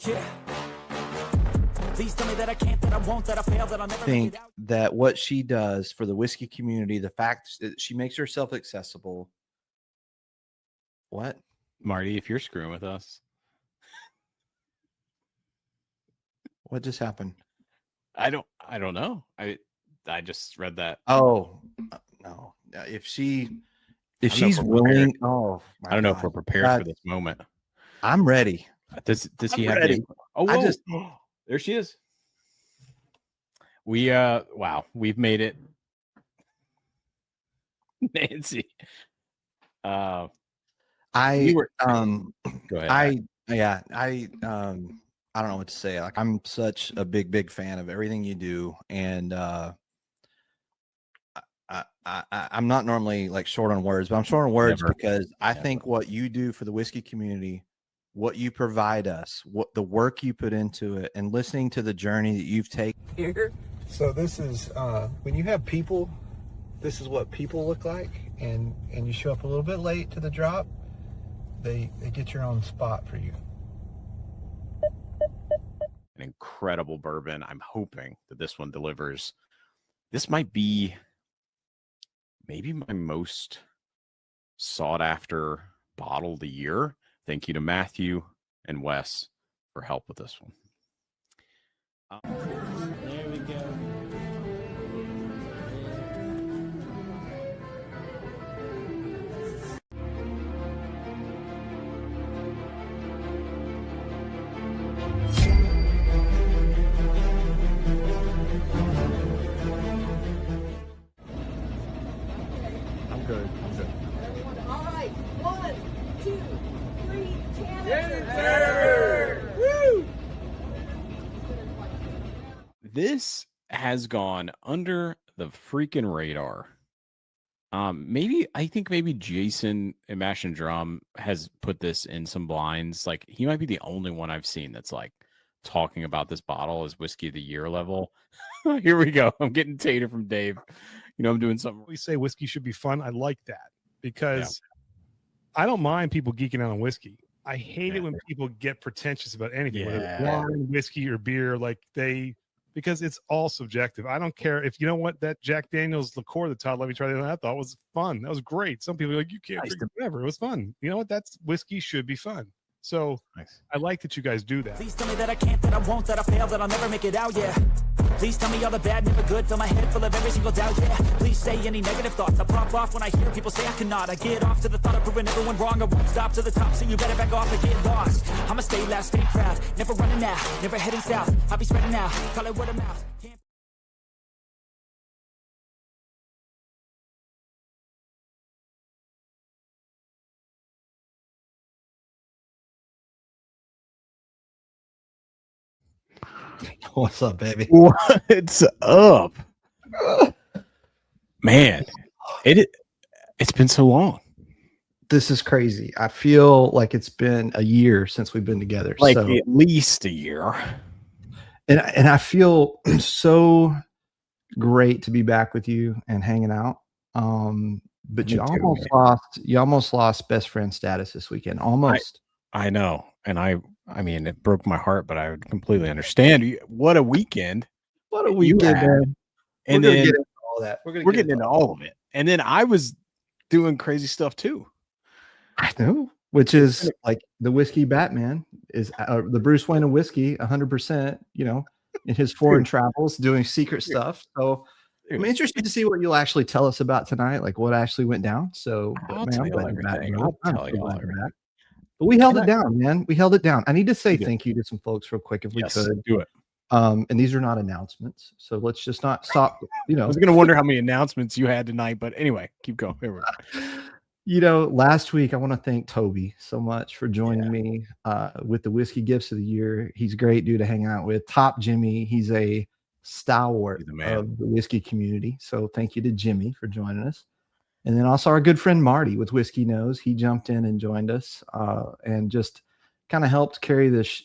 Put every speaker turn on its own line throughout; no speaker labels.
Yeah. Please tell me that I can't, that I won't, that I fail, that I'll never
think that what she does for the whiskey community, the fact that she makes herself accessible. What?
Marty, if you're screwing with us.
What just happened?
I don't know. I just read that.
Oh, no. If she's willing,
I don't know if we're prepared for this moment.
I'm ready.
Does he have
ready.
There she is. Wow, we've made it. Nancy.
Go ahead. I don't know what to say. Like, I'm such a big fan of everything you do, and I'm not normally like short on words, but I'm short on words because I think what you do for the whiskey community, what you provide us, what the work you put into it, and listening to the journey that you've taken here. So this is when you have people, this is what people look like, and you show up a little bit late to the drop, they get your own spot for you.
An incredible bourbon. I'm hoping that this one delivers. This might be maybe my most sought after bottle of the year. Thank you to Matthew and Wes for help with this one.
There we go.
I'm good.
All right, 1, 2, 3, Tanager!
Woo! This has gone under the freaking radar. I think maybe Jason and Mash and Drum has put this in some blinds. Like, he might be the only one I've seen that's like talking about this bottle as whiskey of the year level. Here we go. I'm getting tater from Dave. I'm doing something.
We say whiskey should be fun. I like that because I don't mind people geeking out on whiskey. I hate it when people get pretentious about anything, whether it's wine, whiskey, or beer. Because it's all subjective. I don't care if that Jack Daniel's liqueur that Todd let me try that I thought was fun. That was great. Some people are like, you can't drink whatever. It was fun. You know what? That's whiskey should be fun. So nice. I like that you guys do that.
Please tell me that I can't, that I won't, that I fail, that I'll never make it out, yeah. Please tell me all the bad, never good, fill my head full of every single doubt, yeah. Please say any negative thoughts, I pop off when I hear people say I cannot. I get off to the thought of proving everyone wrong, I won't stop to the top, so you better back off and get lost. I'ma stay loud, stay proud, never running out, never heading south. I'll be spreading out, call it word of mouth.
What's up, baby?
What's up? Man, it's been so long.
This is crazy. I feel like it's been a year since we've been together.
Like at least a year.
And I feel so great to be back with you and hanging out. But you almost lost best friend status this weekend. Almost.
I know. And I mean, it broke my heart, but I would completely understand. What a weekend.
What a weekend, man.
And then
get into all that.
We're getting into all of it. And then I was doing crazy stuff too.
I know, which is like the whiskey Batman is the Bruce Wayne of whiskey, 100%, in his foreign travels, doing secret stuff. So I'm interested to see what you'll actually tell us about tonight, like what actually went down. So,
I'll tell you all everything.
But we held it down, man. We held it down. I need to say thank you to some folks real quick if we could.
Do it.
And these are not announcements, so let's just not stop.
I was going to wonder how many announcements you had tonight, but anyway, keep going. Here we go.
Last week I want to thank Toby so much for joining me with the whiskey gifts of the year. He's a great dude to hang out with. Top Jimmy. He's a stalwart of the whiskey community. So thank you to Jimmy for joining us. And then also our good friend Marty with Whiskey Knows. He jumped in and joined us and just kind of helped carry this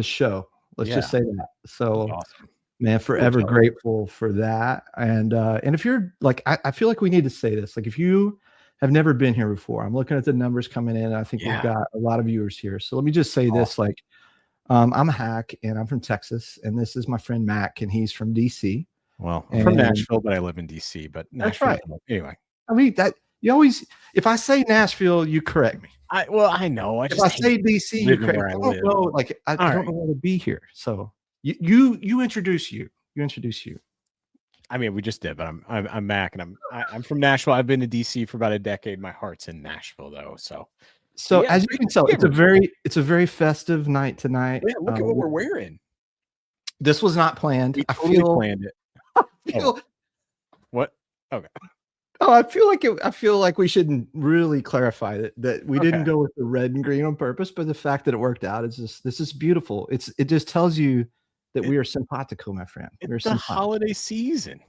show. Let's just say that. So, awesome. Man, forever grateful for that. And if you're like, I feel like we need to say this. Like, if you have never been here before, I'm looking at the numbers coming in. I think we've got a lot of viewers here. So let me just say this, like, I'm a hack, and I'm from Texas, and this is my friend Mack, and he's from DC.
Well, I'm from Nashville, but I live in DC. But
that's right.
Anyway,
I mean that you always. If I say Nashville, you correct me.
I know.
If I say DC, you correct me. I don't know. Like I don't know where to be here. So you introduce you. You introduce you.
I mean, we just did, but I'm Mack, and I'm from Nashville. I've been to DC for about a decade. My heart's in Nashville, though. So
as you can tell, it's a very festive night tonight.
Yeah, look at what we're wearing.
This was not planned.
I planned it. What? Okay.
Oh, I feel like we shouldn't really clarify that we didn't go with the red and green on purpose, but the fact that it worked out is this is beautiful. It just tells you that we are simpatico, my friend.
It's the holiday season.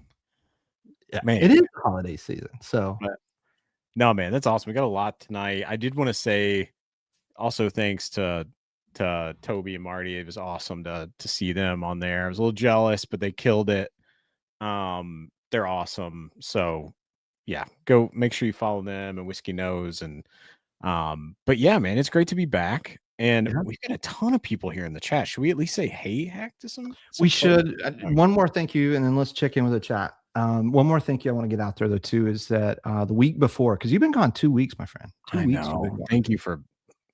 Yeah, man, it is holiday season. So,
no, man, that's awesome. We got a lot tonight. I did want to say also thanks to Toby and Marty. It was awesome to see them on there. I was a little jealous, but they killed it. They're awesome. So yeah, go make sure you follow them and Whiskey Nose. And but yeah, man, it's great to be back. And we've got a ton of people here in the chat. Should we at least say hey hack to some
we should. One more thank you, and then let's check in with the chat. One more thank you I want to get out there though too is that the week before, because you've been gone 2 weeks, my friend. 2 weeks.
Thank you for,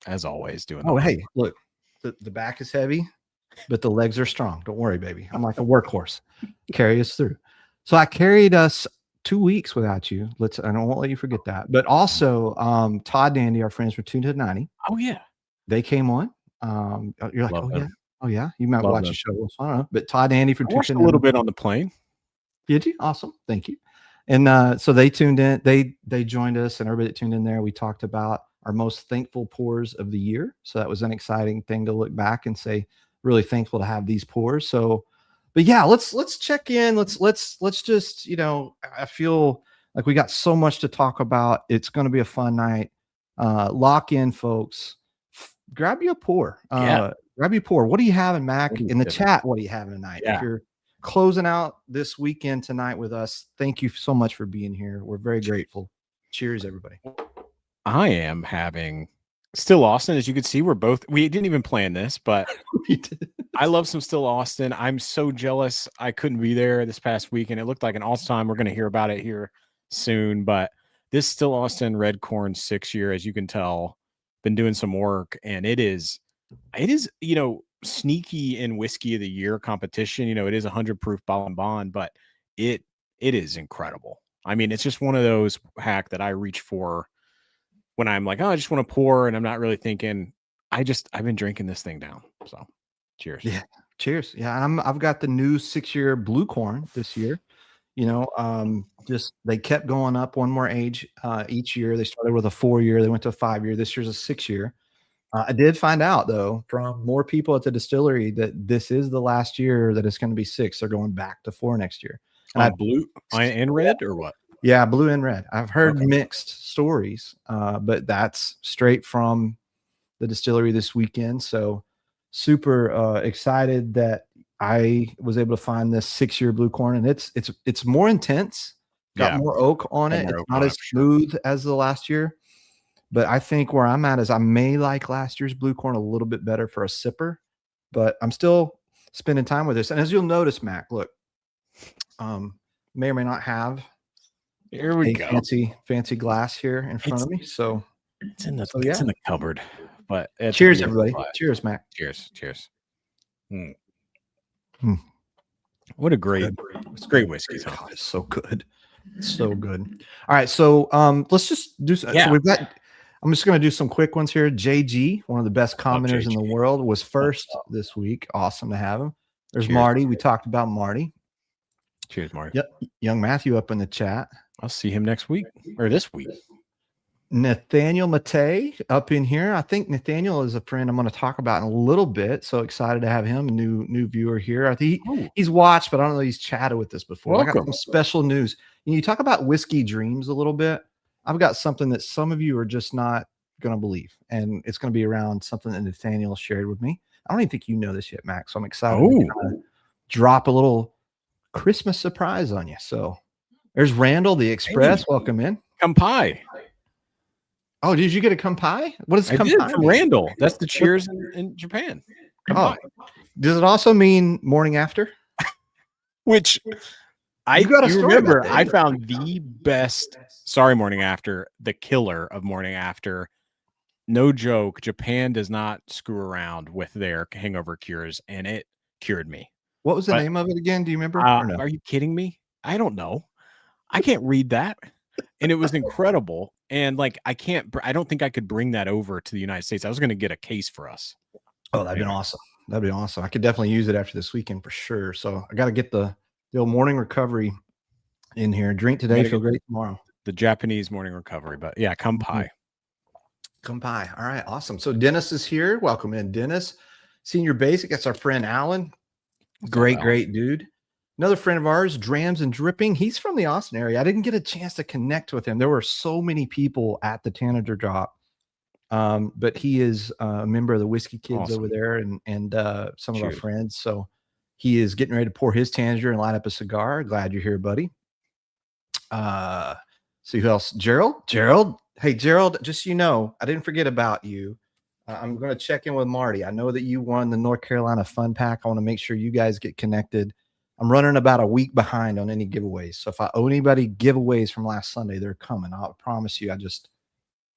as always, doing
that. Hey, look, the back is heavy, but the legs are strong. Don't worry, baby. I'm like a workhorse. Carry us through. So I carried us 2 weeks without you. I won't let you forget that. But also, Todd and Andy, our friends from Tuned to 90.
Oh yeah,
they came on. You're like, oh yeah. You might watch the show. I don't know. But Todd and Andy from
Tuned to 90. A little bit on the plane.
Did you? Awesome. Thank you. And so they tuned in. They joined us, and everybody that tuned in there, we talked about our most thankful pours of the year. So that was an exciting thing to look back and say, really thankful to have these pours. So, but yeah, let's check in. Let's just, I feel like we got so much to talk about. It's going to be a fun night. Lock in, folks. Grab you a pour. Grab you a pour. What do you have in Mac in the chat? What do you have tonight?
Yeah.
If you're closing out this weekend tonight with us, thank you so much for being here. We're very grateful. Cheers, everybody.
I am having Still Austin. As you can see, we didn't even plan this, but I love some Still Austin. I'm so jealous I couldn't be there this past week, and it looked like an awesome time. We're going to hear about it here soon, but this Still Austin Red Corn 6-year, as you can tell, been doing some work, and it is sneaky in whiskey of the year competition. It is 100 proof bottle and bond, but it is incredible. I mean, it's just one of those hack that I reach for when I'm like, oh, I just want to pour, and I'm not really thinking. I've been drinking this thing down. So cheers.
Yeah. Cheers. Yeah. I've got the new 6-year blue corn this year. Just they kept going up one more age each year. They started with a 4-year, they went to a 5-year. This year's a 6-year. I did find out though from more people at the distillery that this is the last year that it's going to be 6. They're going back to 4 next year. And
blue and red or what?
Yeah, blue and red. I've heard mixed stories, but that's straight from the distillery this weekend. So super excited that I was able to find this 6-year blue corn, and it's more intense, got more oak on it. It's not as smooth as the last year, but I think where I'm at is I may like last year's blue corn a little bit better for a sipper, but I'm still spending time with this. And as you'll notice, Mac, look, may or may not have
here we go
fancy glass here in front of me. So
it's in the cupboard. But
cheers, everybody. Glass. Cheers, Mac.
Cheers. What a great whiskey.
God, it's so good. So good. All right. So let's just do so I'm just going to do some quick ones here. JG, one of the best commenters in the world, was first this week. Awesome to have him. There's Marty. We talked about Marty.
Cheers, Marty.
Yep. Young Matthew up in the chat.
I'll see him next week or this week.
Nathaniel Matei up in here. I think Nathaniel is a friend I'm going to talk about in a little bit. So excited to have him, a new viewer here. I think he's watched, but I don't know he's chatted with us before. I got some special news. You talk about whiskey dreams a little bit. I've got something that some of you are just not going to believe, and it's going to be around something that Nathaniel shared with me. I don't even think you know this yet, Max. So I'm excited to drop a little Christmas surprise on you. So there's Randall, the Express. Hey. Welcome in.
Kampai.
Oh, did you get a kampai? What is kampai?
From Randall. That's the cheers in Japan. Come
Oh,
by.
does it also mean morning after?
Which
You got a
you
story
remember
about that.
I found the best morning after, the killer of morning after. No joke, Japan does not screw around with their hangover cures, and it cured me.
What was the
But,
name of it again? Do you remember? Or no?
Are you kidding me? I don't know. I can't read that. And it was incredible. And like, I don't think I could bring that over to the United States. I was going to get a case for us.
Oh, that'd been awesome. That'd be awesome. I could definitely use it after this weekend for sure. So I got to get the old morning recovery in here. Drink today, feel great tomorrow.
The Japanese morning recovery, but yeah, kampai.
Kampai. All right, awesome. So Dennis is here. Welcome in, Dennis. Senior Basic. That's our friend Alan. Great dude. Another friend of ours, Drams and Dripping. He's from the Austin area. I didn't get a chance to connect with him. There were so many people at the Tanager drop. But he is a member of the Whiskey Kids over there and some of our friends. So he is getting ready to pour his Tanager and light up a cigar. Glad you're here, buddy. See who else? Gerald. Hey, Gerald, just so you know, I didn't forget about you. I'm going to check in with Marty. I know that you won the North Carolina Fun Pack. I want to make sure you guys get connected. I'm running about a week behind on any giveaways. So if I owe anybody giveaways from last Sunday, they're coming. I promise you. I just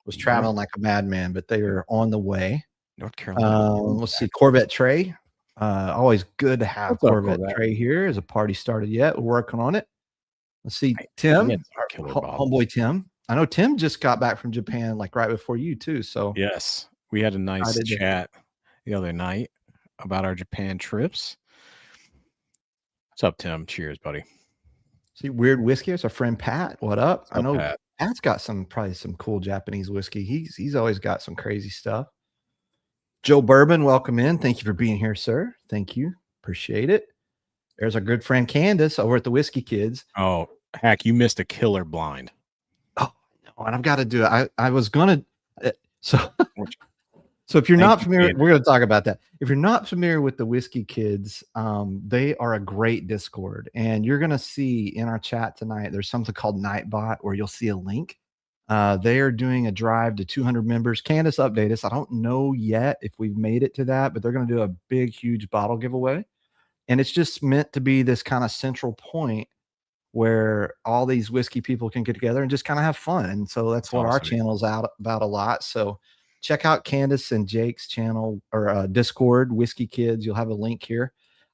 was traveling like a madman, but they are on the way.
North Carolina.
Let's see. Corvette Trey. Always good to have Corvette Trey here. Has a party started yet? We're working on it. Let's see. Tim, homeboy Tim. I know Tim just got back from Japan like right before you too. So
yes, we had a nice chat the other night about our Japan trips. What's up, Tim? Cheers, buddy.
See, Weird Whiskey. It's our friend Pat. What up?
I know
Pat's got probably some cool Japanese whiskey. He's always got some crazy stuff. Joe Bourbon, welcome in. Thank you for being here, sir. Thank you. Appreciate it. There's our good friend Candace over at the Whiskey Kids.
Oh, heck, you missed a killer blind.
Oh, no, and I've got to do it. I was gonna So if you're not familiar, we're going to talk about that. If you're not familiar with the Whiskey Kids, they are a great Discord. And you're going to see in our chat tonight, there's something called Nightbot where you'll see a link. They are doing a drive to 200 members. Candace, update us. I don't know yet if we've made it to that, but they're going to do a big, huge bottle giveaway. And it's just meant to be this kind of central point where all these whiskey people can get together and just kind of have fun. And so that's what our channel is out about a lot. So check out Candace and Jake's channel or Discord, Whiskey Kids. You'll have a link here.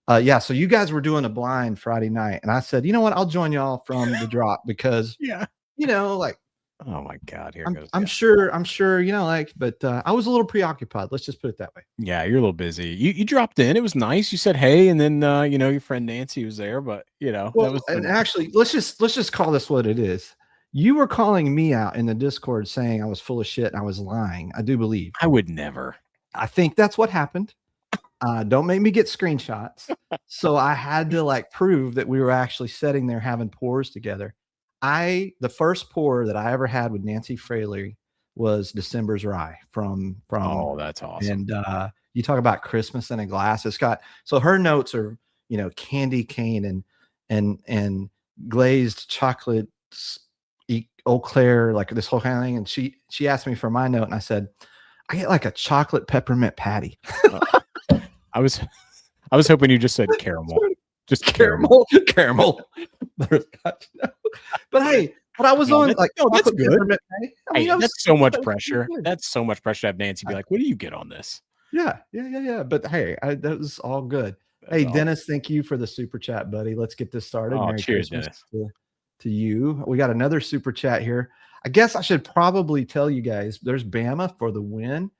Yeah, so you guys were doing a blind Friday night, and I said, you know what? I'll join y'all from the drop because, you know, like,
oh my God, here goes.
I'm sure, you know, like, but I was a little preoccupied. Let's just put it that way.
Yeah, you're a little busy. You dropped in. It was nice. You said hey, and then you know, your friend Nancy was there, but you know,
well, and actually, let's just call this what it is. You were calling me out in the Discord saying I was full of shit and I was lying. I do believe.
I would never.
I think that's what happened. Don't make me get screenshots. So I had to like prove that we were actually sitting there having pours together. The first pour that I ever had with Nancy Fraley was December's Rye from
oh, that's awesome.
And you talk about Christmas in a glass. It's got, so her notes are, you know, candy cane and glazed chocolate, Eau Claire, like this whole kind of thing. And she asked me for my note, and I said, I get like a chocolate peppermint patty.
I was hoping you just said caramel. Just
caramel. But hey, but I was on like,
no, that's good.
I mean,
that's so much pressure. That's so much pressure to have Nancy be like, what do you get on this?
Yeah. But hey, that was all good. That's hey, awesome. Dennis, thank you for the super chat, buddy. Let's get this started.
Oh,
Merry
cheers,
Christmas to you. We got another super chat here. I guess I should probably tell you guys there's Bama for the win.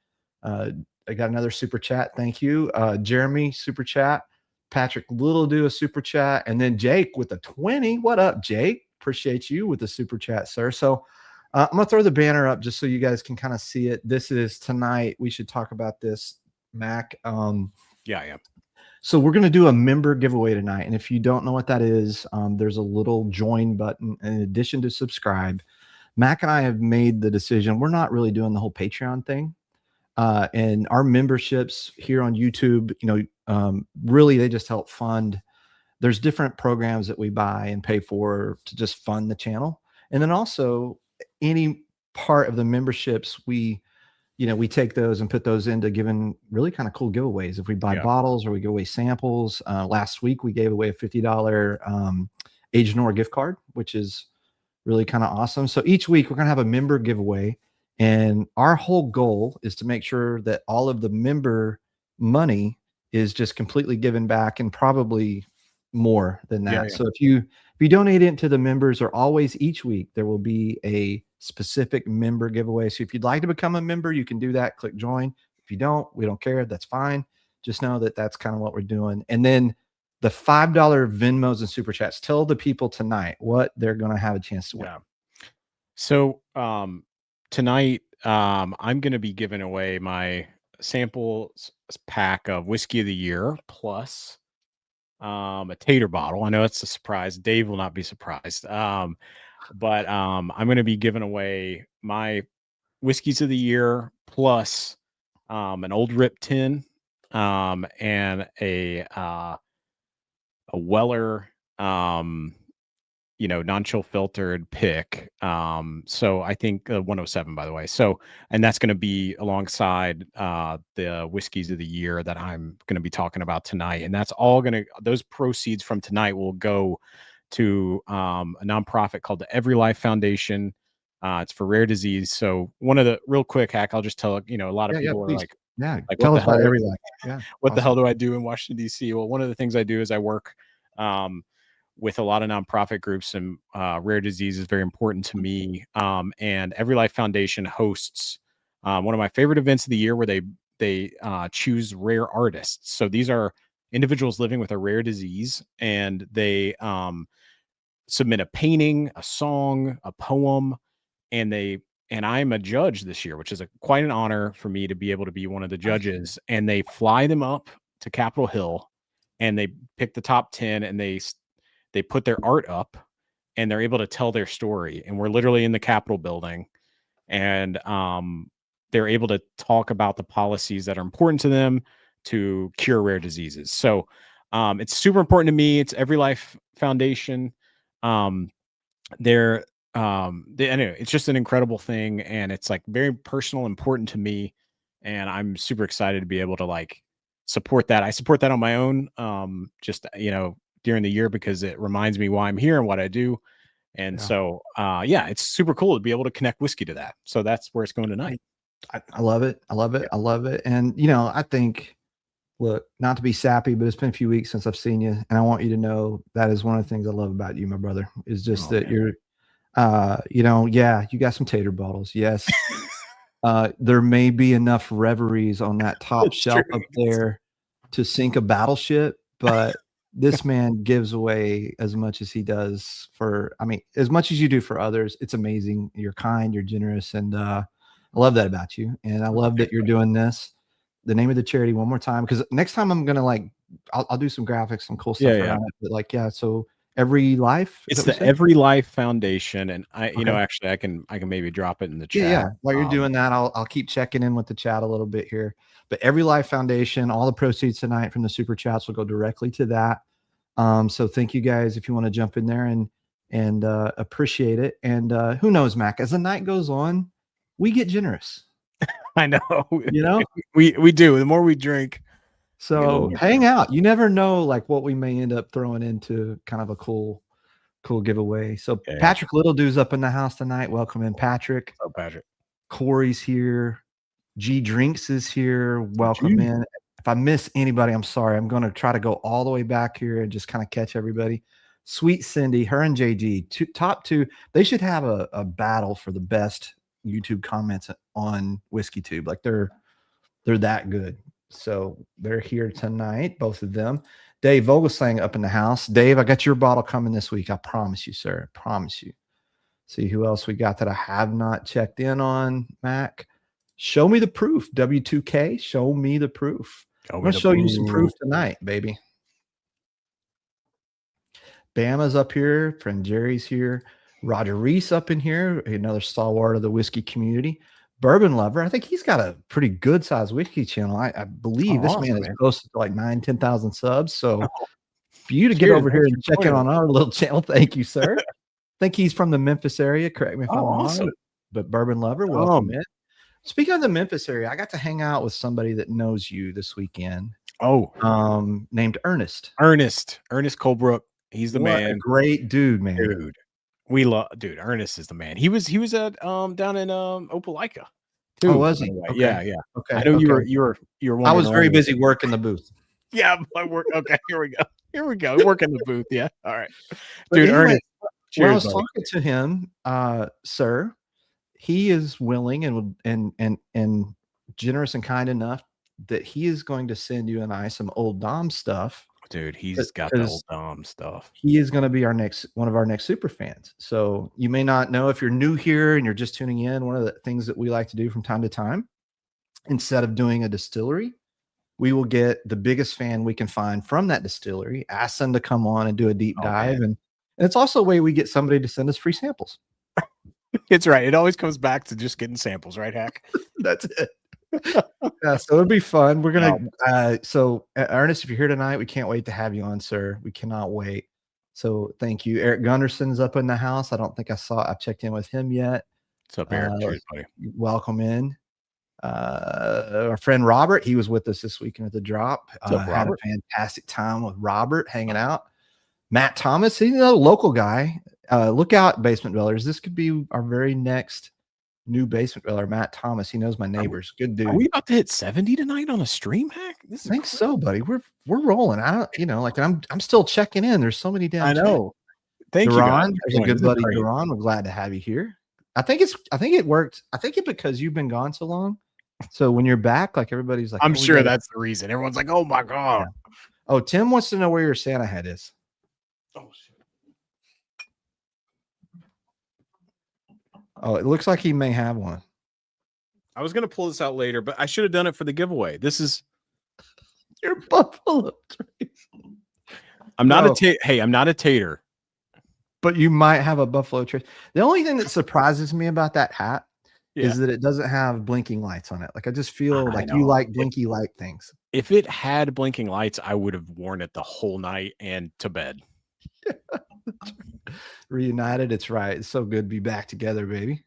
I got another super chat. Thank you. Jeremy, super chat. Patrick Little do a super chat. And then Jake with a 20. What up, Jake? Appreciate you with the super chat, sir. So I'm going to throw the banner up just so you guys can kind of see it. This is tonight. We should talk about this, Mac.
Yeah, I am.
So we're going to do a member giveaway tonight. And if you don't know what that is, there's a little join button in addition to subscribe. Mac and I have made the decision. We're not really doing the whole Patreon thing. And our memberships here on YouTube, you know, really, they just help fund. There's different programs that we buy and pay for to just fund the channel. And then also any part of the memberships, you we take those and put those into giving really kind of cool giveaways. If we buy bottles or we give away samples. Last week we gave away a $50 Aged Nora gift card, which is really kind of awesome. So each week we're going to have a member giveaway, and our whole goal is to make sure that all of the member money is just completely given back, and probably more than that. So if you donate it to the members, or always each week there will be a specific member giveaway. So if you'd like to become a member, you can do that. Click join. If you don't, we don't care. That's fine. Just know that that's kind of what we're doing. And then the $5 Venmos and super chats. Tell the people tonight what they're going to have a chance to win.
Yeah. So tonight, I'm going to be giving away my samples pack of whiskey of the year plus a tater bottle. I know it's a surprise. Dave will not be surprised. But I'm going to be giving away my whiskeys of the year plus an old rip tin and a Weller non-chill filtered pick. So I think 107, by the way. So, and that's going to be alongside the whiskeys of the year that I'm going to be talking about tonight. And that's all those proceeds from tonight will go to a nonprofit called the Every Life Foundation. It's for rare disease. So one of the real quick hack, I'll just tell, a lot of people are like,
tell us about Every Life. Yeah.
What the hell do I do in Washington, D.C.? Well, one of the things I do is I work with a lot of nonprofit groups, and rare disease is very important to me. And Every Life Foundation hosts one of my favorite events of the year, where they choose rare artists. So these are individuals living with a rare disease, and they submit a painting, a song, a poem, and I'm a judge this year, which is quite an honor for me to be able to be one of the judges. And they fly them up to Capitol Hill, and they pick the top 10, and they put their art up, and they're able to tell their story. And we're literally in the Capitol building, and they're able to talk about the policies that are important to them to cure rare diseases. So it's super important to me. It's Every Life Foundation. Anyway, it's just an incredible thing, and it's like very personal, important to me, and I'm super excited to be able to support that. I support that on my own, during the year, because it reminds me why I'm here and what I do. And so, it's super cool to be able to connect whiskey to that. So that's where it's going tonight.
I love it. I love it. I love it. And, I think, look, not to be sappy, but it's been a few weeks since I've seen you. And I want you to know that is one of the things I love about you, my brother, is just that you're, you got some tater bottles. Yes. There may be enough reveries on that top shelf up there to sink a battleship, but this man gives away as much as he does as much as you do for others. It's amazing. You're kind, you're generous. And I love that about you. And I love that you're doing this. The name of the charity one more time, because next time I'm going to I'll do some graphics, some cool stuff around it. But so Every Life.
It's the Every Life Foundation. And actually I can maybe drop it in the chat.
Yeah. While you're doing that, I'll keep checking in with the chat a little bit here. But Every Life Foundation, all the proceeds tonight from the super chats will go directly to that. So thank you guys if you want to jump in there and appreciate it. And who knows, Mac, as the night goes on, we get generous.
I know. We do. The more we drink.
So hang out. You never know what we may end up throwing into kind of a cool giveaway. So Patrick Littledew's up in the house tonight. Welcome in, Patrick.
Oh, Patrick.
Corey's here. G Drinks is here. Welcome in. If I miss anybody, I'm sorry. I'm going to try to go all the way back here and just kind of catch everybody. Sweet Cindy, her and JG, top two. They should have a battle for the best YouTube comments on WhiskeyTube. They're that good. So they're here tonight, both of them. Dave Vogelsang up in the house. Dave, I got your bottle coming this week. I promise you, sir. I promise you. See who else we got that I have not checked in on, Mac. Show me the proof. W2K, show me the proof. I'm going to show you some proof tonight, baby. Bama's up here. Friend Jerry's here. Roger Reese up in here, another stalwart of the whiskey community. Bourbon Lover. I think he's got a pretty good sized whiskey channel. I believe this man is close to 9,000-10,000 subs. So for you to get over here and check in on our little channel, thank you, sir. I think he's from the Memphis area. Correct me if I'm wrong. But Bourbon Lover, welcome in. Speaking of the Memphis area, I got to hang out with somebody that knows you this weekend. Named Ernest
Colebrook. He's the man.
A great dude, man.
Dude, Ernest is the man. He was at down in Opelika.
Oh, was he?
Okay. Yeah.
Okay.
I know you were.
I was very busy working the booth.
Yeah, I work. Okay, here we go. Working the booth. Yeah. All right,
dude. Anyway,
Ernest.
When I was talking to him, sir, he is willing and generous and kind enough that he is going to send you and I some old Dom stuff.
Dude, he's got the old Dom stuff.
He is going to be one of our next super fans. So you may not know, if you're new here and you're just tuning in, one of the things that we like to do from time to time, instead of doing a distillery, we will get the biggest fan we can find from that distillery, ask them to come on and do a deep dive. And it's also a way we get somebody to send us free samples.
It's right. It always comes back to just getting samples, right, Hack?
That's it. Yeah, so it'll be fun. We're gonna so Ernest, if you're here tonight, we can't wait to have you on, sir. We cannot wait. So thank you. Eric Gunderson's up in the house. I don't think I've checked in with him yet.
What's up, Eric? Cheers, buddy.
Welcome in. Our friend Robert, he was with us this weekend at the drop. Had a fantastic time with Robert hanging out. Matt Thomas, he's a local guy. Look out, basement dwellers. This could be our very next new basement dweller, Matt Thomas. He knows my neighbors. Good dude.
Are we about to hit 70 tonight on a stream, Hack?
I think so, buddy. We're rolling. I don't, I'm still checking in. There's so many damn.
I know.
Thank you. There's a good buddy, Duran. We're glad to have you here. I think it worked. I think it because you've been gone so long. So when you're back, like everybody's like,
I'm sure that's the reason. Everyone's like, oh my God.
Yeah. Oh, Tim wants to know where your Santa hat is.
Oh shit.
Oh, it looks like he may have one.
I was gonna pull this out later, but I should have done it for the giveaway. This is
your Buffalo Trace.
I'm not a tater.
But you might have a Buffalo Trace. The only thing that surprises me about that hat is that it doesn't have blinking lights on it. Like I just feel like you like blinky light things.
If it had blinking lights, I would have worn it the whole night and to bed.
Reunited, it's right. It's so good to be back together, baby.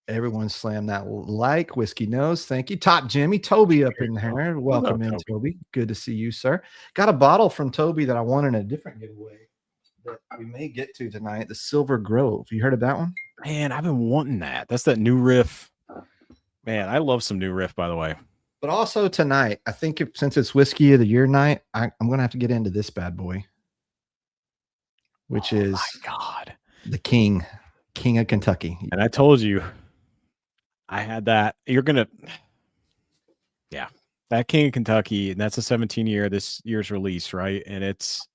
Everyone slam that like. Whiskey Nose, thank you. Top Jimmy, Toby up in here. Welcome in, Toby. Good to see you, sir. Got a bottle from Toby that I won in a different giveaway that we may get to tonight. The Silver Grove. You heard of that one?
Man, I've been wanting that. That's that new riff. Man, I love some new riff, by the way.
But also tonight, I think since it's Whiskey of the Year night, I'm going to have to get into this bad boy, which is the King of Kentucky.
And I told you, I had that. You're going to, that King of Kentucky, and that's a 17-year, this year's release, right? And it's,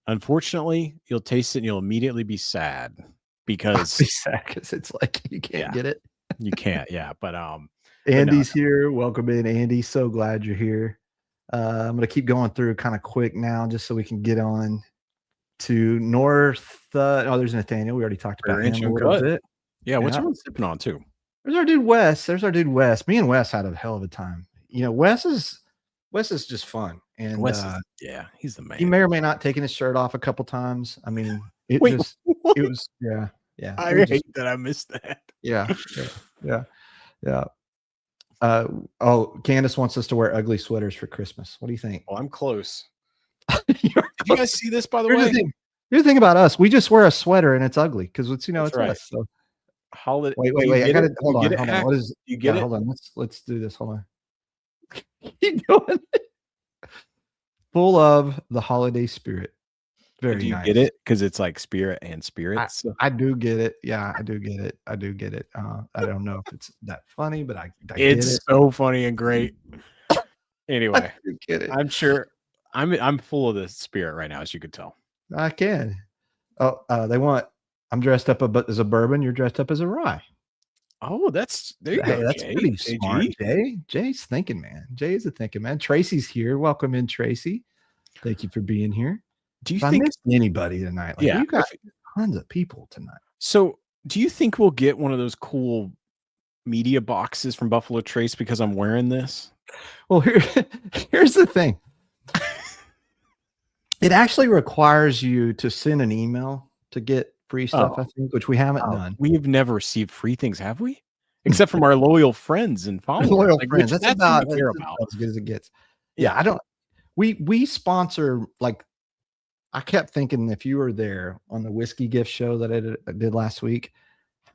unfortunately, you'll taste it and you'll immediately be sad because
it's like you can't get it.
You can't, but
Andy's here. Welcome in, Andy. So glad you're here. I'm gonna keep going through kind of quick now, just so we can get on to North. There's Nathaniel. We already talked about him a little bit.
Yeah, what's everyone sipping on too?
There's our dude Wes. Me and Wes had a hell of a time. You know, Wes is just fun, and
Wes he's the man.
He may or may not taken his shirt off a couple times. I mean, it was
I hate that I missed that.
Yeah. Candace wants us to wear ugly sweaters for Christmas. What do you think?
Well, I'm close. Did you guys see this, by the way?
Here's the thing about us. We just wear a sweater and it's ugly because it's it's
right.
us. So.
Holiday.
Wait. I gotta hold on. What is
you get it?
Hold on. Let's do this. Hold on. Keep going. Full of the holiday spirit. Very
do you
nice.
Get it? Because it's like spirit and spirits.
I do get it. Yeah, I do get it. I don't know if it's that funny, but I get
it's
it.
So funny and great. Anyway,
get it.
I'm sure I'm full of the spirit right now, as you could tell.
I can. I'm dressed up as a bourbon. You're dressed up as a rye.
Oh, there you go.
That's pretty smart, Jay. Jay's thinking, man. Jay's a thinking man. Tracy's here. Welcome in, Tracy. Thank you for being here.
Do you think
anybody tonight? Like, you got tons of people tonight.
So, do you think we'll get one of those cool media boxes from Buffalo Trace because I'm wearing this?
Well, here's the thing. It actually requires you to send an email to get free stuff, I think, which we haven't done.
We've never received free things, have we? except from our loyal friends and followers.
Loyal
Like,
friends.
which,
That's
what
about
we care about.
as good as it gets. Yeah, I don't. We sponsor, like, I kept thinking, if you were there on the whiskey gift show that I did last week,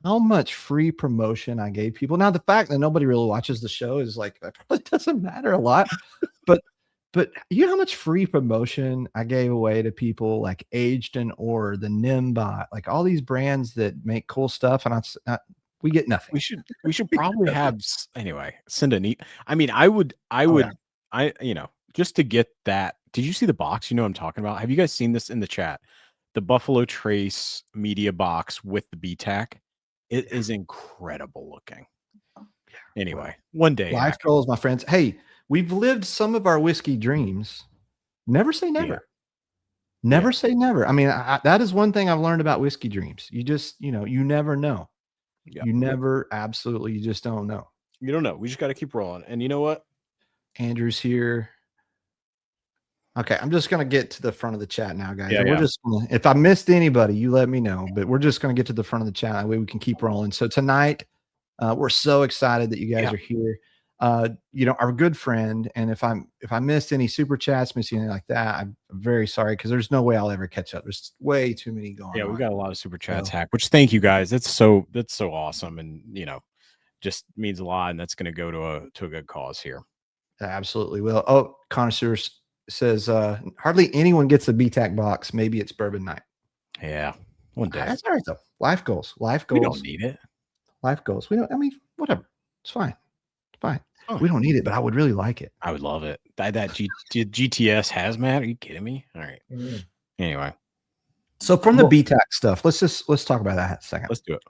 how much free promotion I gave people. Now, the fact that nobody really watches the show is like, that probably doesn't matter a lot, but you know how much free promotion I gave away to people, like Aged in Ore, the Nimbot, like all these brands that make cool stuff, and we get nothing.
We should probably have anyway. Send an I mean, I would, you know, just to get that. Did you see the box? You know what I'm talking about? Have you guys seen this in the chat? The Buffalo Trace media box with the BTAC. It is incredible looking. Anyway, one day.
Life goals, my friends. Hey, we've lived some of our whiskey dreams. Never say never. Never say never. I mean, that is one thing I've learned about whiskey dreams. You just, you know, you never know. You never, absolutely, you just don't know.
You don't know. We just got to keep rolling. And you know what?
Andrew's here. Okay, I'm just gonna get to the front of the chat now, guys.
Yeah,
we're just gonna, if I missed anybody, you let me know. But we're just gonna get to the front of the chat. That way we can keep rolling. So tonight, we're so excited that you guys are here. You know, our good friend, and if I missed any super chats, missed anything like that, I'm very sorry, because there's no way I'll ever catch up. There's way too many going on.
Yeah, we got a lot of super chats hacked, which thank you guys. That's so awesome, and you know, just means a lot, and that's going to go to a good cause here.
Absolutely will. Oh, Connoisseur says hardly anyone gets a BTAC box. Maybe it's bourbon night.
Yeah, one day.
That's all right though. Life goals. Life goals.
We don't need it.
Life goals. We don't. I mean, whatever. It's fine. It's fine. Oh. We don't need it, but I would really like it.
I would love it. That GTS hazmat. Are you kidding me? All right. Anyway,
so from the BTAC stuff, let's talk about that a second.
Let's do it.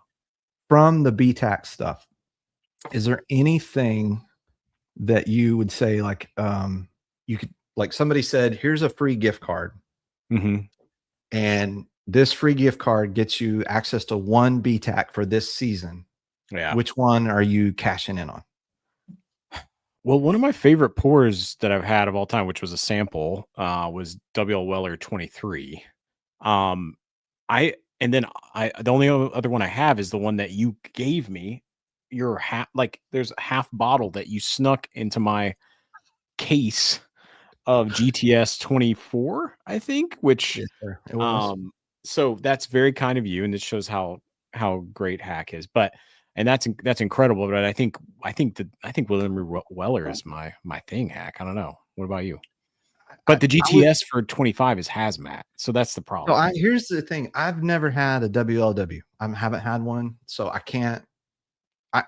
From the BTAC stuff, is there anything that you would say, like, you could, like, somebody said, here's a free gift card, and this free gift card gets you access to one BTAC for this season.
Yeah.
Which one are you cashing in on?
Well, one of my favorite pours that I've had of all time, which was a sample, was WL Weller 23. The only other one I have is the one that you gave me. Your there's a half bottle that you snuck into my case of GTS 24, I think, which
it was.
So that's very kind of you, and it shows how great Hack is. But and that's incredible. But I think William Weller is my thing, Hack. I don't know. What about you? But the GTS for 25 is hazmat, so that's the problem.
So here's the thing: I've never had a WLW. I haven't had one, so I can't.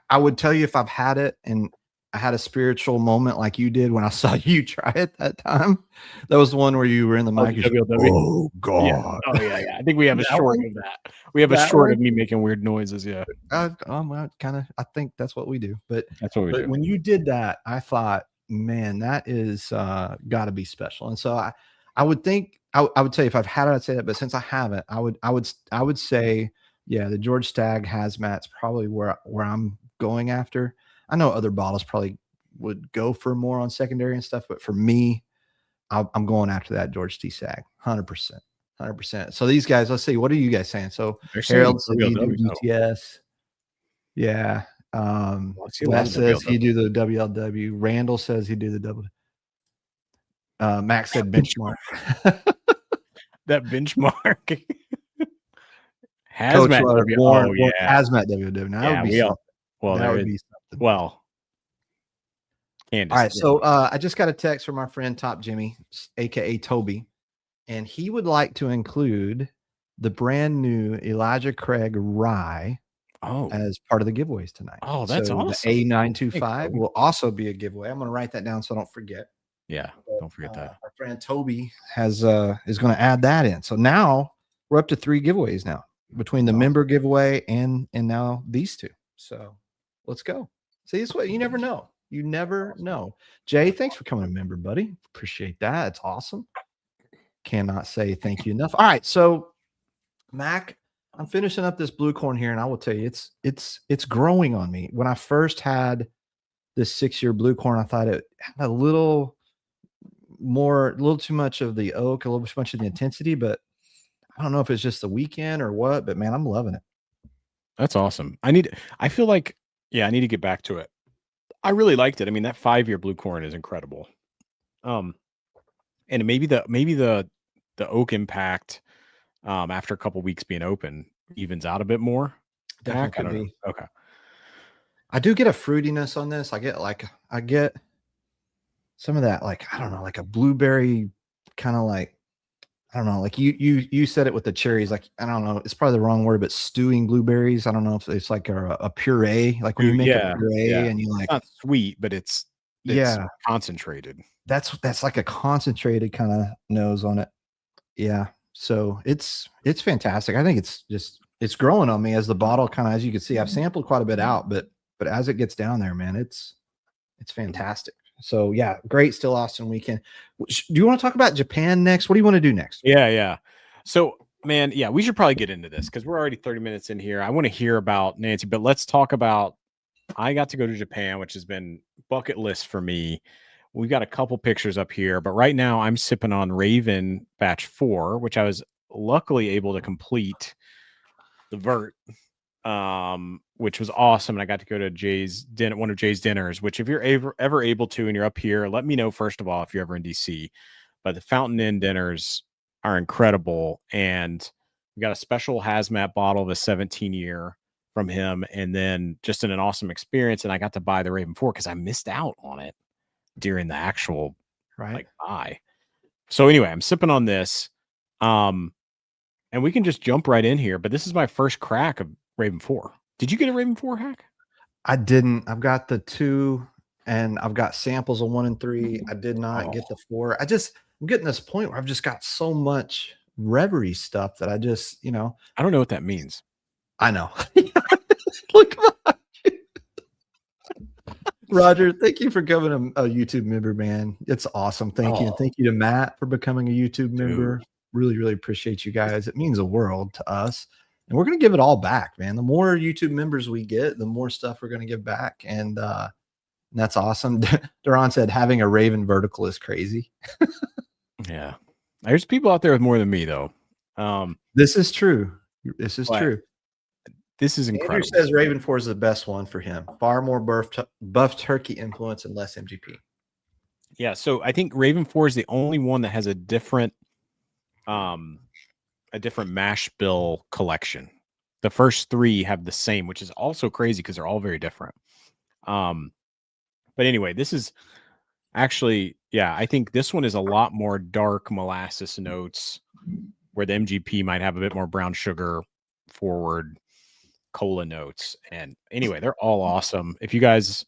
I would tell you if I've had it, and I had a spiritual moment like you did when I saw you try it that time. That was the one where you were in the mic. Oh God!
Yeah. Oh yeah. I think we have a short of that. We have a short of me making weird noises. Yeah.
I think that's what we do. But
that's what we do.
When you did that, I thought, man, that is got to be special. And so I would think I would say if I've had it, I'd say that. But since I haven't, I would say, yeah, the George Stagg hazmat's probably where I'm going after. I know other bottles probably would go for more on secondary and stuff, but for me, I'm going after that George T. Stagg, 100%. So these guys, let's see, what are you guys saying? So Harold said he do GTS. Yeah. Les says he do the WLW. Randall says he do the W. Max said benchmark.
That benchmark. Hazmat WW.
Hazmat WW. Now that would be something.
Well, that would be something. Well,
Candace, all right. So I just got a text from our friend Top Jimmy, aka Toby, and he would like to include the brand new Elijah Craig Rye as part of the giveaways tonight.
Oh, that's awesome.
The A925 will also be a giveaway. I'm going to write that down so I don't forget.
Yeah, don't forget that.
Our friend Toby is going to add that in. So now we're up to 3 giveaways now between the member giveaway and now these 2. So let's go. See, this way you never know. You never know. Jay, thanks for coming a member, buddy. Appreciate that. It's awesome. Cannot say thank you enough. All right, so Mac, I'm finishing up this blue corn here, and I will tell you, it's growing on me. When I first had this 6-year blue corn, I thought it had a little too much of the oak, a little too much of the intensity, but I don't know if it's just the weekend or what, but man, I'm loving it.
That's awesome. I feel like, Yeah, I need to get back to it. I really liked it. I mean, that 5-year blue corn is incredible. And maybe the oak impact after a couple weeks being open evens out a bit more.
Definitely
Mack? I
could
don't know.
be.
Okay.
I do get a fruitiness on this. I get some of that, like, I don't know, like a blueberry kind of like, I don't know, like you said it with the cherries, like, I don't know, it's probably the wrong word, but stewing blueberries. I don't know if it's like a puree, like when you make a puree and you
It's
like,
not sweet, but it's
yeah,
concentrated.
that's like a concentrated kind of nose on it. Yeah. So it's fantastic. I think it's growing on me as the bottle kind of, as you can see, I've sampled quite a bit out, but as it gets down there, man, it's fantastic. So yeah, great Still Austin weekend. Do you want to talk about Japan next? What do you want to do next?
Yeah. So, man, yeah, we should probably get into this because we're already 30 minutes in here. I want to hear about Nancy, but let's talk about, I got to go to Japan, which has been bucket list for me. We've got a couple pictures up here, but right now I'm sipping on Raven Batch 4, which I was luckily able to complete the vert, which was awesome. And I got to go to Jay's dinner, one of Jay's dinners, which if you're ever able to, and you're up here, let me know first of all, if you're ever in DC, but the Fountain Inn dinners are incredible. And we got a special hazmat bottle of a 17-year from him. And then just an awesome experience. And I got to buy the Raven 4 because I missed out on it during the actual buy. So anyway, I'm sipping on this. And we can just jump right in here, but this is my first crack of Raven 4. Did you get a Raven 4 hack?
I didn't. I've got the 2 and I've got samples of 1 and 3. I did not get the 4. I'm getting this point where I've just got so much reverie stuff that I just, I
don't know what that means.
I know. Look at you. Roger, thank you for becoming a YouTube member, man. It's awesome. Thank you. And thank you to Matt for becoming a YouTube member. Really, really appreciate you guys. It means the world to us. And we're going to give it all back, man. The more YouTube members we get, the more stuff we're going to give back. And that's awesome. Duran said having a Raven vertical is crazy.
Yeah. There's people out there with more than me, though.
This is true. This is true.
This is incredible.
Andrew says Raven 4 is the best one for him. Far more buff turkey influence and less MGP.
Yeah. So I think Raven 4 is the only one that has a different mash bill collection. The first 3 have the same, which is also crazy because they're all very different. But anyway, this is actually, I think this one is a lot more dark molasses notes, where the MGP might have a bit more brown sugar forward cola notes. And anyway, they're all awesome. If you guys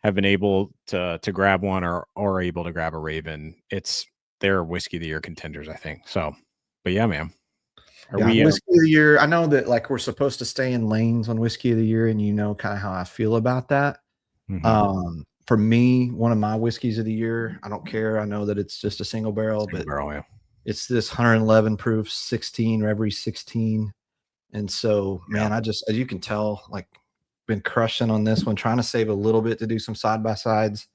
have been able to grab one or are able to grab a Raven, it's their whiskey of the year contenders, I think. So, but yeah, man.
Whiskey of the year. I know that like we're supposed to stay in lanes on whiskey of the year, and kind of how I feel about that. Mm-hmm. For me, one of my whiskeys of the year, I don't care. I know that it's just a single barrel, it's this 111 proof 16 Reverie 16. And so, man, I just, as you can tell, like been crushing on this one, trying to save a little bit to do some side by sides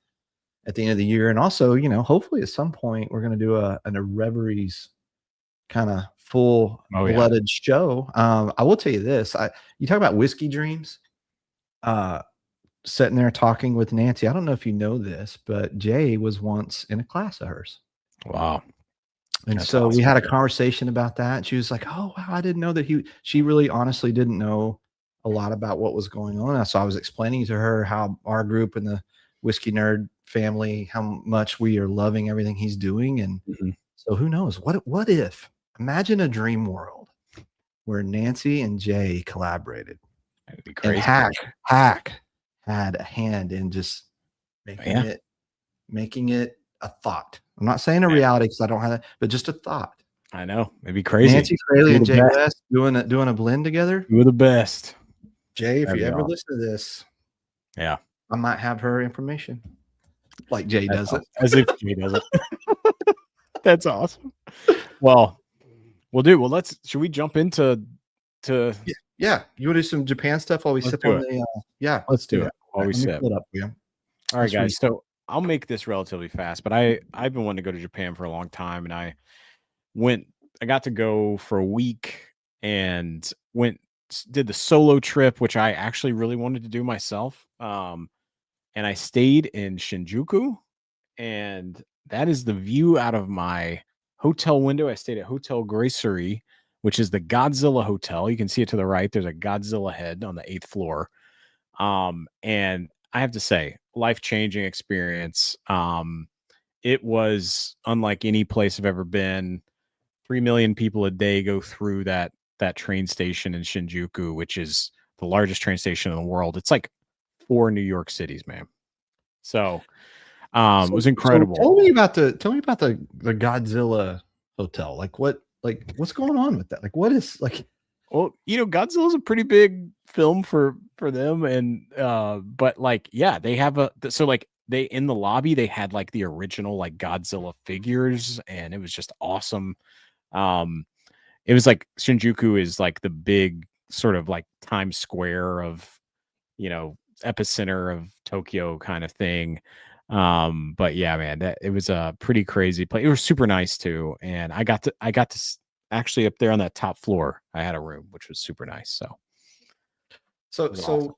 at the end of the year. And also, hopefully at some point we're going to do a Reveries kind of full blooded show. I will tell you this, you talk about whiskey dreams, sitting there talking with Nancy. I don't know if you know this, but Jay was once in a class of hers.
Wow.
And that's so awesome. We had a conversation about that. And she was like, oh, wow, I didn't know that she really honestly didn't know a lot about what was going on. So I was explaining to her how our group and the Whiskey Nerd family, how much we are loving everything he's doing. And so who knows? What if, imagine a dream world where Nancy and Jay collaborated.
That'd be crazy.
And Hack had a hand in just making it a thought. I'm not saying a reality because I don't have that, but just a thought.
I know. It'd be crazy.
Nancy Fraley and Jay West doing a blend together.
We're the best.
Jay, if you ever listen to this,
I
might have her information. Like Jay does it.
As if Jay does it. That's awesome. Well, we'll do. Well, should we jump into
Yeah. You want to do some Japan stuff while we sip on the
let's do it. While we sip. All right, guys. So I'll make this relatively fast, but I've been wanting to go to Japan for a long time, and I got to go for a week and went did the solo trip, which I actually really wanted to do myself. And I stayed in Shinjuku, and that is the view out of my hotel window. I stayed at Hotel Gracery, which is the Godzilla Hotel. You can see it to the right. There's a Godzilla head on the 8th floor. And I have to say, life-changing experience. It was unlike any place I've ever been. 3 million people a day go through that train station in Shinjuku, which is the largest train station in the world. It's like 4 New York cities, man. So it was incredible.
So tell me about the Godzilla hotel. Like what's going on with that? Like what is like?
Well, Godzilla's a pretty big film for them, and but like, yeah, they have they in the lobby they had like the original like Godzilla figures, and it was just awesome. It was like Shinjuku is like the big sort of like Times Square of, epicenter of Tokyo kind of thing. But yeah, man, it was a pretty crazy place. It was super nice too. And I got to actually up there on that top floor. I had a room, which was super nice. So
awesome.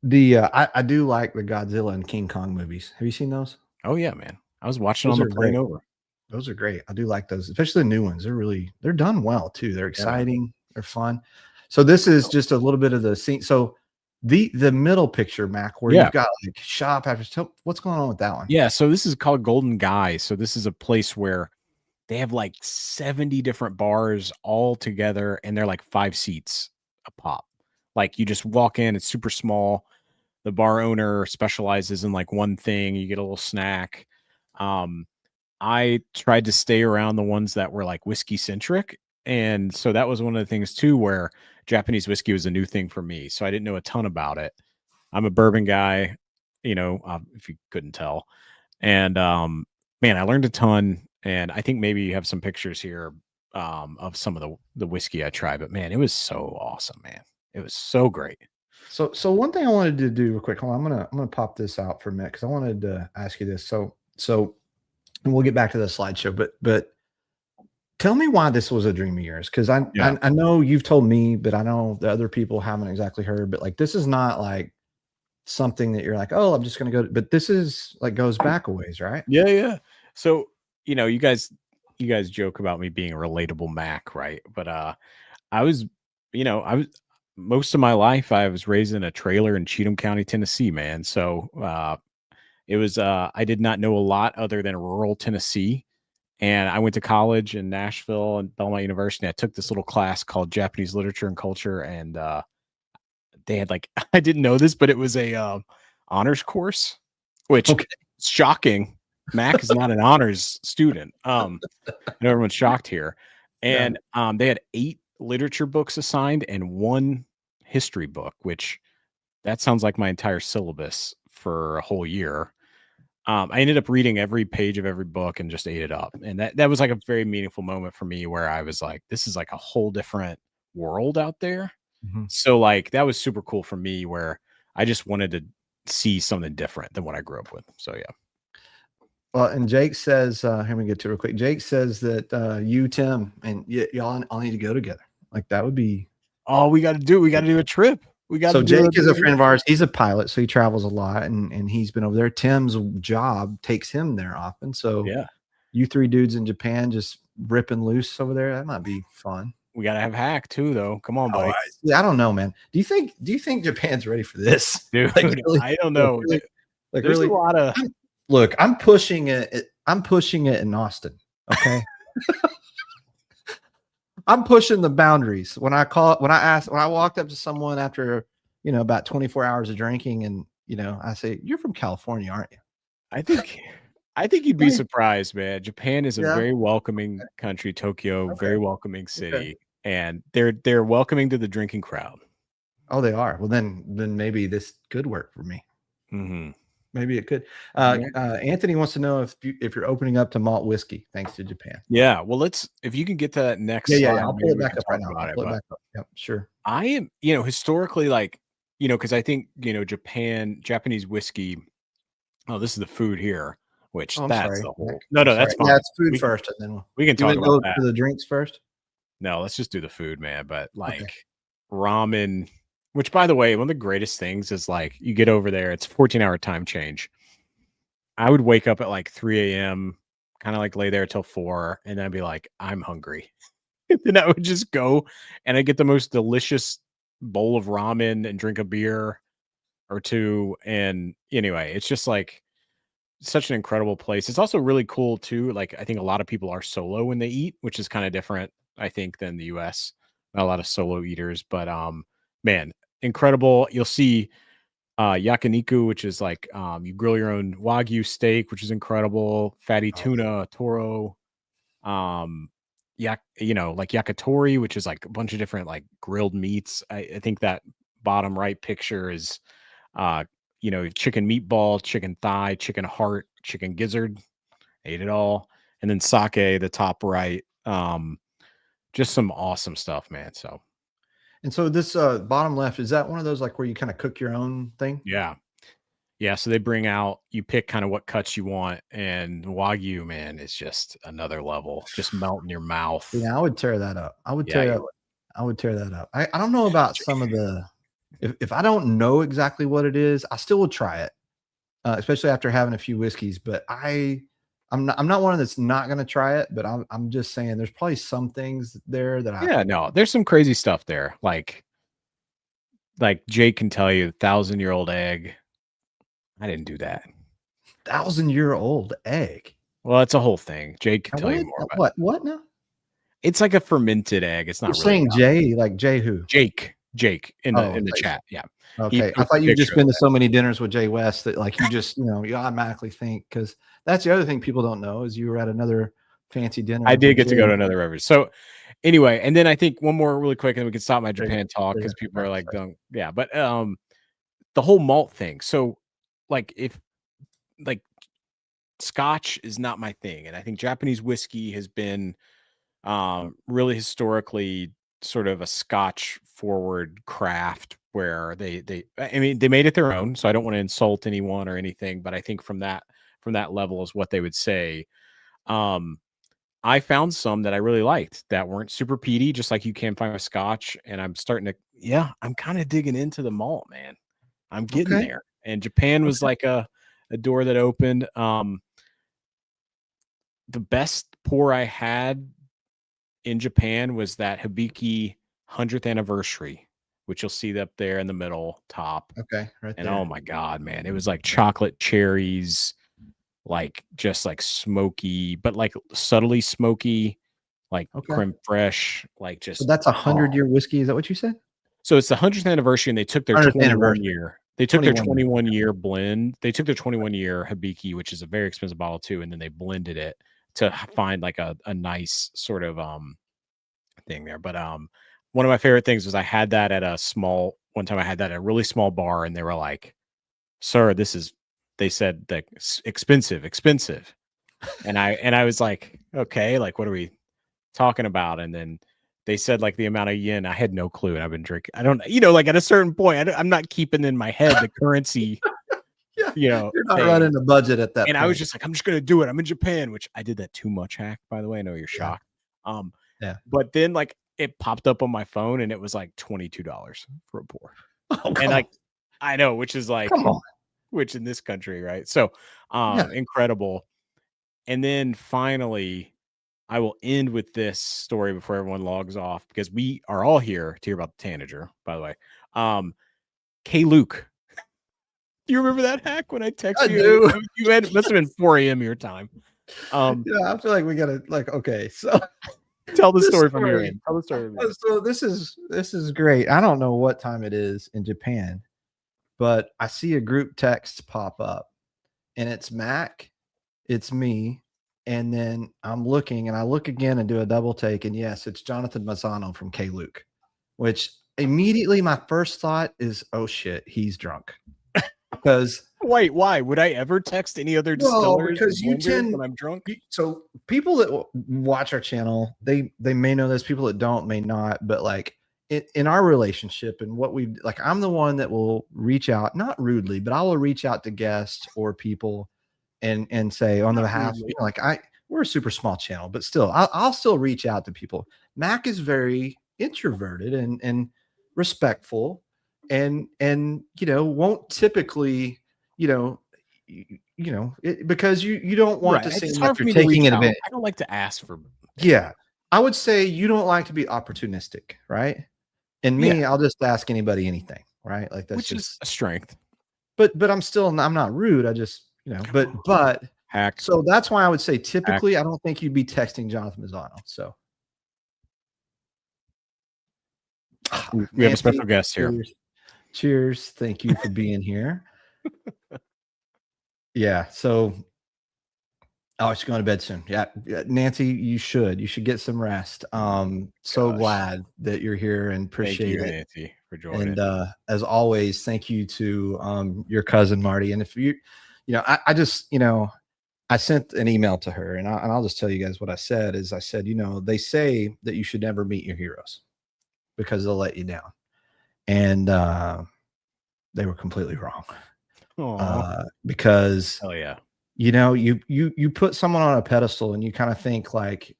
I do like the Godzilla and King Kong movies. Have you seen those?
Oh yeah, man. I was watching on the plane over.
Those are great. I do like those, especially the new ones. They're done well too. They're exciting. They're fun. So this is just a little bit of the scene. So the middle picture, Mac, where you've got like shop after. What's going on with that one?
Yeah. So this is called Golden Guy. So this is a place where they have like 70 different bars all together, and they're like 5 seats a pop. Like you just walk in, it's super small. The bar owner specializes in like one thing. You get a little snack. I tried to stay around the ones that were like whiskey centric. And so that was one of the things too, where Japanese whiskey was a new thing for me. So I didn't know a ton about it. I'm a bourbon guy, if you couldn't tell. And man, I learned a ton. And I think maybe you have some pictures here of some of the whiskey I tried. But man, it was so awesome, man. It was so great.
So one thing I wanted to do real quick. Hold on, I'm gonna pop this out for a minute because I wanted to ask you this. So and we'll get back to the slideshow, but tell me why this was a dream of yours. Because I know you've told me, but I know the other people haven't exactly heard. But like, this is not like something that you're like, oh, I'm just gonna go. But this is like goes back a ways, right?
Yeah. So you guys joke about me being a relatable Mac, right? But I was most of my life I was raised in a trailer in Cheatham County, Tennessee, man. So it was I did not know a lot other than rural Tennessee. And I went to college in Nashville and Belmont University. I took this little class called Japanese Literature and Culture, and they had like I didn't know this, but it was a honors course, which is shocking. Mac is not an honors student. I know everyone's shocked here. And they had 8 literature books assigned and 1 history book, which that sounds like my entire syllabus for a whole year. I ended up reading every page of every book and just ate it up. And that was like a very meaningful moment for me where I was like, this is like a whole different world out there. Mm-hmm. So like, that was super cool for me where I just wanted to see something different than what I grew up with. So, yeah.
Well, and Jake says, let me get to it real quick. Jake says that you, Tim, and y'all all need to go together. Like that would be.
Oh, we got to do a trip.
So Jake is a friend of ours. He's a pilot, so he travels a lot, and he's been over there. Tim's job takes him there often. So
yeah,
you 3 dudes in Japan just ripping loose over there. That might be fun.
We got to have Hack too, though. Come on, buddy.
I don't know, man. Do you think Japan's ready for this,
dude? Like, really, I don't know.
Like there's really a lot of. I'm pushing it. I'm pushing it in Austin. Okay. I'm pushing the boundaries. When I walked up to someone after, about 24 hours of drinking and, I say, you're from California, aren't you?
I think you'd be surprised, man. Japan is a very welcoming country. Tokyo, very welcoming city. And they're welcoming to the drinking crowd.
Oh, they are. Well, then maybe this could work for me.
Mm-hmm.
Maybe it could. Anthony wants to know if you're opening up to malt whiskey thanks to Japan.
Yeah. Well, if you can get to that next slide.
I'll pull it back up right now. I'll pull it back up. Yep, sure.
I am, historically, like, because I think, Japanese whiskey. Oh, this is the food here, which that's the whole. No, that's fine.
Yeah, it's food first, and then
we can talk about
that. To the drinks first.
No, let's just do the food, man. But like, ramen, which by the way, one of the greatest things is like you get over there, it's 14-hour time change. I would wake up at like 3 a.m., kind of like lay there till 4, and then I'd be like, I'm hungry. And then I would just go and I get the most delicious bowl of ramen and drink a beer or two. And anyway, it's just like such an incredible place. It's also really cool too. Like I think a lot of people are solo when they eat, which is kind of different, I think, than the US. Not a lot of solo eaters, but man, incredible. You'll see yakiniku, which is like you grill your own wagyu steak, which is incredible. Fatty tuna, toro, like yakitori, which is like a bunch of different like grilled meats. I think that bottom right picture is chicken meatball, chicken thigh, chicken heart, chicken gizzard. Ate it all. And then sake, the top right. Just some awesome stuff, man. So
And so this bottom left, is that one of those like where you kind of cook your own thing?
yeah. Yeah, so they bring out, you pick kind of what cuts you want, and Wagyu, man, is just another level. Just melt in your mouth.
Yeah, I would tear that up. I would tear that up. I don't know about some of the, if I don't know exactly what it is, I still would try it, especially after having a few whiskeys. But I'm not one that's not going to try it. But I'm just saying, there's probably some things there that
there's some crazy stuff there. Like Jake can tell you, 1,000-year-old egg. I didn't do that.
1,000-year-old egg.
Well, it's a whole thing. Jake can tell you more about
what now?
It's like a fermented egg. It's not
You're really saying Jay, like Jay who?
Jake in the chat. Yeah.
Okay. I thought you'd just been to so many dinners with Jay West that like you just, you automatically think, because that's the other thing people don't know is you were at another fancy dinner.
I did get to go to another beverage. So anyway, and then I think one more really quick and we can stop my Japan talk because people are like, but the whole malt thing. So like Scotch is not my thing. And I think Japanese whiskey has been really historically sort of a Scotch forward craft where they made it their own. So I don't want to insult anyone or anything, but I think from that level is what they would say. I found some that I really liked that weren't super peaty, just like you can find with Scotch. And I'm starting to, I'm kind of digging into the malt, man. I'm getting there. And Japan was like a door that opened. The best pour I had in Japan was that Hibiki 100th anniversary, which you'll see up there in the middle top.
Okay, right
and
there.
Oh my God, man. It was like chocolate cherries, like just like smoky, but like subtly smoky, like creme fraiche, like just.
So that's 100-year whiskey. Is that what you said?
So it's the 100th anniversary, and they took their 21 year. They took their 21-year blend. They took their 21-year Hibiki, which is a very expensive bottle too, and then they blended it to find like a nice sort of thing there. But one of my favorite things was I had that at one time I had that at a really small bar, and they were like, "Sir, they said like expensive." And I was like, "Okay, like what are we talking about?" And then they said like the amount of yen. I had no clue, and I've been drinking. I don't, like at a certain point, I'm not keeping in my head the currency.
You're not running a budget at that.
And
point.
I was just like, I'm just gonna do it. I'm in Japan, which I did that too much hack, by the way. I know you're shocked.
Yeah.
But then like it popped up on my phone, and it was like $22 for a pour. And like I know, which is like, which in this country, right? So, incredible. And then finally, I will end with this story before everyone logs off, because we are all here to hear about the Tanager, by the way. K. Luke. Do you remember that hack when I texted you?
I do.
It must have been 4 a.m. your time.
I feel like we gotta so
tell the story from your end. Tell the story.
So this is great. I don't know what time it is in Japan, but I see a group text pop up, and it's Mack, it's me, and then I'm looking, and I look again and do a double take, and yes, it's Jonathan Mazzano from K. Luke, which immediately my first thought is, oh shit, he's drunk. Because
wait, why would I ever text any other distillers?
Because you tend
when I'm drunk.
So people that watch our channel, they may know this. People that don't may not. But like in our relationship and what we like, I'm the one that will reach out, not rudely, but I will reach out to guests or people and say on the behalf, we're a super small channel, but still, I'll still reach out to people. Mack is very introverted and respectful, and won't typically, because you don't want to seem
It's
like
hard for
you're
me to
taking
reach
it
out.
advantage.
I don't like to ask for.
Yeah, I would say you don't like to be opportunistic, right? And me, I'll just ask anybody anything, right? Like that's
which is a strength.
But I'm not rude. I just but
Hack.
So that's why I would say typically I don't think you'd be texting Jonathan Mazzano. So
we have a special guest here.
Cheers. Thank you for being here. Yeah. So she's going to bed soon. Yeah. Nancy, you should get some rest. So glad that you're here and appreciate it.
Nancy, for joining.
And as always, thank you to your cousin Marty. And if I just, I sent an email to her, and I'll just tell you guys what I said is I said, they say that you should never meet your heroes because they'll let you down. And they were completely wrong. Because
hell yeah.
You put someone on a pedestal and you kind of think like,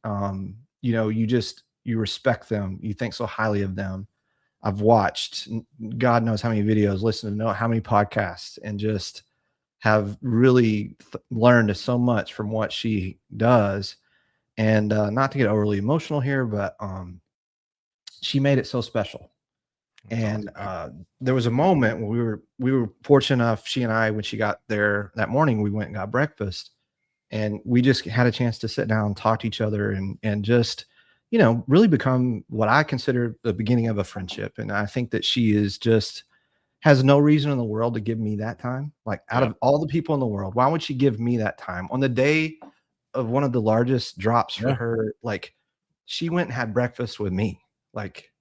you respect them. You think so highly of them. I've watched God knows how many videos, listened to know how many podcasts, and just have really learned so much from what she does. And not to get overly emotional here, but she made it so special. And there was a moment when we were fortunate enough, she and I, when she got there that morning, we went and got breakfast, and we just had a chance to sit down and talk to each other and just, really become what I consider the beginning of a friendship. And I think that she is just has no reason in the world to give me that time. Like out of all the people in the world, why would she give me that time on the day of one of the largest drops for her? Like she went and had breakfast with me. Like,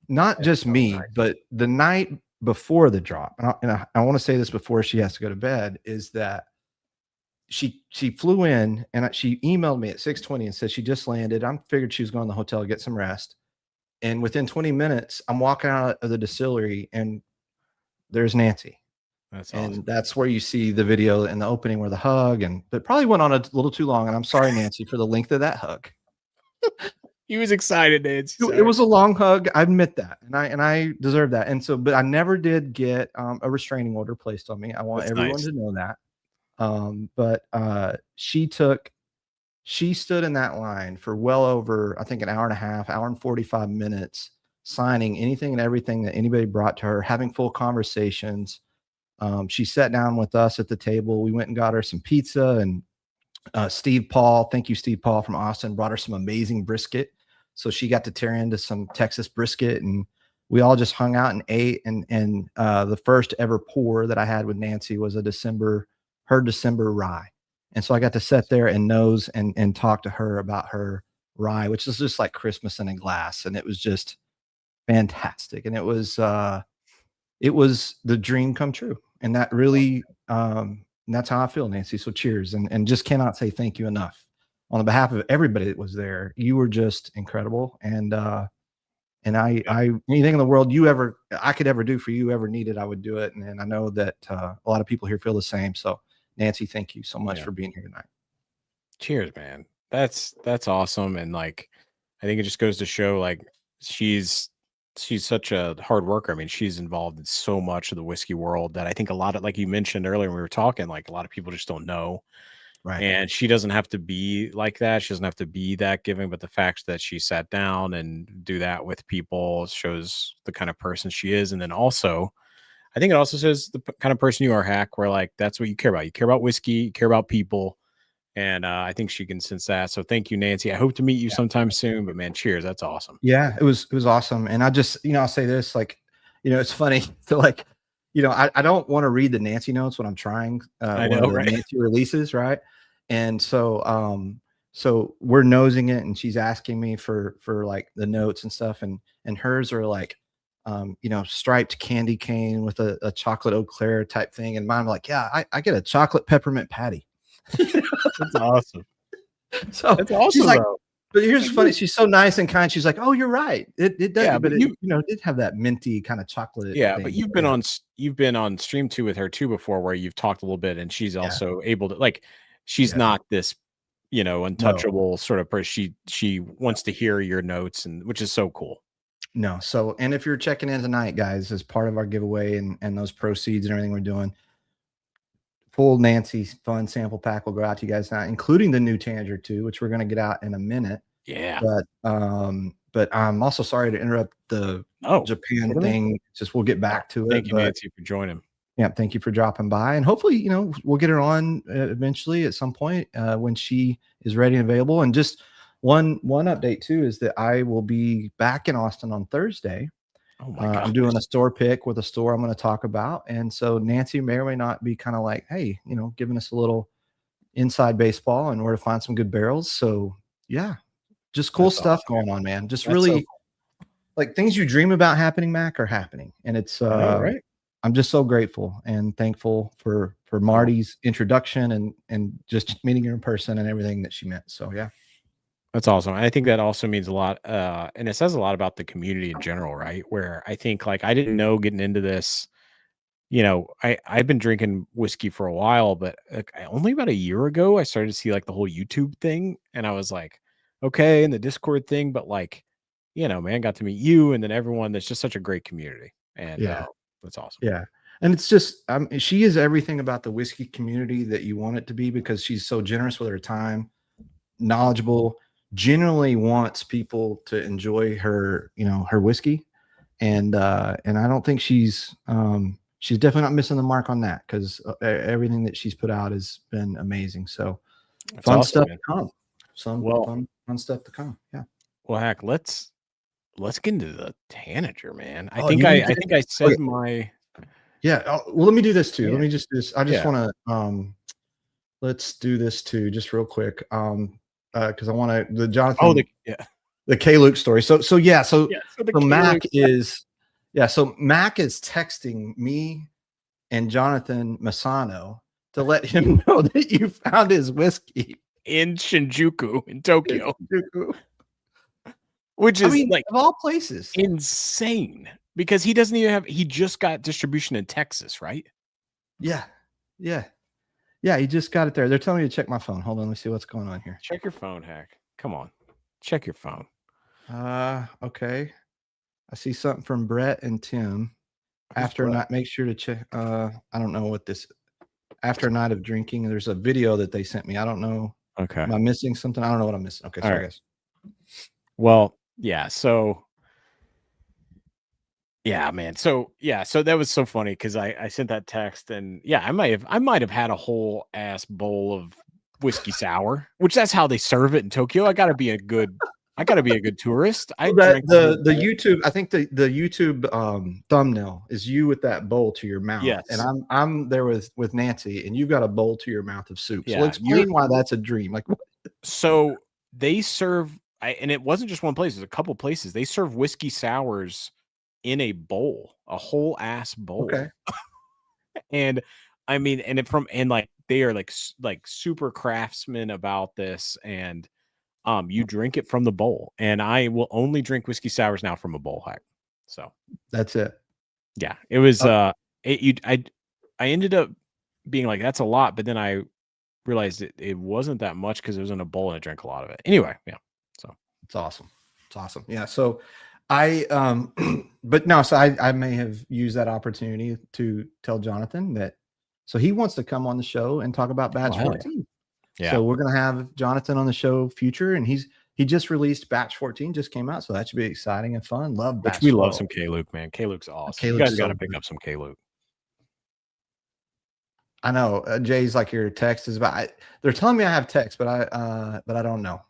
not just me, nice. But the night before the drop. And I want to say this before she has to go to bed, is that she flew in and she emailed me at 6:20 and said she just landed. I figured she was going to the hotel to get some rest. And within 20 minutes, I'm walking out of the distillery and there's Nancy.
That's awesome.
And that's where you see the video in the opening where the hug, and it probably went on a little too long. And I'm sorry, Nancy, for the length of that hug.
He was excited, Nancy.
It was a long hug. I admit that. And I deserve that. And so, but I never did get a restraining order placed on me. I want everyone to know that. But she stood in that line for well over, I think, an hour and a half, hour and 45 minutes, signing anything and everything that anybody brought to her, having full conversations. She sat down with us at the table. We went and got her some pizza, and Steve Paul, thank you, Steve Paul from Austin, brought her some amazing brisket. So she got to tear into some Texas brisket, and we all just hung out and ate. And the first ever pour that I had with Nancy was her December rye. And so I got to sit there and nose and talk to her about her rye, which is just like Christmas in a glass. And it was just fantastic. And it was the dream come true. And that really, that's how I feel, Nancy. So cheers. And just cannot say thank you enough on the behalf of everybody that was there. You were just incredible. And I anything in the world I could ever do for you, ever needed, I would do it. And I know that a lot of people here feel the same. So Nancy, thank you so much for being here tonight.
Cheers, man. That's awesome. And like, I think it just goes to show, like, she's such a hard worker. I mean, she's involved in so much of the whiskey world that I think a lot of, like you mentioned earlier when we were talking, like a lot of people just don't know.
Right.
And she doesn't have to be like that. She doesn't have to be that giving, but the fact that she sat down and do that with people shows the kind of person she is. And then also, I think it also says the kind of person you are, Hack, where like, that's what you care about. You care about whiskey, you care about people. And I think she can sense that. So thank you, Nancy. I hope to meet you sometime soon, but man, cheers. That's awesome.
Yeah, it was awesome. And I just, I'll say this, like, it's funny to like, I don't want to read the Nancy notes when I'm trying
I know, right?
Nancy releases. Right. And so, so we're nosing it and she's asking me for like the notes and stuff. And hers are like, striped candy cane with a chocolate Eau Claire type thing. And mine, like, yeah, I get a chocolate peppermint patty.
That's awesome.
So
that's awesome.
She's like, but here's funny. She's so nice and kind. She's like, oh, you're right. It does. Yeah, but it did have that minty kind of chocolate.
Yeah.
thing.
But you've been on stream 2 with her too before, where you've talked a little bit, and she's also able to, like, she's not this, untouchable sort of person. She wants to hear your notes, and which is so cool.
No. So, and if you're checking in tonight, guys, as part of our giveaway and those proceeds and everything we're doing, full Nancy's fun sample pack will go out to you guys now, including the new Tanager too, which we're going to get out in a minute.
Yeah.
But I'm also sorry to interrupt the Japan thing. Just we'll get back to it.
Thank you, Nancy, for joining.
Yeah, thank you for dropping by, and hopefully, you know, we'll get her on eventually at some point when she is ready and available. And just one update too is that I will be back in Austin on Thursday.
Oh my God!
I'm doing a store pick with a store I'm going to talk about, and so Nancy may or may not be kind of like, hey, you know, giving us a little inside baseball and where to find some good barrels. So yeah, just cool stuff going on, man. Just really like things you dream about happening, Mac, are happening, and it's
right.
I'm just so grateful and thankful for Marty's introduction and just meeting her in person and everything that she meant. So yeah.
That's awesome. I think that also means a lot. And it says a lot about the community in general, right? Where I think like I didn't know getting into this, you know, I've been drinking whiskey for a while, but like, only about a year ago, I started to see like the whole YouTube thing. And I was like, okay, and the Discord thing, but like, you know, man, got to meet you and then everyone. That's just such a great community. And that's awesome.
Yeah. And it's just, she is everything about the whiskey community that you want it to be, because she's so generous with her time, knowledgeable, generally wants people to enjoy her, you know, her whiskey. And I don't think she's definitely not missing the mark on that, because everything that she's put out has been amazing. So
that's
fun
awesome,
stuff
man.
to come. Some fun stuff to come. Yeah.
Well, heck, let's get into the Tanager, man. I think I said my.
Yeah. Well, let me do this too.
Yeah.
Let me just do this. I just want to let's do this too, just real quick. Because I want to the Jonathan. The K Luke story. So Mack is Mack is texting me and Jonathan Masano to let him know that you found his whiskey
in Shinjuku in Tokyo. Which is, like,
of all places,
insane, because he doesn't even he just got distribution in Texas, right?
Yeah. He just got it there. They're telling me to check my phone. Hold on, let me see what's going on here.
Check your phone, Hack. Come on. Check your phone.
Okay. I see something from Brett and Tim. After a night, make sure to check. I don't know what this. After a night of drinking, there's a video that they sent me. I don't know.
Okay.
Am I missing something? I don't know what I'm missing. Okay, sorry, guys.
Well, yeah. So, yeah, man. So that was so funny because I sent that text, and yeah, I might have had a whole ass bowl of whiskey sour, which that's how they serve it in Tokyo. I gotta be a good tourist.
The YouTube, I think the YouTube thumbnail is you with that bowl to your mouth.
Yes.
And I'm there with Nancy, and you've got a bowl to your mouth of soup.
Yeah.
So explain why that's a dream. Like, what?
So they serve, and it wasn't just one place, it was a couple places. They serve whiskey sours in a bowl, a whole ass bowl.
Okay.
And I mean, like they are like super craftsmen about this, and you drink it from the bowl, and I will only drink whiskey sours now from a bowl, Hack. So
that's it.
Yeah, it was. I ended up being like, that's a lot, but then I realized it wasn't that much because it was in a bowl and I drank a lot of it. Anyway, yeah. So
it's awesome. It's awesome. Yeah. So I but no, so I may have used that opportunity to tell Jonathan that, so he wants to come on the show and talk about batch 14.
Yeah.
So we're gonna have Jonathan on the show future, and he just released batch 14, just came out, so that should be exciting and fun. Love batch.
We love some K Luke, man. K Luke's awesome. You guys got to pick up some K Luke.
I know Jay's like, your text is about. They're telling me I have text, but I don't know.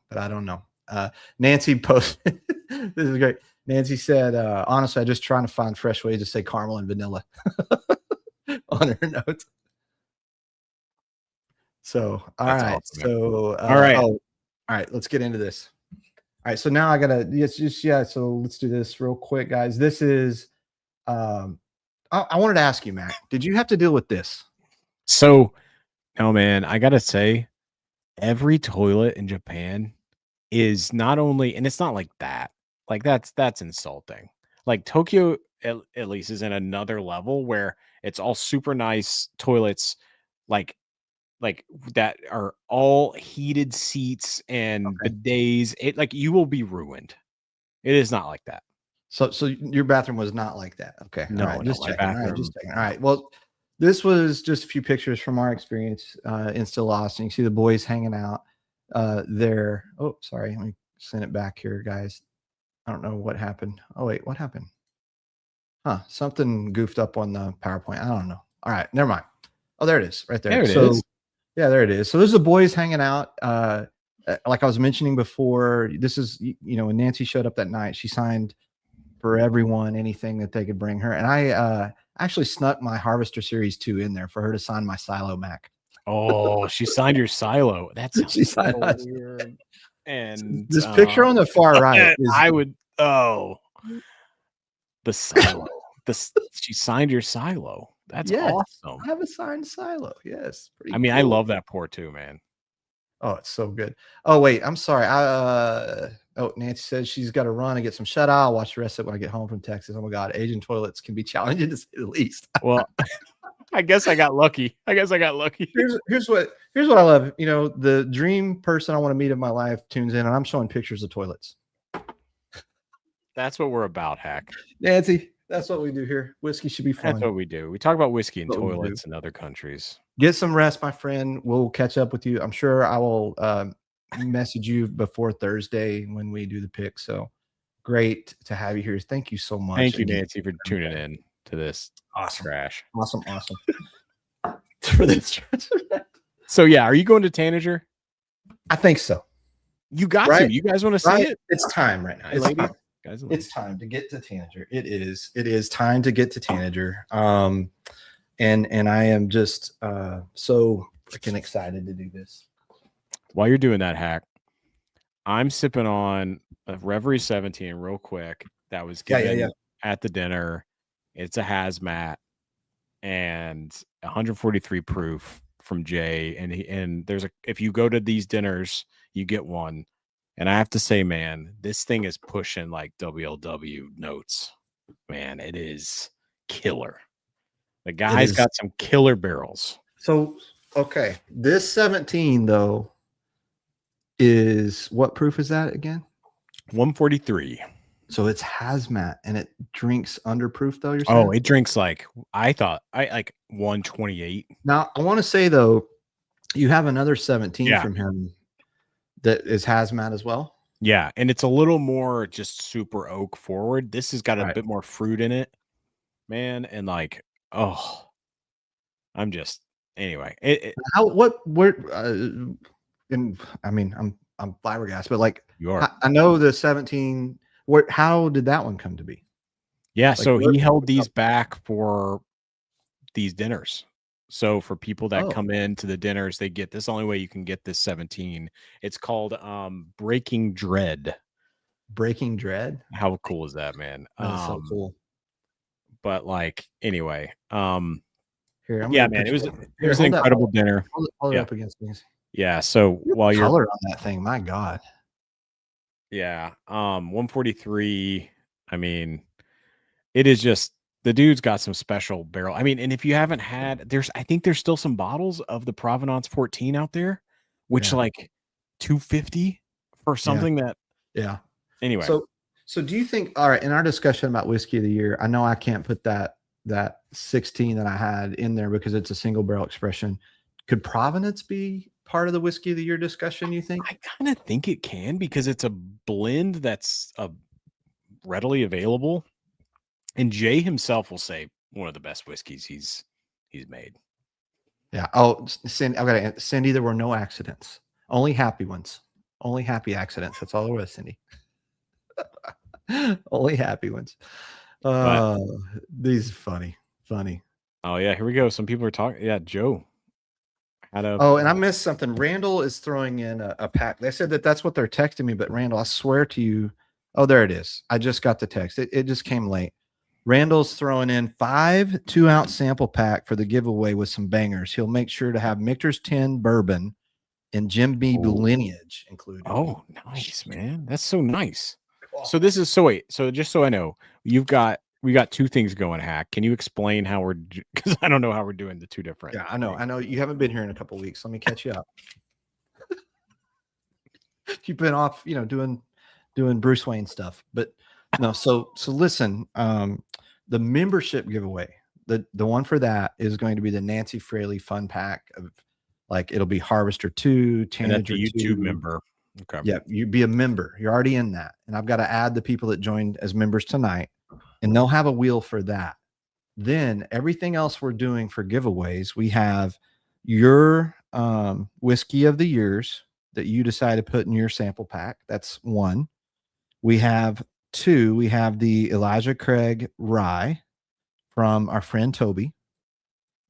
Nancy posted. This is great. Nancy said, honestly, I'm just trying to find fresh ways to say caramel and vanilla on her notes. So, all right. Awesome, so, all right. Let's get into this. All right. So now I gotta, so let's do this real quick, guys. This is, I wanted to ask you, Matt, did you have to deal with this?
So, no, man, I gotta say, every toilet in Japan is not only, and it's not like that. Like that's insulting. Like Tokyo, at least, is in another level where it's all super nice toilets, like that are all heated seats and bidets. It, like, you will be ruined. It is not like that.
So your bathroom was not like that. Okay.
No,
all right.
no,
Just
my
checking. All right.
bathroom.
Just checking. All right. Well, this was just a few pictures from our experience in Still Austin. You see the boys hanging out there. Oh, sorry. Let me send it back here, guys. I don't know what happened. Oh, wait. What happened? Huh. Something goofed up on the PowerPoint. I don't know. All right. Never mind. Oh, there it is. Right there.
There it
so,
is.
Yeah, there it is. So there's the boys hanging out. Like I was mentioning before, this is, when Nancy showed up that night, she signed for everyone anything that they could bring her. And I actually snuck my Harvester Series 2 in there for her to sign my silo Mack.
Oh, she signed your silo. That's
She signed
so
my-
weird. And
this picture on the far right is
I would the silo. She signed your silo. That's awesome.
I have a signed silo. Yes.
I mean, I love that pour too, man.
Oh, it's so good. Oh, wait, I'm sorry. Nancy says she's got to run and get some shut eye. I'll watch the rest of it when I get home from Texas. Oh my God, Asian toilets can be challenging to say the least.
Well, I guess I got lucky. Here's
what I love. The dream person I want to meet in my life tunes in, and I'm showing pictures of toilets.
That's what we're about, Hack.
Nancy, that's what we do here. Whiskey should be fun.
That's what we do. We talk about whiskey and toilets in other countries.
Get some rest, my friend. We'll catch up with you. I'm sure I will message you before Thursday when we do the pick. So great to have you here. Thank you so much.
Thank you, Nancy, for tuning in to this trash.
Awesome. For this trash.
So yeah, are you going to Tanager?
I think so.
You got to. You guys want to see it?
It's time right now. It's time to get to Tanager. It is time to get to Tanager. And I am just so freaking excited to do this.
While you're doing that, Hack, I'm sipping on a Reverie 17 real quick. That was given at the dinner. It's a hazmat and 143 proof from Jay. And there's if you go to these dinners, you get one. And I have to say, man, this thing is pushing like WLW notes. Man, it is killer. The guy's got some killer barrels.
So, okay. This 17, though, is what proof is that again?
143.
So it's hazmat and it drinks underproof, though, you're saying?
Oh, it drinks like 128.
Now, I want to say, though, you have another 17 from him that is hazmat as well.
Yeah, and it's a little more just super oak forward. This has got a bit more fruit in it, man. And like, I'm just anyway. I'm flabbergasted, but like
you are. I know the 17. How did that one come to be?
Yeah, so he held these back for these dinners. So for people that come into the dinners, they get this. Only way you can get this 17. It's called Breaking Dread.
Breaking Dread.
How cool is that, man?
That's so cool.
But like, anyway,
man,
it was an incredible dinner.
Hold it up against me.
Yeah. So while you're
color on that thing, my God.
Yeah. 143. I mean, it is just. The dude's got some special barrel. I mean, and if you haven't had, I think there's still some bottles of the Provenance 14 out there, which like $250 for something that.
Yeah.
Anyway.
So do you think, all right, in our discussion about whiskey of the year, I know I can't put that 16 that I had in there because it's a single barrel expression. Could Provenance be part of the whiskey of the year discussion, you think?
I kind of think it can because it's a blend that's readily available. And Jay himself will say one of the best whiskeys he's made.
Yeah. Oh, Cindy, there were no accidents. Only happy ones. Only happy accidents. That's all there was, Cindy. Only happy ones. These are funny.
Oh, yeah. Here we go. Some people are talking. Yeah, Joe.
And I missed something. Randall is throwing in a pack. They said that's what they're texting me, but Randall, I swear to you. Oh, there it is. I just got the text. It just came late. Randall's throwing in 5 2-ounce sample pack for the giveaway with some bangers. He'll make sure to have Michter's 10 bourbon and Jim Beam lineage included.
Oh, nice, man. That's so nice. So this is so just so I know, we got 2 things going, Hack. Can you explain how because I don't know how we're doing the 2 different.
Yeah, I know you haven't been here in a couple of weeks. Let me catch you up. You've been off, doing Bruce Wayne stuff, but No, so listen, the membership giveaway, the one for that is going to be the Nancy Fraley fun pack of like it'll be Harvester 2,
And that's a
Tanager
YouTube
2.
member. Okay.
Yeah, you'd be a member. You're already in that. And I've got to add the people that joined as members tonight, and they'll have a wheel for that. Then everything else we're doing for giveaways, we have your whiskey of the years that you decide to put in your sample pack. That's one. We have two. We have the Elijah Craig rye from our friend Toby.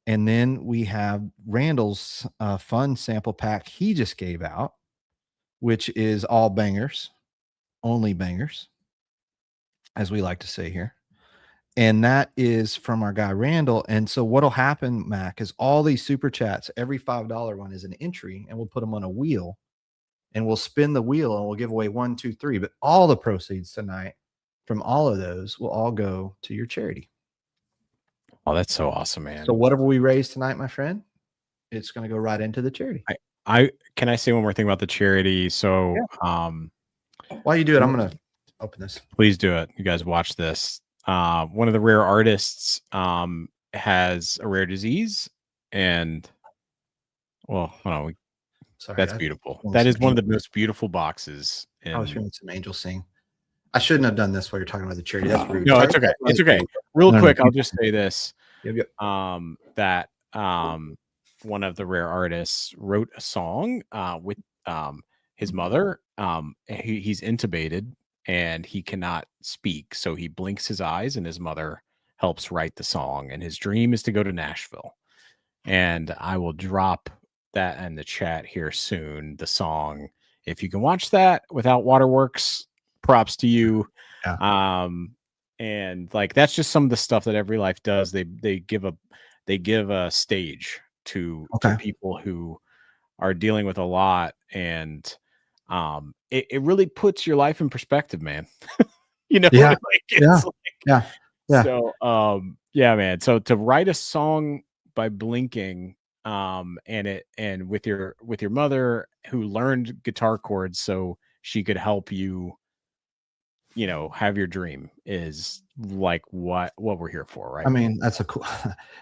And then we have Randall's fun sample pack he just gave out, which is all bangers, only bangers, as we like to say here. And that is from our guy Randall. And so what'll happen, Mac, is all these super chats, every $5 one is an entry, and we'll put them on a wheel and we'll spin the wheel and we'll give away 1, 2, 3. But all the proceeds tonight from all of those will all go to your charity.
Oh, that's so awesome, man.
So whatever we raise tonight, my friend, it's going to go right into the charity.
I can I say one more thing about the charity? So
while you do it, I'm going to open this.
Please do it. You guys watch this. One of the rare artists has a rare disease, and well, hold on.
Sorry,
that's beautiful. That is one of the most beautiful boxes.
I was hearing some angels sing. I shouldn't have done this while you're talking about the charity. That's rude.
No, it's okay. It's okay. Real quick, I'll just say this.
Yep.
That one of the rare artists wrote a song with his mother. He's intubated and he cannot speak, so he blinks his eyes, and his mother helps write the song. And his dream is to go to Nashville. And I will drop that in the chat here soon. The song, if you can watch that without waterworks, props to you.
Yeah.
And like that's just some of the stuff that Every Life does. They give a stage to people who are dealing with a lot, and it really puts your life in perspective, man. You know,
yeah.
Yeah. So yeah, man. So to write a song by blinking, and with your mother who learned guitar chords so she could help you, you know, have your dream is like what we're here for, right?
I mean, that's a cool.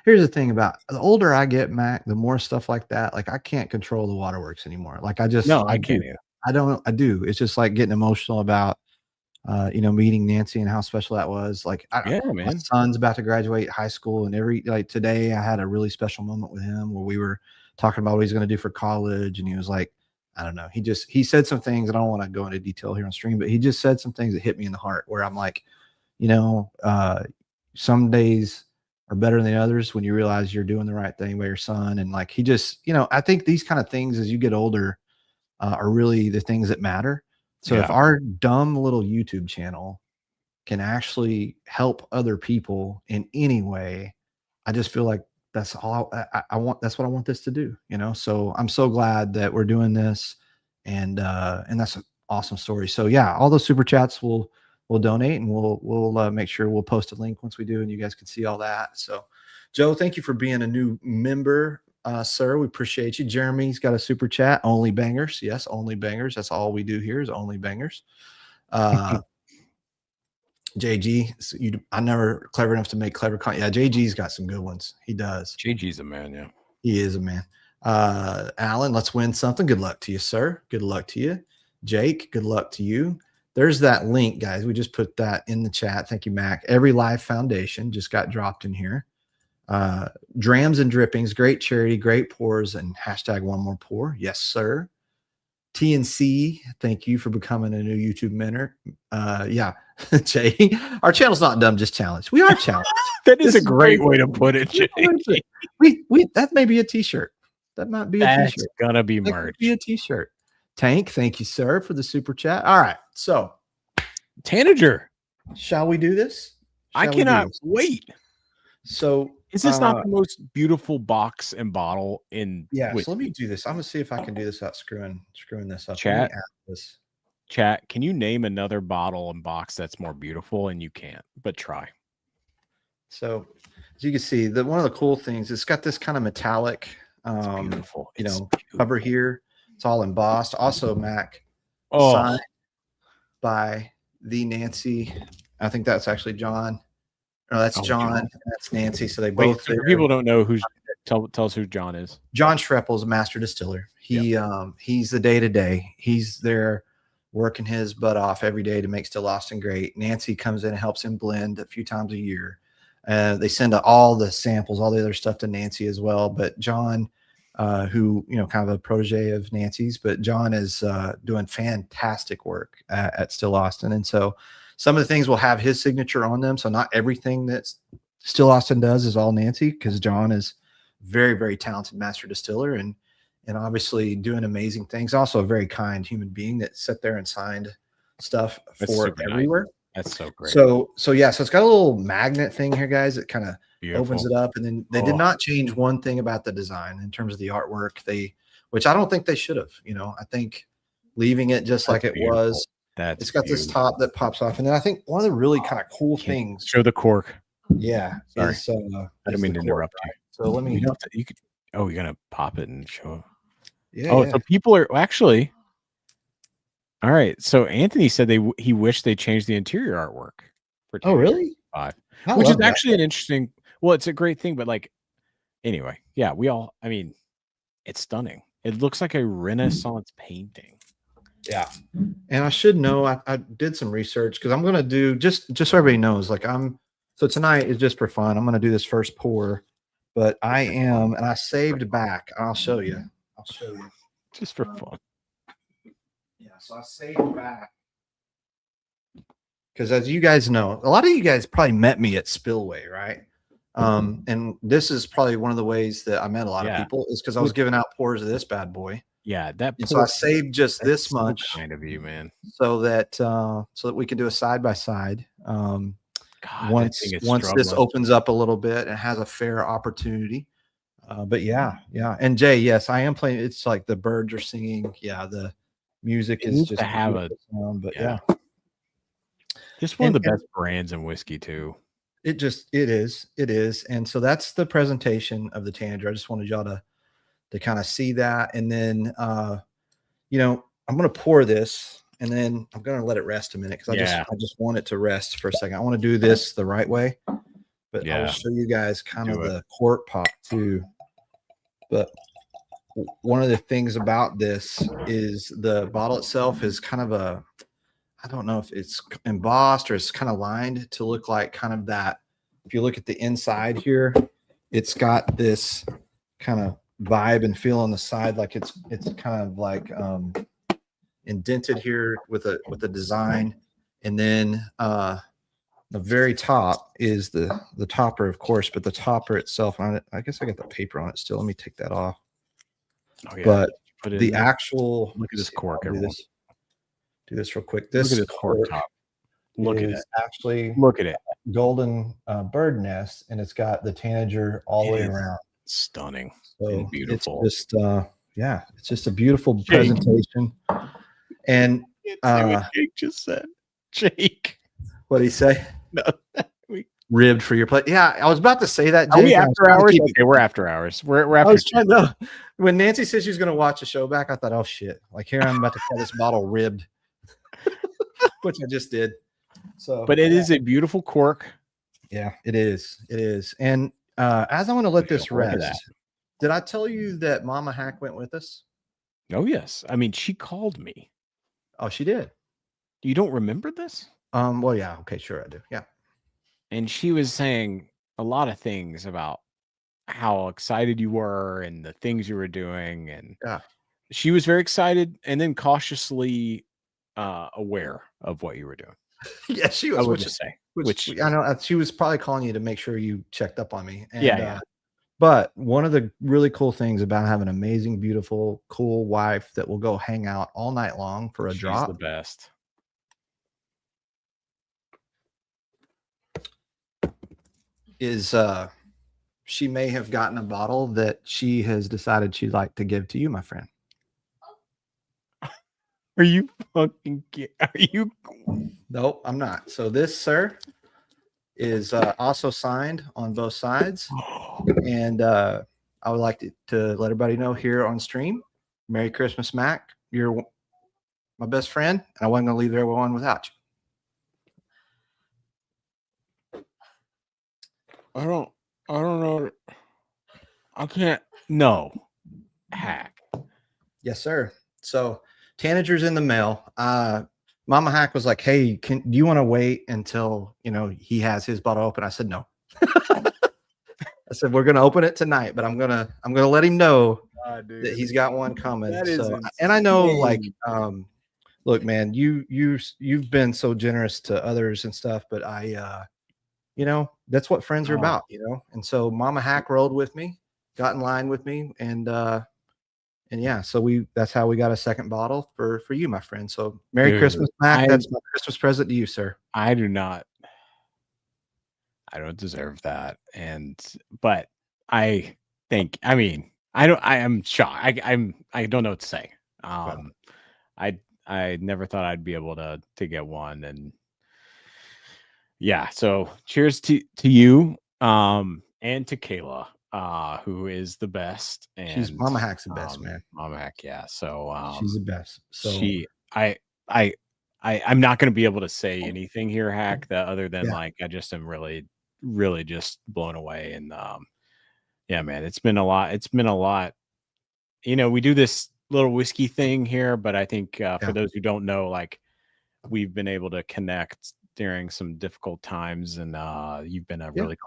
Here's the thing about the older I get, Mac, the more stuff like that. Like I can't control the waterworks anymore. Like I
can't either.
I do. It's just like getting emotional about, meeting Nancy and how special that was. Like, my son's about to graduate high school, and today I had a really special moment with him where we were talking about what he's going to do for college. And he was like, I don't know. He said some things, and I don't want to go into detail here on stream, but he just said some things that hit me in the heart where I'm like, some days are better than others when you realize you're doing the right thing by your son. And like, he just, I think these kind of things as you get older are really the things that matter. So if our dumb little YouTube channel can actually help other people in any way, I just feel like that's all I want. That's what I want this to do, So I'm so glad that we're doing this, and that's an awesome story. So yeah, all those super chats we'll donate, and we'll make sure we'll post a link once we do, and you guys can see all that. So Joe, thank you for being a new member, sir. We appreciate you. Jeremy's got a super chat. Only bangers. Yes, only bangers. That's all we do here is only bangers. JG, I'm never clever enough to make clever content. Yeah, JG's got some good ones. He does.
JG's a man. Yeah,
he is a man. Alan, let's win something. Good luck to you, sir. Good luck to you. Jake, good luck to you. There's that link, guys. We just put that in the chat. Thank you, Mac. Every Life Foundation just got dropped in here. Drams and Drippings, great charity, great pours, and hashtag one more pour. Yes, sir. TNC, thank you for becoming a new YouTube mentor. Yeah, Jay, our channel's not dumb, just challenged. We are challenged.
That is a great way to put it, Jay.
We that may be a t-shirt. That might be a t-shirt.
Gonna be merch.
Be a t-shirt. Tank, thank you, sir, for the super chat. All right, so
Tanager,
shall we do this?
I cannot wait.
So
is this not the most beautiful box and bottle in?
Yeah, so let me do this. I'm gonna see if I can do this without screwing this up.
Chat, can you name another bottle and box that's more beautiful? And you can't, but try.
So as you can see, one of the cool things, it's got this kind of metallic,
beautiful.
cover here. It's all embossed. Also, Mac, signed by the Nancy I think that's actually John. No, that's John.
John.
And that's Nancy. So they
Wait,
both.
so for people don't know who's. Tell us who John is.
John Schreppel's a master distiller. He's the day-to-day. He's there working his butt off every day to make Still Austin great. Nancy comes in and helps him blend a few times a year. They send all the samples, all the other stuff to Nancy as well. But John, who, kind of a protege of Nancy's, but John is doing fantastic work at Still Austin. And so some of the things will have his signature on them. So not everything that Still Austin does is all Nancy, because John is very, very talented master distiller and obviously doing amazing things. Also a very kind human being that sat there and signed stuff for everywhere.
Nice. That's so great.
So it's got a little magnet thing here, guys. It kind of opens it up, and then they did not change one thing about the design in terms of the artwork. Which I don't think they should have. I think leaving it just like it was. It's got this top that pops off, and then I think one of the really kind of cool things.
Show the cork.
Yeah,
sorry.
I
didn't mean to interrupt you.
So let me.
You could. Oh, you're gonna pop it and show.
Yeah.
Oh, so people are actually. All right. So Anthony said he wished they changed the interior artwork. For
really?
5, which is actually an interesting. Well, it's a great thing, but anyway, yeah, it's stunning. It looks like a Renaissance painting.
Yeah, and I should know. I did some research because I'm gonna do just so everybody knows. So tonight is just for fun. I'm gonna do this first pour, but and I saved back. I'll show you.
Just for fun.
Yeah, so I saved back because, as you guys know, a lot of you guys probably met me at Spillway, right? And this is probably one of the ways that I met a lot of people is because I was giving out pours of this bad boy.
Yeah,
so I saved just this much,
kind of you, man,
so that we can do a side by side. Once this opens up a little bit and has a fair opportunity. But yeah. And Jay, yes, I am playing. It's like the birds are singing. Yeah, the music is just
to have a
sound, but yeah.
Just one of the best brands in whiskey too.
It is. And so that's the presentation of the Tanager. I just wanted y'all to kind of see that. And then, I'm going to pour this and then I'm going to let it rest a minute. Cause I just want it to rest for a second. I want to do this the right way, but I'll show you guys kind of the cork pop too. But one of the things about this is the bottle itself is kind of I don't know if it's embossed or it's kind of lined to look like kind of that. If you look at the inside here, it's got this kind of vibe and feel on the side, like it's kind of like indented here with a design, and then the very top is the topper, of course, but the topper itself, I guess I got the paper on it still. Let me take that off. Oh, yeah. But the actual
look at this cork.
Do this real quick.
Look at this cork top. Look at it.
Actually,
look at it.
Golden bird nest, and it's got the Tanager all the way around.
Stunning.
So
and beautiful.
It's just it's just a beautiful presentation. And
what Jake just said. Jake.
What'd he say?
No.
Ribbed for your plate. Yeah, I was about to say that.
Jake. Are we after hours? Okay, we're after hours. We're after.
I was trying to, when Nancy said she was going to watch the show back, I thought, oh shit! Like here I'm about to call this bottle ribbed, which I just did. So,
but it is a beautiful cork.
Yeah, it is. It is. And as I want to let this rest, did I tell you that Mama Hack went with us?
Oh yes. I mean, she called me.
Oh, she did.
You don't remember this?
Well, yeah. Okay, sure, I do. Yeah.
And she was saying a lot of things about how excited you were and the things you were doing. And she was very excited and then cautiously aware of what you were doing.
Yeah, she was.
I would just say.
Which I know she was probably calling you to make sure you checked up on me. And, but one of the really cool things about having an amazing, beautiful, cool wife that will go hang out all night long for a drop.
The best.
Is she may have gotten a bottle that she has decided she'd like to give to you, my friend.
Are you fucking are you?
Nope, I'm not. So this, sir, is also signed on both sides. And I would like to let everybody know here on stream, Merry Christmas, Mack. You're my best friend, and I wasn't going to leave everyone without you.
I don't know. I can't. No. Hack.
Yes, sir. So Tanager's in the mail. Mama Hack was like, "Hey, do you want to wait until he has his bottle open?" I said, "No." I said, "We're gonna open it tonight, but I'm gonna let him know that he's got one coming."
That is
and I know, like,
insane.
look, man, you've been so generous to others and stuff, but that's what friends are about, And so Mama Hack rolled with me, got in line with me, and yeah, so that's how we got a second bottle for you, my friend. So Merry Christmas, Mac. That's my Christmas present to you, sir.
I don't deserve that. But I think, I am shocked. I don't know what to say. I never thought I'd be able to get one. And yeah, so cheers to you, and to Kayla, who is the best. And
Mama Hack's the best, man.
Mama Hack, yeah. So
she's the best. So
I'm not going to be able to say anything here, Hack, that other than like I just am really, really just blown away. And yeah, man, it's been a lot. We do this little whiskey thing here, but I think for those who don't know, like, we've been able to connect during some difficult times, and you've been a really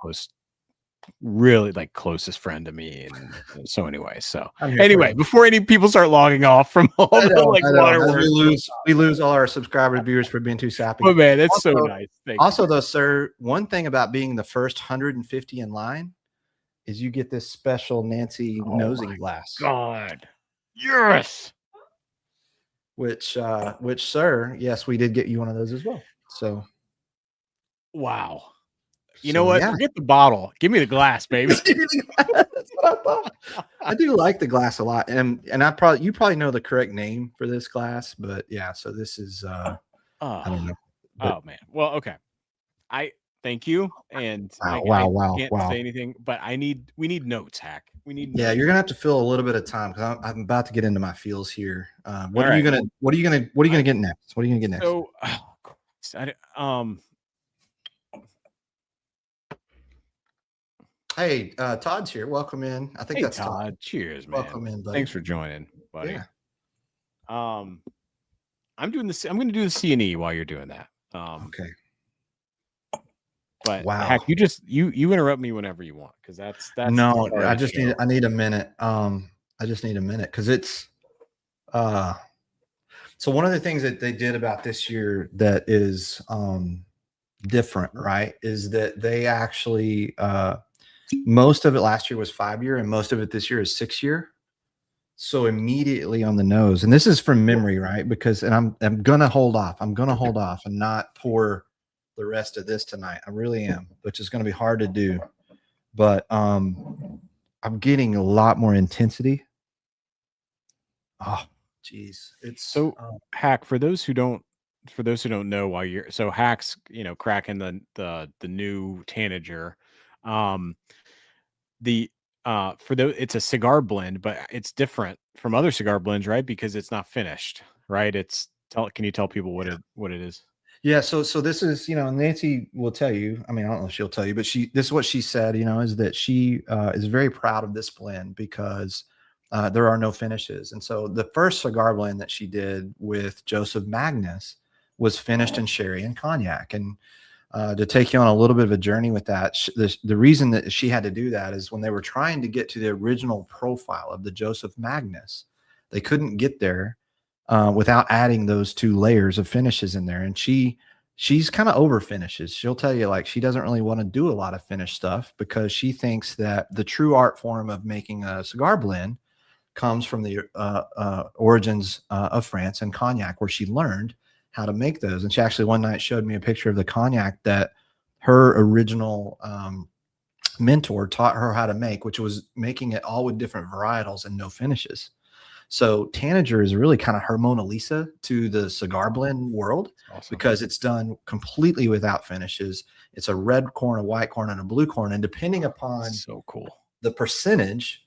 closest friend to me. And so anyway, before any people start logging off from all waterworks,
we lose all our subscriber viewers for being too sappy.
Oh man, that's so nice. Thank you.
Though, sir, one thing about being the first 150 in line is you get this special Nancy Nosy glass.
God, yes.
Which, sir, yes, we did get you one of those as well. So,
wow. You know what? Yeah. Forget the bottle. Give me the glass, baby.
That's what I thought. I do like the glass a lot, and you probably know the correct name for this glass, but yeah. So this is I don't know.
Oh man. Well, okay. I thank you, and
I can't
say anything, but we need notes, Hack. We need.
Yeah, you're gonna have to fill a little bit of time because I'm about to get into my feels here. What are you gonna get next? What are you gonna get next?
So,
Hey, Todd's here. Welcome in. I think that's
Todd. Cheers, man.
Welcome in, buddy.
Thanks for joining, buddy.
Yeah.
I'm going to do the C&E while you're doing that.
Okay.
But Heck, you interrupt me whenever you want, because that's
no. I need a minute. I just need a minute because it's so one of the things that they did about this year that is different, right, is that they actually most of it last year was 5-year and most of it this year is 6-year. So immediately on the nose, and this is from memory, right? Because, and I'm gonna hold off. I'm gonna hold off and not pour the rest of this tonight. I really am, which is gonna be hard to do. But I'm getting a lot more intensity. Oh, geez, it's
so Hack. For those who don't know, why you're so Hack's, cracking the new Tanager. It's a cigar blend, but it's different from other cigar blends, right? Because it's not finished, right? Can you tell people what it is?
Yeah. So this is, Nancy will tell you, I mean, I don't know if she'll tell you, but this is what she said, is that she is very proud of this blend because there are no finishes. And so the first cigar blend that she did with Joseph Magnus was finished in sherry and cognac. And to take you on a little bit of a journey with that, the reason that she had to do that is when they were trying to get to the original profile of the Joseph Magnus, they couldn't get there without adding those 2 layers of finishes in there. And she's kind of over finishes. She'll tell you, like, she doesn't really want to do a lot of finished stuff because she thinks that the true art form of making a cigar blend comes from the origins of France and cognac, where she learned how to make those. And she actually one night showed me a picture of the cognac that her original mentor taught her how to make, which was making it all with different varietals and no finishes. So Tanager is really kind of her Mona Lisa to the cigar blend world. Awesome. Because it's done completely without finishes. It's a red corn, a white corn, and a blue corn. And depending upon the percentage,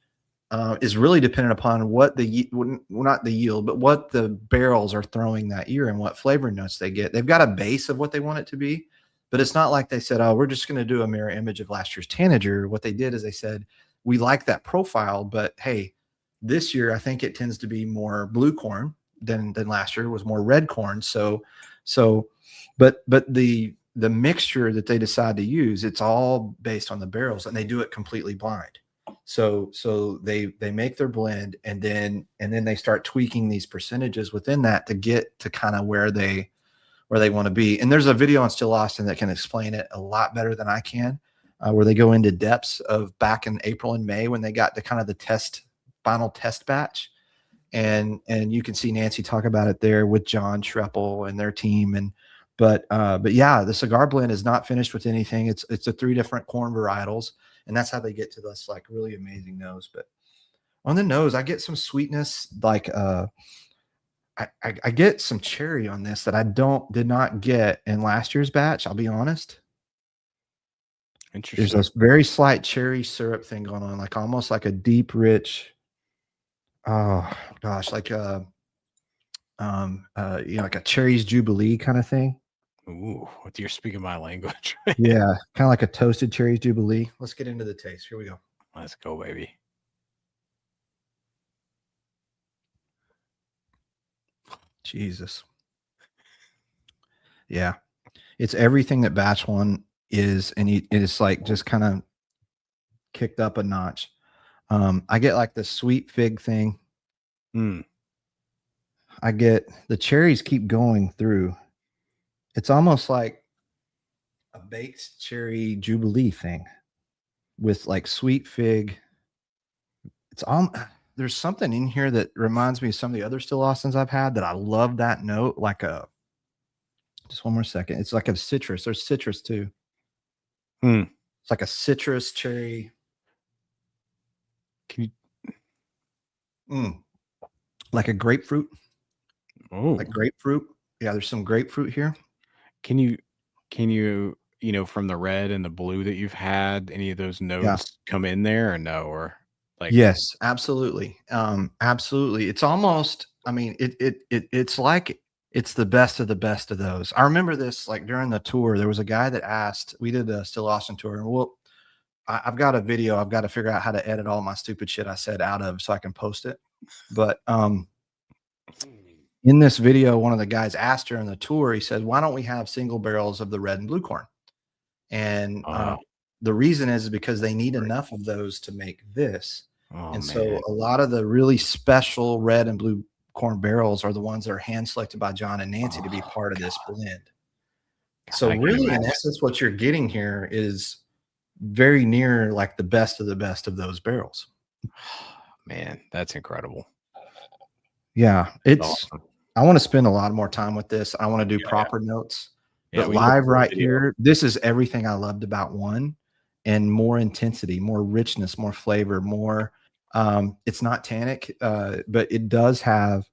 is really dependent upon what not the yield, but what the barrels are throwing that year and what flavor notes they get. They've got a base of what they want it to be, but it's not like they said, oh, we're just going to do a mirror image of last year's Tanager. What they did is they said, we like that profile, but hey, this year I think it tends to be more blue corn than last year. It was more red corn. But the mixture that they decide to use, it's all based on the barrels, and they do it completely blind. So they make their blend, and then they start tweaking these percentages within that to get to kind of where they want to be. And there's a video on Still Austin that can explain it a lot better than I can, where they go into depths of back in April and May when they got to kind of the final test batch. And you can see Nancy talk about it there with John Schreppel and their team. But yeah, the cigar blend is not finished with anything. It's the 3 different corn varietals, and that's how they get to this like really amazing nose. But on the nose, I get some sweetness, like I get some cherry on this that I did not get in last year's batch. I'll be honest.
Interesting.
There's a very slight cherry syrup thing going on, like almost like a deep, rich, oh gosh, like like a cherries jubilee kind of thing.
Ooh, you're speaking my language.
Yeah, kind of like a toasted cherries jubilee. Let's get into the taste. Here we go.
Let's go, baby.
Jesus. Yeah, it's everything that batch 1 is, and it's like just kind of kicked up a notch. I get like the sweet fig thing. I get the cherries keep going through. It's almost like a baked cherry jubilee thing with like sweet fig. It's there's something in here that reminds me of some of the other Still Austins I've had that I love that note. Like just one more second. It's like a citrus. There's citrus too. It's like a citrus cherry.
Can
you? Like a grapefruit.
Oh,
like grapefruit. Yeah, there's some grapefruit here.
Can you, from the red and the blue that you've had, any of those notes come in there or no? Or like,
yes, absolutely. Absolutely. It's almost, I mean, it's like it's the best of those. I remember this, like during the tour, there was a guy that asked, we did a Still Austin tour, and I've got a video. I've got to figure out how to edit all my stupid shit I said out of so I can post it. But in this video, one of the guys asked during the tour, he said, why don't we have single barrels of the red and blue corn? And the reason is because they need enough of those to make this. So a lot of the really special red and blue corn barrels are the ones that are hand selected by John and Nancy to be part of this blend. So really, in essence, what you're getting here is very near like the best of those barrels.
Man, that's incredible.
Yeah, it's awesome. I want to spend a lot more time with this. I want to do proper notes. But live right here, this is everything I loved about 1, and more intensity, more richness, more flavor, more. It's not tannic, but it does have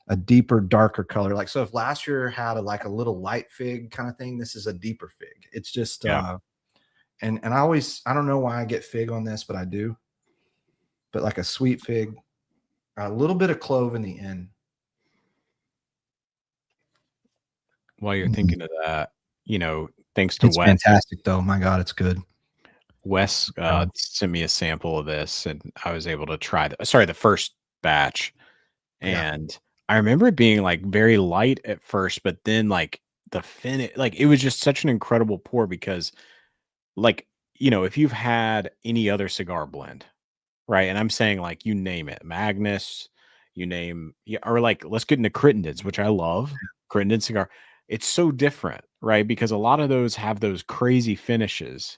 a deeper, darker color. Like, so if last year had a little light fig kind of thing, this is a deeper fig. It's just, and I don't know why I get fig on this, but I do. But like a sweet fig, a little bit of clove in the end.
While you're thinking of that, thanks to
Wes.
It's
fantastic though. My God, it's good.
Wes sent me a sample of this, and I was able to try the first batch. And I remember it being like very light at first, but then like the finish, like it was just such an incredible pour because like, if you've had any other cigar blend, right? And I'm saying like, you name it, Magnus, or like, let's get into Crittendens, which I love. Crittenden cigar. It's so different, right? Because a lot of those have those crazy finishes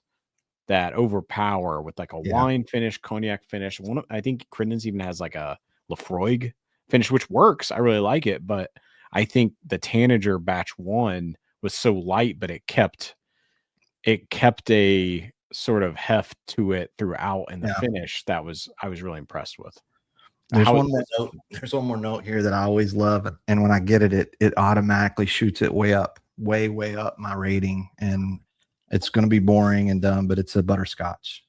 that overpower with like a wine finish, cognac finish. I think Crittenden's even has like a Lafroig finish, which works. I really like it, but I think the Tanager batch 1 was so light, but it kept a sort of heft to it throughout in the finish. I was really impressed with.
There's one more note here that I always love, and when I get it, it automatically shoots it way up my rating, and it's going to be boring and dumb, but it's a butterscotch.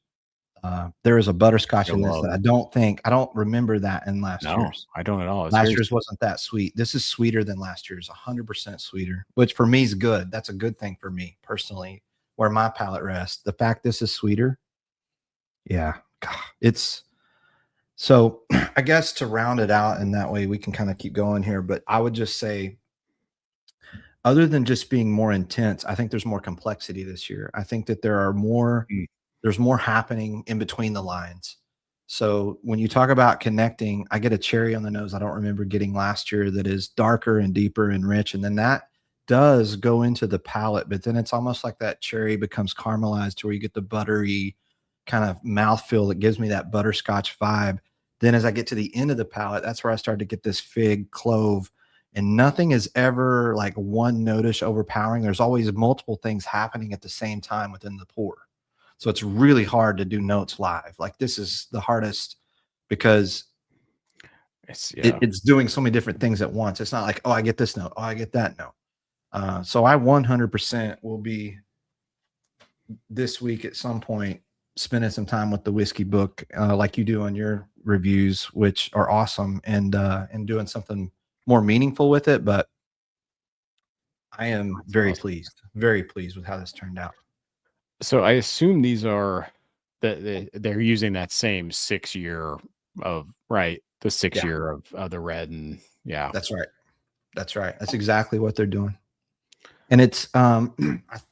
There is a butterscotch in this that I don't remember that in last year's.
I don't at all.
Last year's wasn't that sweet. This is sweeter than last year's, 100% sweeter, which for me is good. That's a good thing for me personally. where my palate rests. The fact this is sweeter, yeah, God, it's so. I guess to round it out, and that way we can kind of keep going here. But I would just say, other than just being more intense, I think there's more complexity this year. I think that there's more happening in between the lines. So when you talk about connecting, I get a cherry on the nose I don't remember getting last year that is darker and deeper and rich. And then that does go into the palate, but then it's almost like that cherry becomes caramelized to where you get the buttery kind of mouthfeel that gives me that butterscotch vibe. Then as I get to the end of the palate, that's where I start to get this fig, clove, and nothing is ever like one notish overpowering. There's always multiple things happening at the same time within the pour. So it's really hard to do notes live. Like this is the hardest because it's doing so many different things at once. It's not like, oh, I get this note. Oh, I get that note. So I 100% will be this week at some point spending some time with the whiskey book, like you do on your reviews, which are awesome, and doing something more meaningful with it. But I am very pleased with how this turned out.
So I assume these are that they're using that same 6 year of the 6 year of the red, and that's right. That's exactly what they're doing. And it's I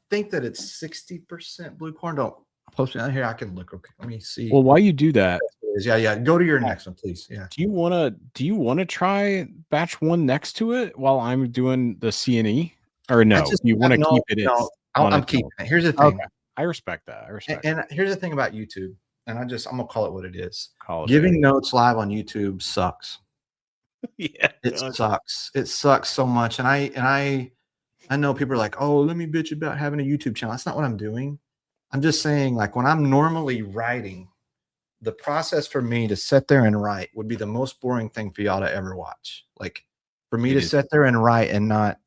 think that it's 60% blue corn. Don't post it out here. I can look. Okay, let me see. Well, while you do that,
yeah. Go to your next one, please. Yeah.
Do you want to try batch one next to it while I'm doing the C&E, or no? You want to keep it?
No, I'm keeping it. Here's the thing.
Okay. I respect that.
And here's the thing about YouTube, and I'm gonna call it what it is. Giving notes live on YouTube sucks. It sucks. It sucks so much. And I know people are like, oh, let me bitch about having a YouTube channel. That's not what I'm doing. I'm just saying, like, when I'm normally writing, the process for me to sit there and write would be the most boring thing for y'all to ever watch. Like, for me to sit there and write and not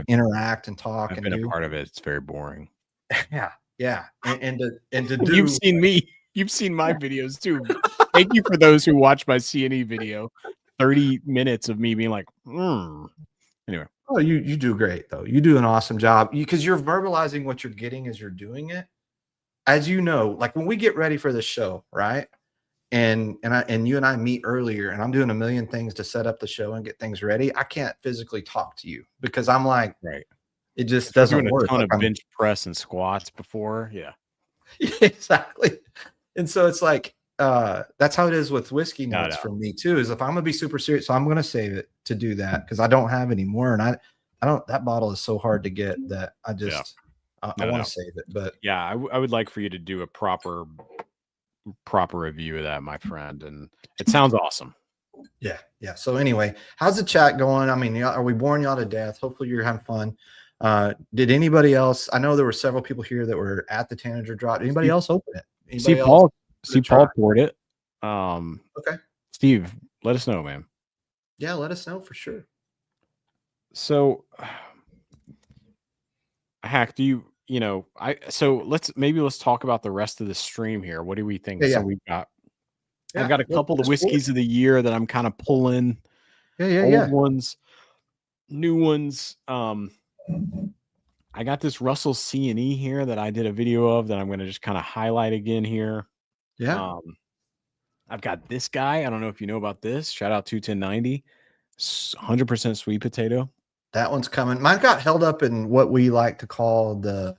interact and talk.
I've been a part of it. It's very boring.
Yeah. And to do.
You've seen my videos too. Thank you for those who watch my C&E video. 30 minutes of me being like, Anyway.
Oh, you do great though. You do an awesome job because you're verbalizing what you're getting as you're doing it. As you know, like when we get ready for the show, right? And you and I meet earlier, and I'm doing a million things to set up the show and get things ready. I can't physically talk to you because I'm like, it just doesn't work.
A ton of bench press and squats before,
exactly. And so it's like that's how it is with whiskey notes for me too. Is if I'm gonna be super serious, so I'm gonna save it to do that because I don't have any more, and I don't. That bottle is so hard to get that I just I want to save it. But
I would like for you to do a proper review of that, my friend, and it sounds awesome.
Yeah. So anyway, how's the chat going? I mean, are we boring y'all to death? Hopefully you're having fun. Did anybody else? I know there were several people here that were at the Tanager drop. Did anybody else open it?
Paul poured it.
Okay.
Steve, let us know, man.
Yeah, let us know for sure.
So, Hack, let's talk about the rest of the stream here. What do we think?
Yeah.
So we've got I've got a couple of whiskeys of the year that I'm kind of pulling. Old ones, new ones. I got this Russell C&E here that I did a video of that I'm going to just kind of highlight again here.
Yeah.
I've got this guy. I don't know if you know about this. Shout out to 1090. 100% sweet potato.
That one's coming. Mine got held up in what we like to call the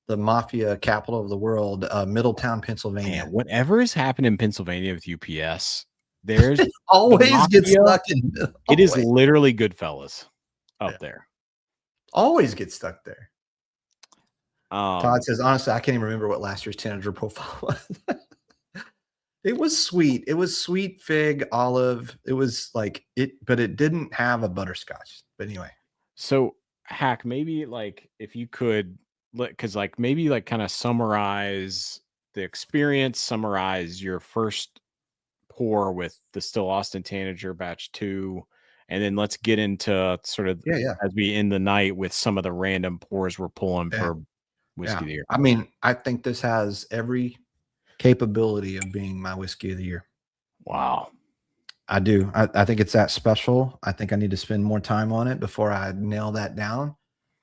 mafia capital of the world, Middletown, Pennsylvania.
Man, whatever has happened in Pennsylvania with UPS, there's
always gets stuck in.
It is literally Goodfellas up there.
Always get stuck there. Todd says, honestly, I can't even remember what last year's Tanager profile was. It was sweet. It was sweet fig, olive. It was like it, but it didn't have a butterscotch. But anyway.
So, Hack, maybe like if you could, because like maybe like kind of summarize the experience, summarize your first pour with the Still Austin Tanager batch 2. And then let's get into sort of as we end the night with some of the random pours we're pulling for whiskey of the year.
I mean, I think this has every capability of being my whiskey of the year.
Wow.
I do. I think it's that special. I think I need to spend more time on it before I nail that down.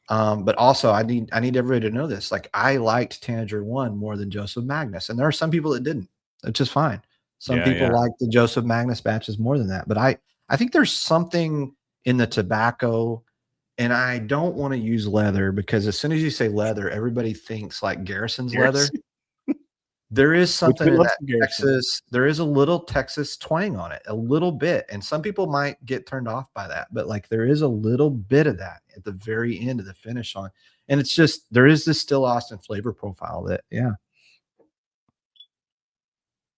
But also I need everybody to know this. Like I liked Tanager 1 more than Joseph Magnus. And there are some people that didn't. That's just fine. Some people like the Joseph Magnus batches more than that. But I think there's something in the tobacco, and I don't want to use leather because as soon as you say leather, everybody thinks like Garrison's leather. There is something in that Texas. There is a little Texas twang on it, a little bit. And some people might get turned off by that, but like there is a little bit of that at the very end of the finish on. And it's just, there is this still Austin flavor profile that, yeah.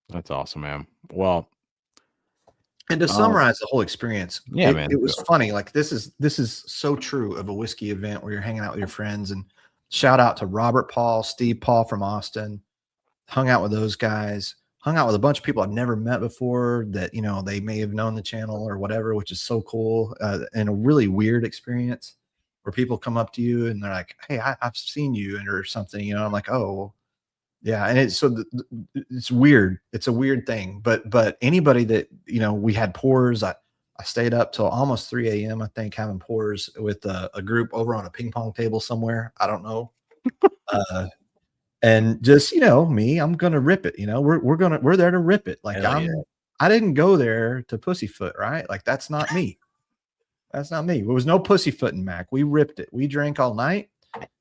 That's awesome, man. Well,
and to summarize the whole experience,
yeah, man,
it was funny. Like this is so true of a whiskey event where you're hanging out with your friends. And shout out to Robert Paul, Steve Paul from Austin. Hung out with those guys, hung out with a bunch of people I've never met before that, you know, they may have known the channel or whatever, which is so cool. And a really weird experience where people come up to you and they're like, hey, I've seen you or something, you know, I'm like, oh yeah. And it's it's weird. It's a weird thing, but anybody that, you know, we had pours. I stayed up till almost 3 a.m. I think having pours with a group over on a ping pong table somewhere. I don't know. And just, you know, me, I'm going to rip it. You know, we're there to rip it. Like I didn't go there to pussyfoot, right? Like that's not me. That's not me. There was no pussyfooting, Mac. We ripped it. We drank all night,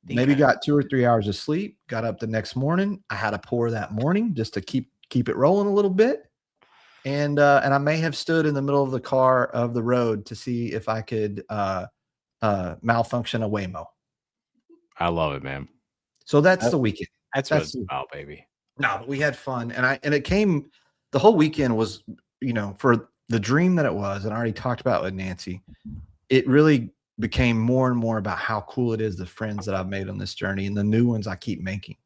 maybe got 2 or 3 hours of sleep, got up the next morning. I had a pour that morning just to keep it rolling a little bit. And I may have stood in the middle of the road to see if I could malfunction a Waymo.
I love it, man.
So that's the weekend.
That's what it's about, baby.
No, but we had fun. And it came, the whole weekend was, you know, for the dream that it was, and I already talked about with Nancy, it really became more and more about how cool it is, the friends that I've made on this journey and the new ones I keep making.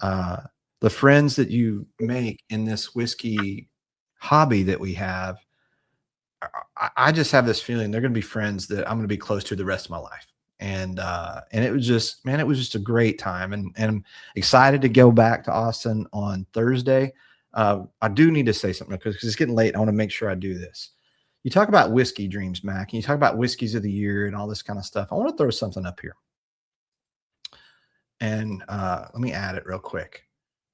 The friends that you make in this whiskey hobby that we have, I just have this feeling they're going to be friends that I'm going to be close to the rest of my life. And it was just, man, it was just a great time. And I'm excited to go back to Austin on Thursday. I do need to say something because it's getting late. I want to make sure I do this. You talk about whiskey dreams, Mac, and you talk about whiskeys of the year and all this kind of stuff. I want to throw something up here. And let me add it real quick.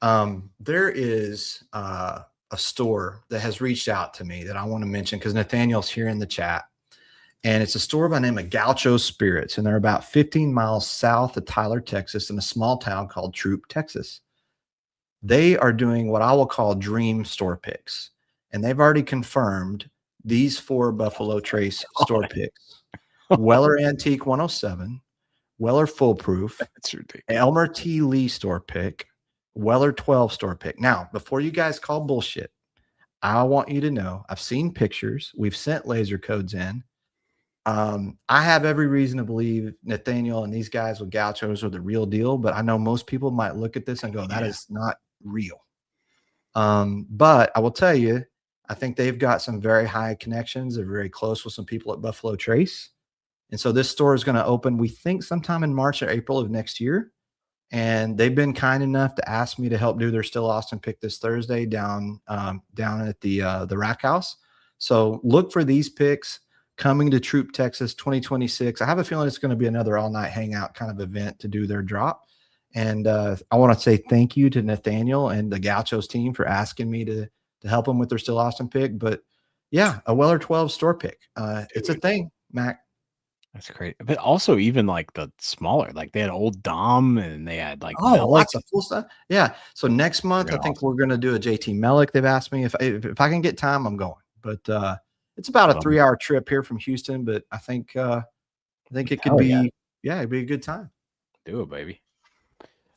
There is a store that has reached out to me that I want to mention because Nathaniel's here in the chat. And it's a store by the name of Gaucho Spirits. And they're about 15 miles south of Tyler, Texas, in a small town called Troop, Texas. They are doing what I will call dream store picks. And they've already confirmed these 4 Buffalo Trace store picks. Weller Antique 107, Weller Foolproof,
That's ridiculous.
Elmer T. Lee store pick, Weller 12 store pick. Now, before you guys call bullshit, I want you to know I've seen pictures. We've sent laser codes in. I have every reason to believe Nathaniel and these guys with Gauchos are the real deal, but I know most people might look at this and go, that is not real. But I will tell you, I think they've got some very high connections. They're very close with some people at Buffalo Trace. And so this store is going to open, we think, sometime in March or April of next year. And they've been kind enough to ask me to help do their Still Austin pick this Thursday down at the Rack House. So look for these picks coming to Troop, Texas, 2026. I have a feeling it's going to be another all-night hangout kind of event to do their drop. And I want to say thank you to Nathaniel and the Gauchos team for asking me to help them with their Still Austin pick. But yeah, a Weller 12 store pick. It's a thing, Mac.
That's great. But also even like the smaller, like they had Old Dom and they had like
like the full stuff. Yeah. So next month, I think we're going to do a JT Mellick. They've asked me if I can get time, I'm going. But it's about a 3-hour trip here from Houston. But I think it could be it'd be a good time.
Do it, baby.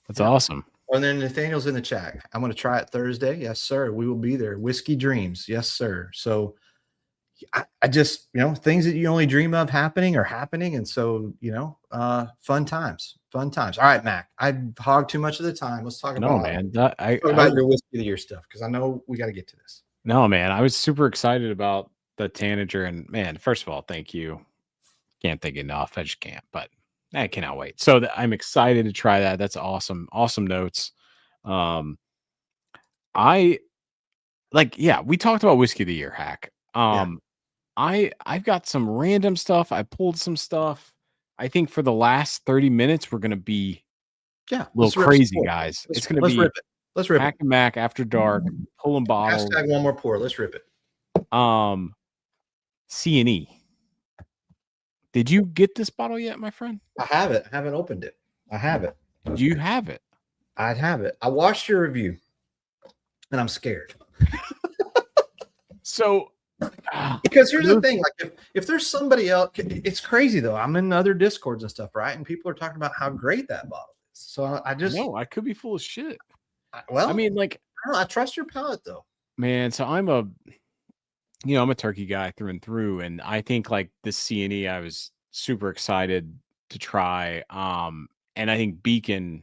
That's awesome.
And then Nathaniel's in the chat. I'm going to try it Thursday. Yes, sir. We will be there. Whiskey Dreams. Yes, sir. So I just, things that you only dream of happening are happening. And so, fun times. All right, Mac, I've hogged too much of the time. Let's talk about your whiskey of the year stuff, because I know we got to get to this.
No, man, I was super excited about the Tanager. And man, first of all, thank you. Can't thank enough. I just can't, but I cannot wait. So I'm excited to try that. That's awesome. Awesome notes. We talked about whiskey of the year, Hack. I've got some random stuff. I pulled some stuff. I think for the last 30 minutes, we're going to be
a
little crazy, guys. It's going to be
rip it. Let's rip
Hack
it.
and Mack after dark, pulling bottles.
Hashtag one more pour. Let's rip it.
C&E. Did you get this bottle yet, my friend?
I have it. I haven't opened it. I have it.
Do you have it?
I have it. I watched your review, and I'm scared.
So,
because here's the thing: like, if there's somebody else, it's crazy though. I'm in other discords and stuff, right? And people are talking about how great that bottle is. So I just
no, I could be full of shit.
Well,
I mean, like,
I trust your palate though, man.
So I'm a turkey guy through and through, and I think like this C&E, I was super excited to try. And I think Beacon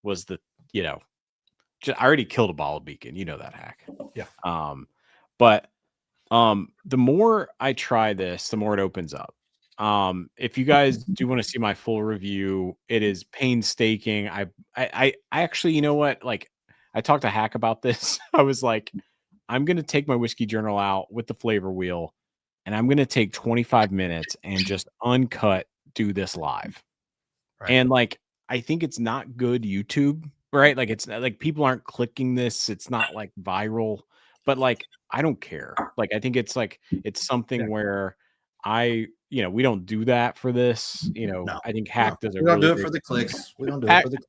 was the, I already killed a bottle of Beacon, that hack.
Yeah.
But the more I try this, the more it opens up. If you guys do want to see my full review, it is painstaking. I actually, you know what? Like, I talked to Hack about this. I was like, I'm going to take my whiskey journal out with the flavor wheel, and I'm going to take 25 minutes and just uncut do this live. Right. And like, I think it's not good YouTube, right? Like, it's like people aren't clicking this. It's not like viral, but like, I don't care. Like, I think it's like, it's something where we don't do that for this. No, I think Hack does.
We don't do it for the clicks. We don't do it for the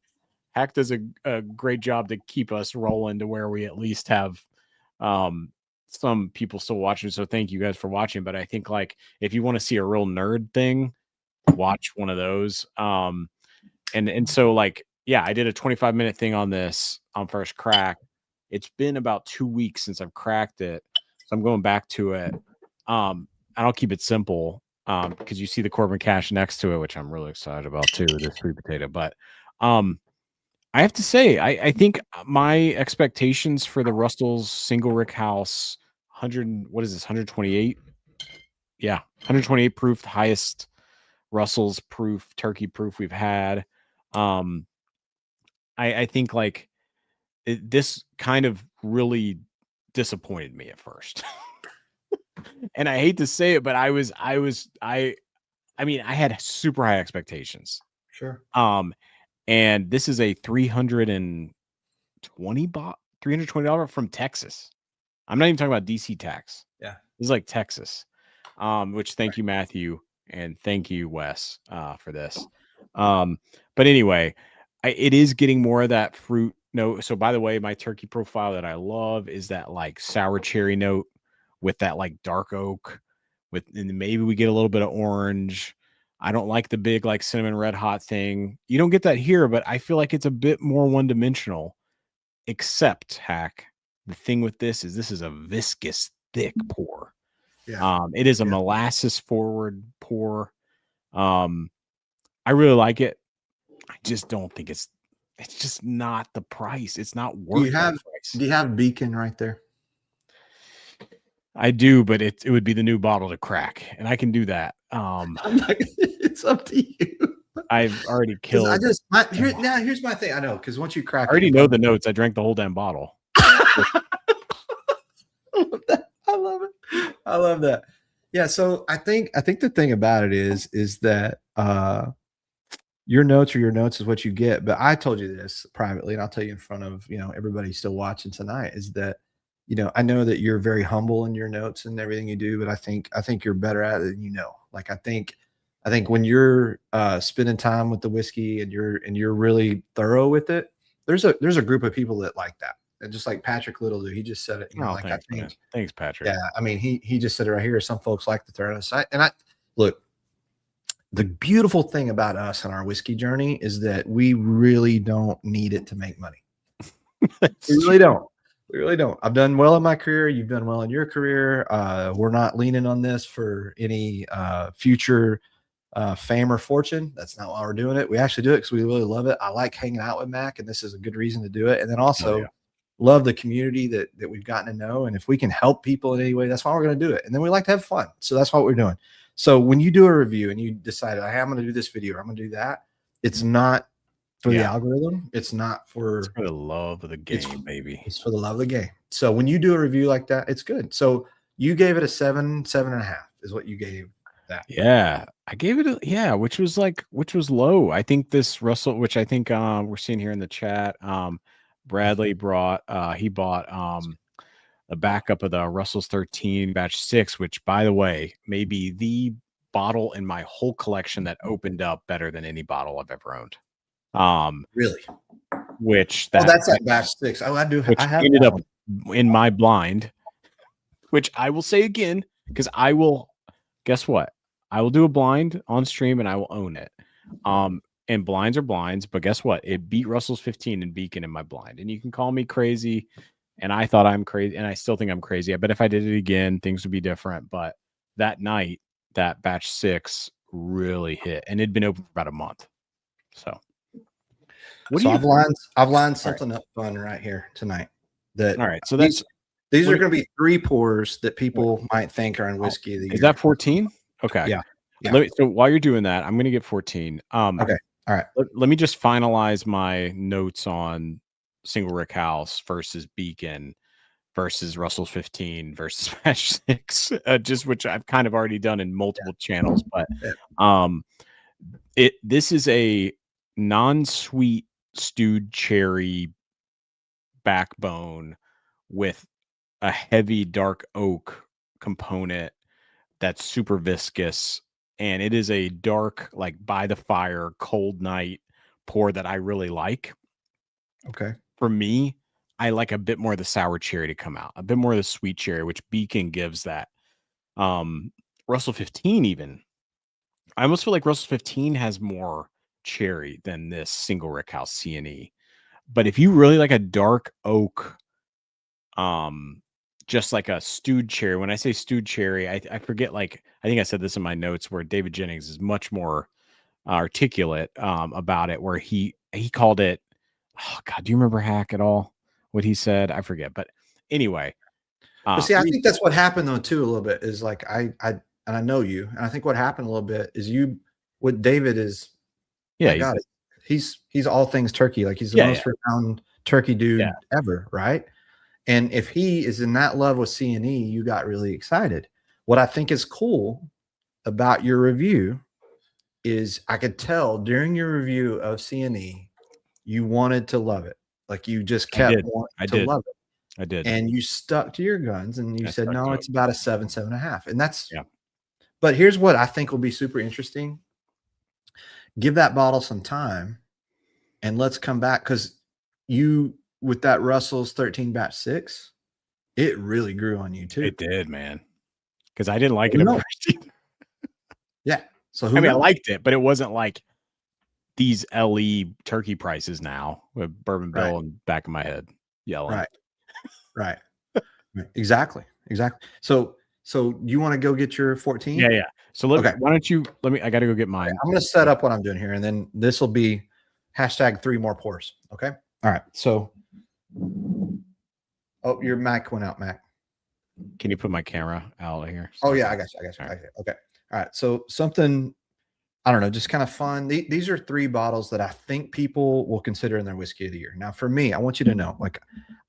Hack does a great job to keep us rolling to where we at least have some people still watching. So thank you guys for watching. But I think like if you want to see a real nerd thing, watch one of those. And so like, yeah, I did a 25-minute thing on this on first crack. It's been about 2 weeks since I've cracked it. So I'm going back to it. And I'll keep it simple. Because you see the Corbin Cash next to it, which I'm really excited about too, this sweet potato. But I have to say, I think my expectations for the Russell's single rick house 128? Yeah, 128 proof, the highest Russell's proof, turkey proof we've had. I think like this kind of really disappointed me at first. And I hate to say it, but I mean, I had super high expectations.
Sure.
And this is a $320 from Texas. I'm not even talking about DC tax.
Yeah.
This is like Texas. Which thank you, Matthew, and thank you, Wes, for this. But anyway, it is getting more of that fruit note. So by the way, my turkey profile that I love is that like sour cherry note with that like dark oak and maybe we get a little bit of orange. I don't like the big like cinnamon red hot thing. You don't get that here, but I feel like it's a bit more one-dimensional, except Hack. The thing with this is a viscous thick pour. Yeah. It is a molasses forward pour. I really like it. I just don't think it's just not the price. It's not worth the price.
Do you have Beacon right there?
I do, but it would be the new bottle to crack, and I can do that.
It's up to you.
I've already killed.
Here's my thing. I know, because once you crack,
I already know the notes. I drank the whole damn bottle.
I love that. I love that. Yeah. So I think the thing about it is that your notes are your notes is what you get. But I told you this privately, and I'll tell you in front of everybody still watching tonight, is that I know that you're very humble in your notes and everything you do, but I think you're better at it than Like I think when you're spending time with the whiskey and you're really thorough with it, there's a group of people that like that. And just like Patrick Little, I just said it.
Thanks, Patrick.
Yeah, I mean he just said it right here. Some folks like the thoroughness. Look, the beautiful thing about us and our whiskey journey is that we really don't need it to make money. We really don't. We really don't. I've done well in my career. You've done well in your career. We're not leaning on this for any future fame or fortune. That's not why we're doing it. We actually do it because we really love it. I like hanging out with Mack, and this is a good reason to do it. And then also love the community that we've gotten to know. And if we can help people in any way, that's why we're going to do it. And then we like to have fun. So that's what we're doing. So when you do a review and you decide, hey, I'm going to do this video, or I'm going to do that, it's not for the algorithm. It's not for
the love of the game, baby.
It's for the love of the game. So when you do a review like that, it's good. So you gave it a 7.5 is what you gave.
Yeah, I gave it which was low. I think this Russell, which I think we're seeing here in the chat, Bradley bought a backup of the Russell's 13 batch 6, which by the way may be the bottle in my whole collection that opened up better than any bottle I've ever owned.
Really?
Which
that's that batch 6. Oh, I do.
Which
I have
ended
that
up
one.
in my blind, which I will say again, because I will guess what? I will do a blind on stream and I will own it. And blinds are blinds, but guess what? It beat Russell's 15 and Beacon in my blind. And you can call me crazy. And I thought I'm crazy, and I still think I'm crazy. I bet if I did it again, things would be different. But that night, that batch 6 really hit, and it'd been open for about a month. So,
I've lined something up fun right here tonight. All
right. So these
are going to be 3 pours that people might think are in whiskey of the year.
Is that 14? Okay.
Yeah.
So while you're doing that, I'm going to get 14.
Okay. All right.
Let me just finalize my notes on Single Rick House versus Beacon versus Russell's 15 versus Batch 6, just which I've kind of already done in multiple channels. But this is a non-sweet stewed cherry backbone with a heavy dark oak component that's super viscous, and it is a dark, like by the fire, cold night pour that I really like.
Okay.
For me, I like a bit more of the sour cherry to come out, a bit more of the sweet cherry, which Beacon gives that. Russell 15 even. I almost feel like Russell 15 has more cherry than this Single Rick House C&E. But if you really like a dark oak, just like a stewed cherry. When I say stewed cherry, I forget, like, I think I said this in my notes where David Jennings is much more articulate about it, where he called it, oh God, do you remember Hack at all? What he said? I forget. But anyway.
But see, I think that's what happened though too a little bit is like and I know you, and I think what happened a little bit is what David is. Yeah, he's all things turkey. Like he's the most renowned turkey dude ever, right? And if he is in that love with C&E, you got really excited. What I think is cool about your review is I could tell during your review of C&E, you wanted to love it. Like you just kept wanting to love it.
I did.
And you stuck to your guns and you said, no, it's about a 7, 7.5. And that's, but here's what I think will be super interesting. Give that bottle some time and let's come back. Cause with that Russell's 13 batch 6, it really grew on you too.
It did, man. Cause I didn't like it at first either.
Yeah. So
I liked it, but it wasn't like these LE turkey prices now with Bourbon Bill in the back of my head yelling.
Right. Exactly. So you want to go get your 14?
Yeah. So why don't you I got to go get mine.
I'm going to set up what I'm doing here, and then this will be hashtag 3 more pours. Okay. All right. So, your mic went out, Mac.
Can you put my camera out of here?
Oh yeah, I got you. Right. Okay. All right. So something, I don't know, just kind of fun. These are 3 bottles that I think people will consider in their whiskey of the year. Now, for me, I want you to know, like,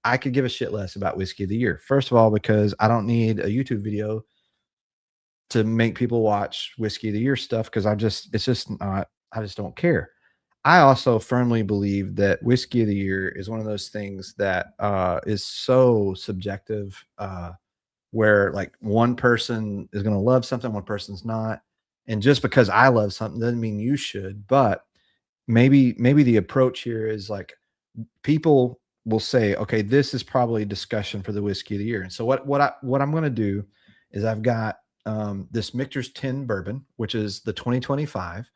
I could give a shit less about whiskey of the year. First of all, because I don't need a YouTube video to make people watch whiskey of the year stuff, because I just don't care. I also firmly believe that whiskey of the year is one of those things that is so subjective, where like one person is going to love something, one person's not. And just because I love something doesn't mean you should. But maybe the approach here is like people will say, okay, this is probably a discussion for the whiskey of the year. And so what I'm going to do is I've got this Michter's 10 bourbon, which is the 2025,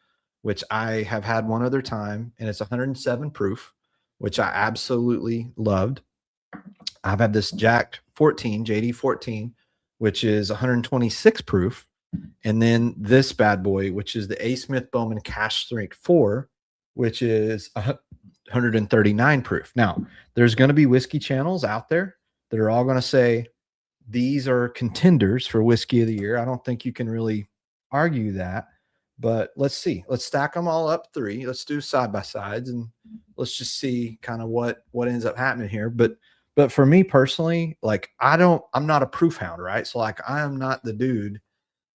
which I have had one other time, and it's 107 proof, which I absolutely loved. I've had this Jack 14, JD 14, which is 126 proof. And then this bad boy, which is the A. Smith Bowman Cash Strength 4, which is 139 proof. Now, there's going to be whiskey channels out there that are all going to say these are contenders for whiskey of the year. I don't think you can really argue that, but let's see. Let's stack them all up 3. Let's do side by sides, and let's just see kind of what ends up happening here. But for me personally, like I'm not a proof hound, right? So like I am not the dude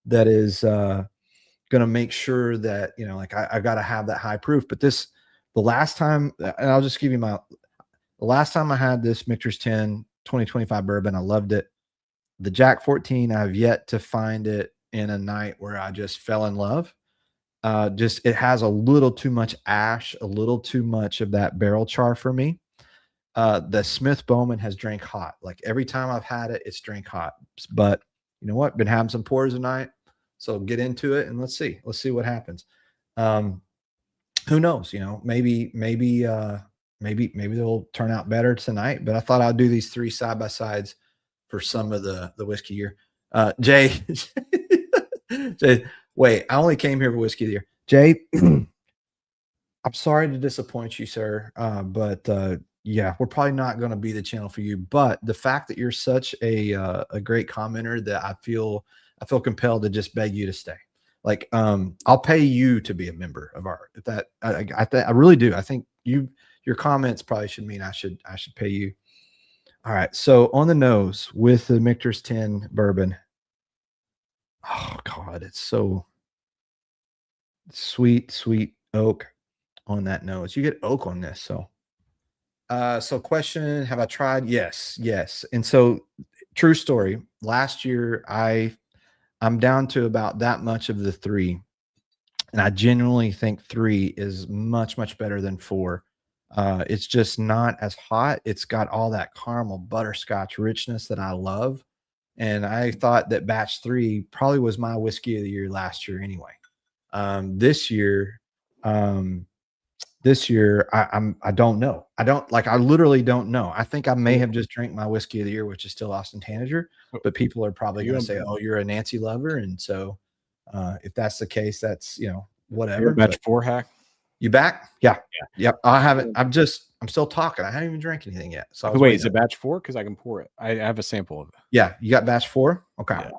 that is gonna make sure that, you know, like I got to have that high proof. But the last time, and I'll just give you the last time I had this Michter's 10 2025 bourbon, I loved it. The Jack 14, I've yet to find it in a night where I just fell in love. Just it has a little too much ash, a little too much of that barrel char for me. The Smith Bowman has drank hot. Like every time I've had it, it's drank hot. But you know what? Been having some pours tonight. So get into it and let's see what happens. Who knows? You know, maybe they'll turn out better tonight. But I thought I'd do these 3 side by sides for some of the whiskey year. Jay, Jay, wait, I only came here for whiskey of the year. Jay, I'm sorry to disappoint you, sir. But yeah, we're probably not going to be the channel for you. But the fact that you're such a great commenter, that I feel compelled to just beg you to stay. Like, I'll pay you to be a member of our. If that, I really do. I think your comments probably should mean I should pay you. All right. So on the nose with the Michter's 10 bourbon. Oh God, it's so sweet oak on that nose. You get oak on this. So question, have I tried? Yes. And so true story. Last year, I'm down to about that much of the 3. And I genuinely think 3 is much better than 4. It's just not as hot. It's got all that caramel butterscotch richness that I love. And I thought that batch 3 probably was my whiskey of the year last year anyway. This year, I don't know. I literally don't know. I think I may have just drank my whiskey of the year, which is still Austin Tanager, but people are probably going to say, oh, you're a Nancy lover. And so, if that's the case, that's, you know, whatever.
Batch 4 hack.
You back? Yeah. Yep. I haven't. I'm still talking. I haven't even drank anything yet. So
wait, is it batch 4? Because I can pour it. I have a sample of it.
Yeah. You got batch 4? Okay.
Yeah.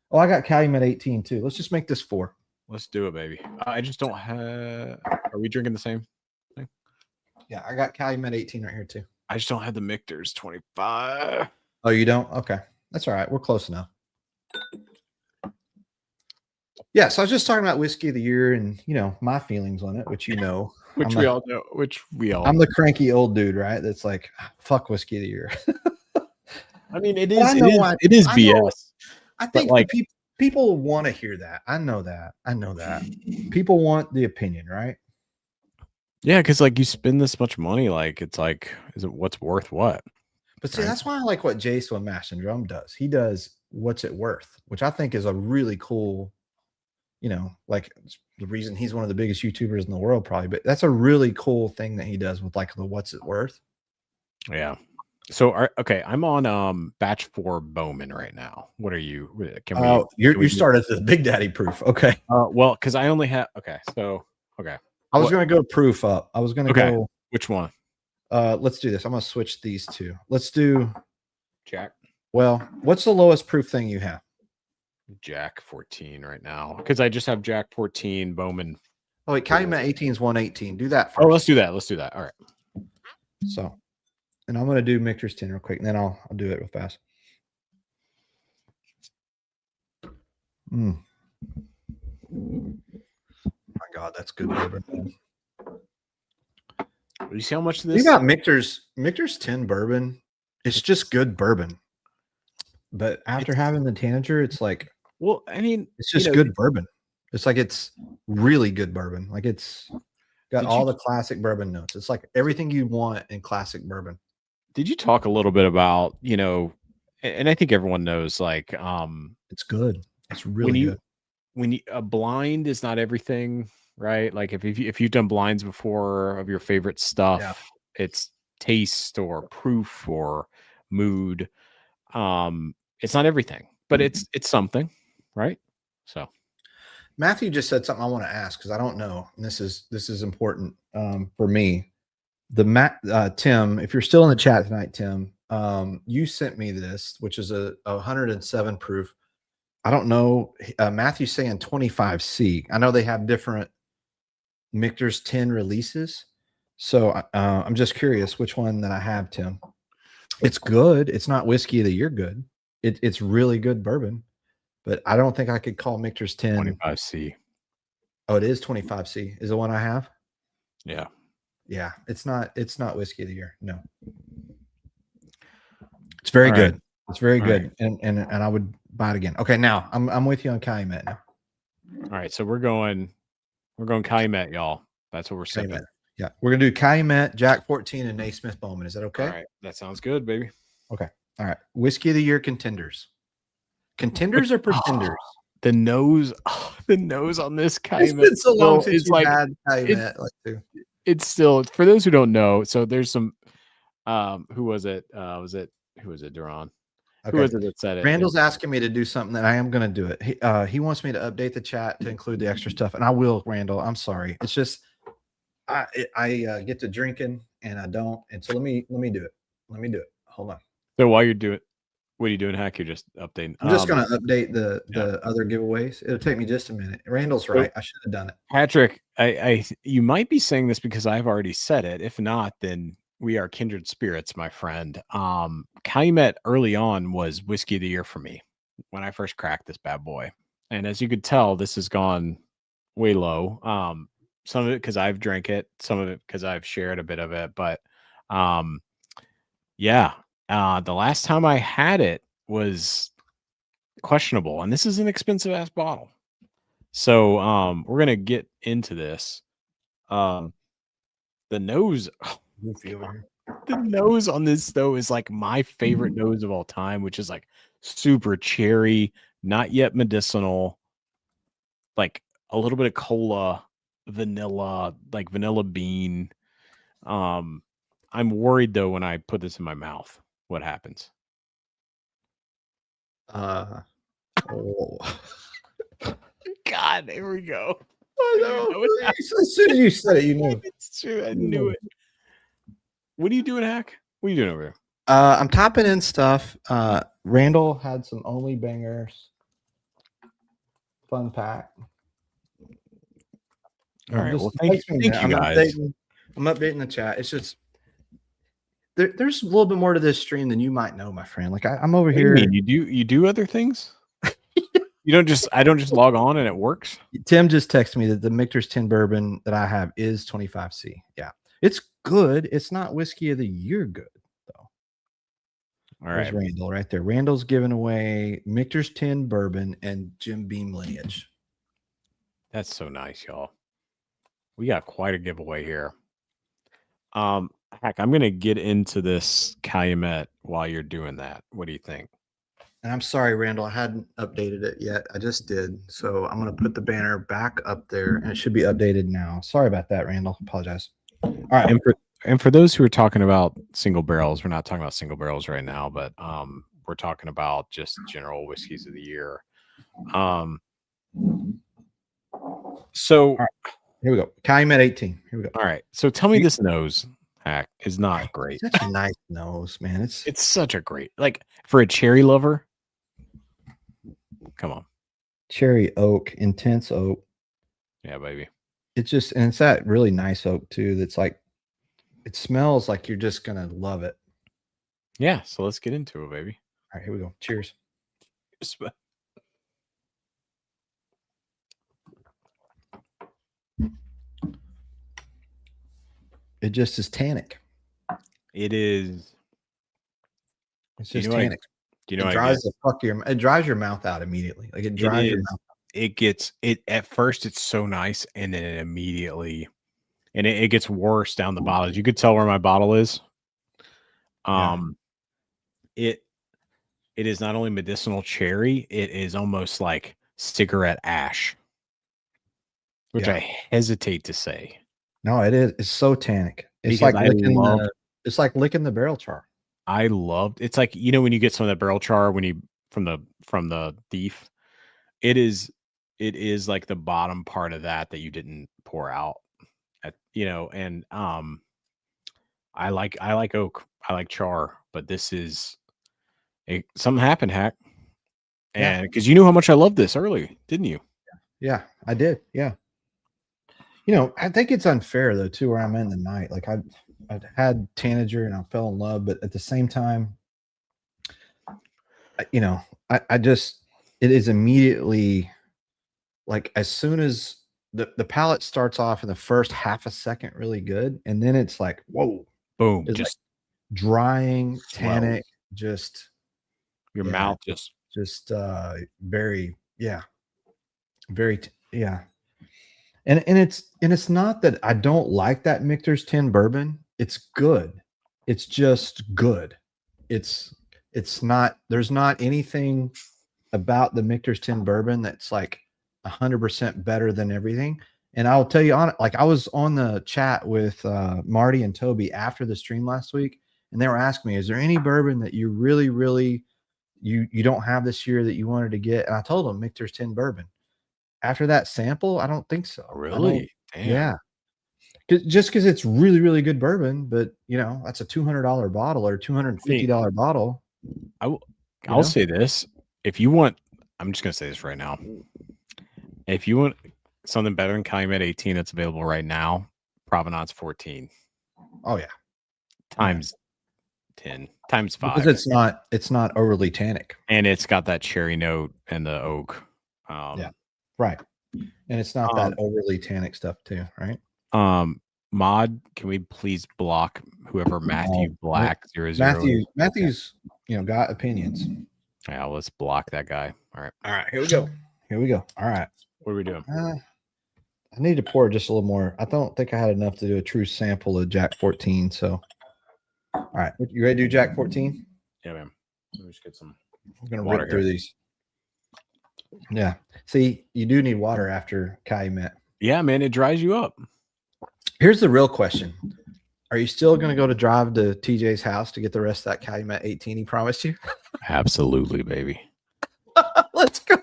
Oh, I got Calumet 18 too. Let's just make this 4.
Let's do it, baby. I just don't have. Are we drinking the same thing?
Yeah, I got Calumet 18 right here too.
I just don't have the Michter's 25.
Oh, you don't? Okay. That's all right. We're close enough. Yeah, so I was just talking about whiskey of the year and, you know, my feelings on it, which you know.
Which we all know.
I'm the cranky old dude, right? That's like, fuck whiskey of the year.
I mean, it is BS.
I think like people want to hear that. I know that. People want the opinion, right?
Yeah, because like you spend this much money, like it's like, is it what's worth what?
But see, that's why I like what Jason Mash and Drum does. He does what's it worth, which I think is a really cool, you know, like the reason he's one of the biggest YouTubers in the world, probably. But that's a really cool thing that he does with like the what's it worth.
Yeah. So okay, I'm on batch 4 Bowman right now. What are you? Can we?
You started the Big Daddy proof. Okay.
Well, because I only have. Okay, so okay.
I was going to go proof up. I was going to go.
Which one?
Let's do this. I'm going to switch these two. Let's do
Jack.
Well, what's the lowest proof thing you have?
Jack 14 right now, because I just have Jack 14 Bowman.
Oh wait, Calumet 18 is 118. Do that first.
Oh, let's do that. All right.
So, and I'm going to do Michter's 10 real quick, and then I'll do it real fast. My God, that's good bourbon, man.
You see how much of this?
You got Michter's 10 bourbon. It's just good bourbon. But after having the Tanager, it's like,
well, I mean,
it's just good bourbon. It's like it's really good bourbon. Like it's got all the classic bourbon notes. It's like everything you want in classic bourbon.
Did you talk a little bit about, you know, and I think everyone knows, like,
it's good. It's really good.
When a blind is not everything, right? Like if you've done blinds before of your favorite stuff, it's taste or proof or mood. It's not everything, but it's something, right? So
Matthew just said something I want to ask because I don't know. And this is important for me. Tim, if you're still in the chat tonight, Tim, you sent me this, which is a 107 proof. I don't know. Matthew's saying 25C. I know they have different Michter's 10 releases. So I'm just curious which one that I have, Tim. It's good. It's not whiskey of the year good. It's really good bourbon, but I don't think I could call Michter's 10
25C.
Oh, it is 25C. Is the one I have?
Yeah.
Yeah, it's not whiskey of the year. No. It's very
All
good.
right.
It's very
All
good. And I would buy it again. Okay, now I'm with you on Calumet now.
All right, so we're going Calumet, y'all. That's what we're sipping.
Calumet. Yeah, we're gonna do Calumet, Jack 14, and Naismith Bowman. Is that okay?
All right, that sounds good, baby.
Okay. All right. Whiskey of the year contenders. Contenders or pretenders?
The nose on this
It's
Calumet.
been so long since
it's
you
like
had Calumet.
it's still, for those who don't know. So there's some who was it? Who was it, Duran?
Okay.
Who was it that said it?
Randall's asking me to do something that I am going to do it. He wants me to update the chat to include the extra stuff, and I will, Randall. I'm sorry. It's just I get to drinking and I don't, and so let me do it. Let me do it. Hold on.
So while you're doing, what are you doing, Hack? You're just updating.
I'm just going to update the other giveaways. It'll take me just a minute. Randall's right. I should have done it.
Patrick, you might be saying this because I've already said it. If not, then we are kindred spirits, my friend. Calumet early on was whiskey of the year for me when I first cracked this bad boy. And as you could tell, this has gone way low. Some of it because I've drank it, some of it because I've shared a bit of it. But yeah, the last time I had it was questionable. And this is an expensive ass bottle. So we're gonna get into this. The nose. The nose on this though is like my favorite nose of all time, which is like super cherry, not yet medicinal, like a little bit of cola, vanilla, like vanilla bean. I'm worried though when I put this in my mouth, what happens?
Oh.
God, here we go.
I know. As soon as you said it, you knew.
It's true. I knew it. What are you doing, Hack? What are you doing over here?
I'm topping in stuff. Randall had some Only Bangers fun pack.
All right. Well, thank you guys.
I'm updating the chat. It's just there's a little bit more to this stream than you might know, my friend. Like I'm over here.
You do other things? I don't just log on and it works.
Tim just texted me that the Michter's 10 bourbon that I have is 25C. Yeah, it's good. It's not whiskey of the year good though.
All
There's
right,
Randall right there. Randall's giving away Michter's 10 bourbon and Jim Beam lineage.
That's so nice, y'all. We got quite a giveaway here. Heck, I'm gonna get into this Calumet while you're doing that. What do you think?
And I'm sorry, Randall, I hadn't updated it yet. I just did. So I'm going to put the banner back up there and it should be updated now. Sorry about that, Randall. Apologize. All right.
And for those who are talking about single barrels, we're not talking about single barrels right now, but we're talking about just general whiskeys of the year. So
all right, here we go. Calumet 18. Here we go.
All right. So tell me this nose, Hack, is not great.
Such a nice nose, man.
It's such a great, like for a cherry lover. Come on.
Cherry oak, intense oak.
Yeah, baby.
It's just, and it's that really nice oak too. That's like, it smells like you're just going to love it.
Yeah. So let's get into it, baby.
All right, here we go. Cheers. It just is tannic.
It is.
It's just tannic. It dries your mouth out immediately. Like it dries your mouth out.
It at first it's so nice, and then it immediately, and it gets worse down the bottles. You could tell where my bottle is. It is not only medicinal cherry, it is almost like cigarette ash, which I hesitate to say. No,
it is. It's so tannic. It's like licking the barrel char.
I loved. It's like, you know, when you get some of that barrel char from the thief, it is like the bottom part of that you didn't pour out, and I like oak, I like char, but this is something happened, Hack, and because you knew how much I loved this early, didn't you?
Yeah, I did. Yeah. I think it's unfair though too, where I'm in the night. Like I'd had Tanager and I fell in love, but at the same time, I just, it is immediately like, as soon as the palate starts off in the first half a second really good, and then it's like, whoa,
Boom.
it's
Just
like drying,
slow.
tannic, just
Your mouth just
very, very, and it's not that I don't like that Michter's 10 bourbon. It's good. It's just good. It's not, there's not anything about the Michter's 10 bourbon that's like 100% better than everything. And I'll tell you on like I was on the chat with Marty and Toby after the stream last week, and they were asking me, is there any bourbon that you really, really you don't have this year that you wanted to get? And I told them Michter's 10 bourbon. After that sample, I don't think so.
really, damn.
Yeah. Just because it's really, really good bourbon, but you know, that's a $200 bottle or $250 bottle.
I'll say this. If you want, I'm just going to say this right now. If you want something better than Calumet 18 that's available right now, Provenance 14.
Oh yeah.
Times 10, times 5.
Because it's not overly tannic.
And it's got that cherry note and the oak.
Yeah. Right. And it's not that overly tannic stuff too, right?
Mod, can we please block whoever Matthew Black 00?
Matthew's, got opinions.
Yeah, let's block that guy. All right.
Here we go. All right.
What are we doing?
I need to pour just a little more. I don't think I had enough to do a true sample of Jack 14. So, all right. You ready to do Jack 14?
Yeah, man. Let me just get some.
I'm going to rip through these. Yeah. See, you do need water after Calumet.
Yeah, man. It dries you up.
Here's the real question. Are you still going to drive to TJ's house to get the rest of that Calumet 18 he promised you?
Absolutely, baby.
Let's go.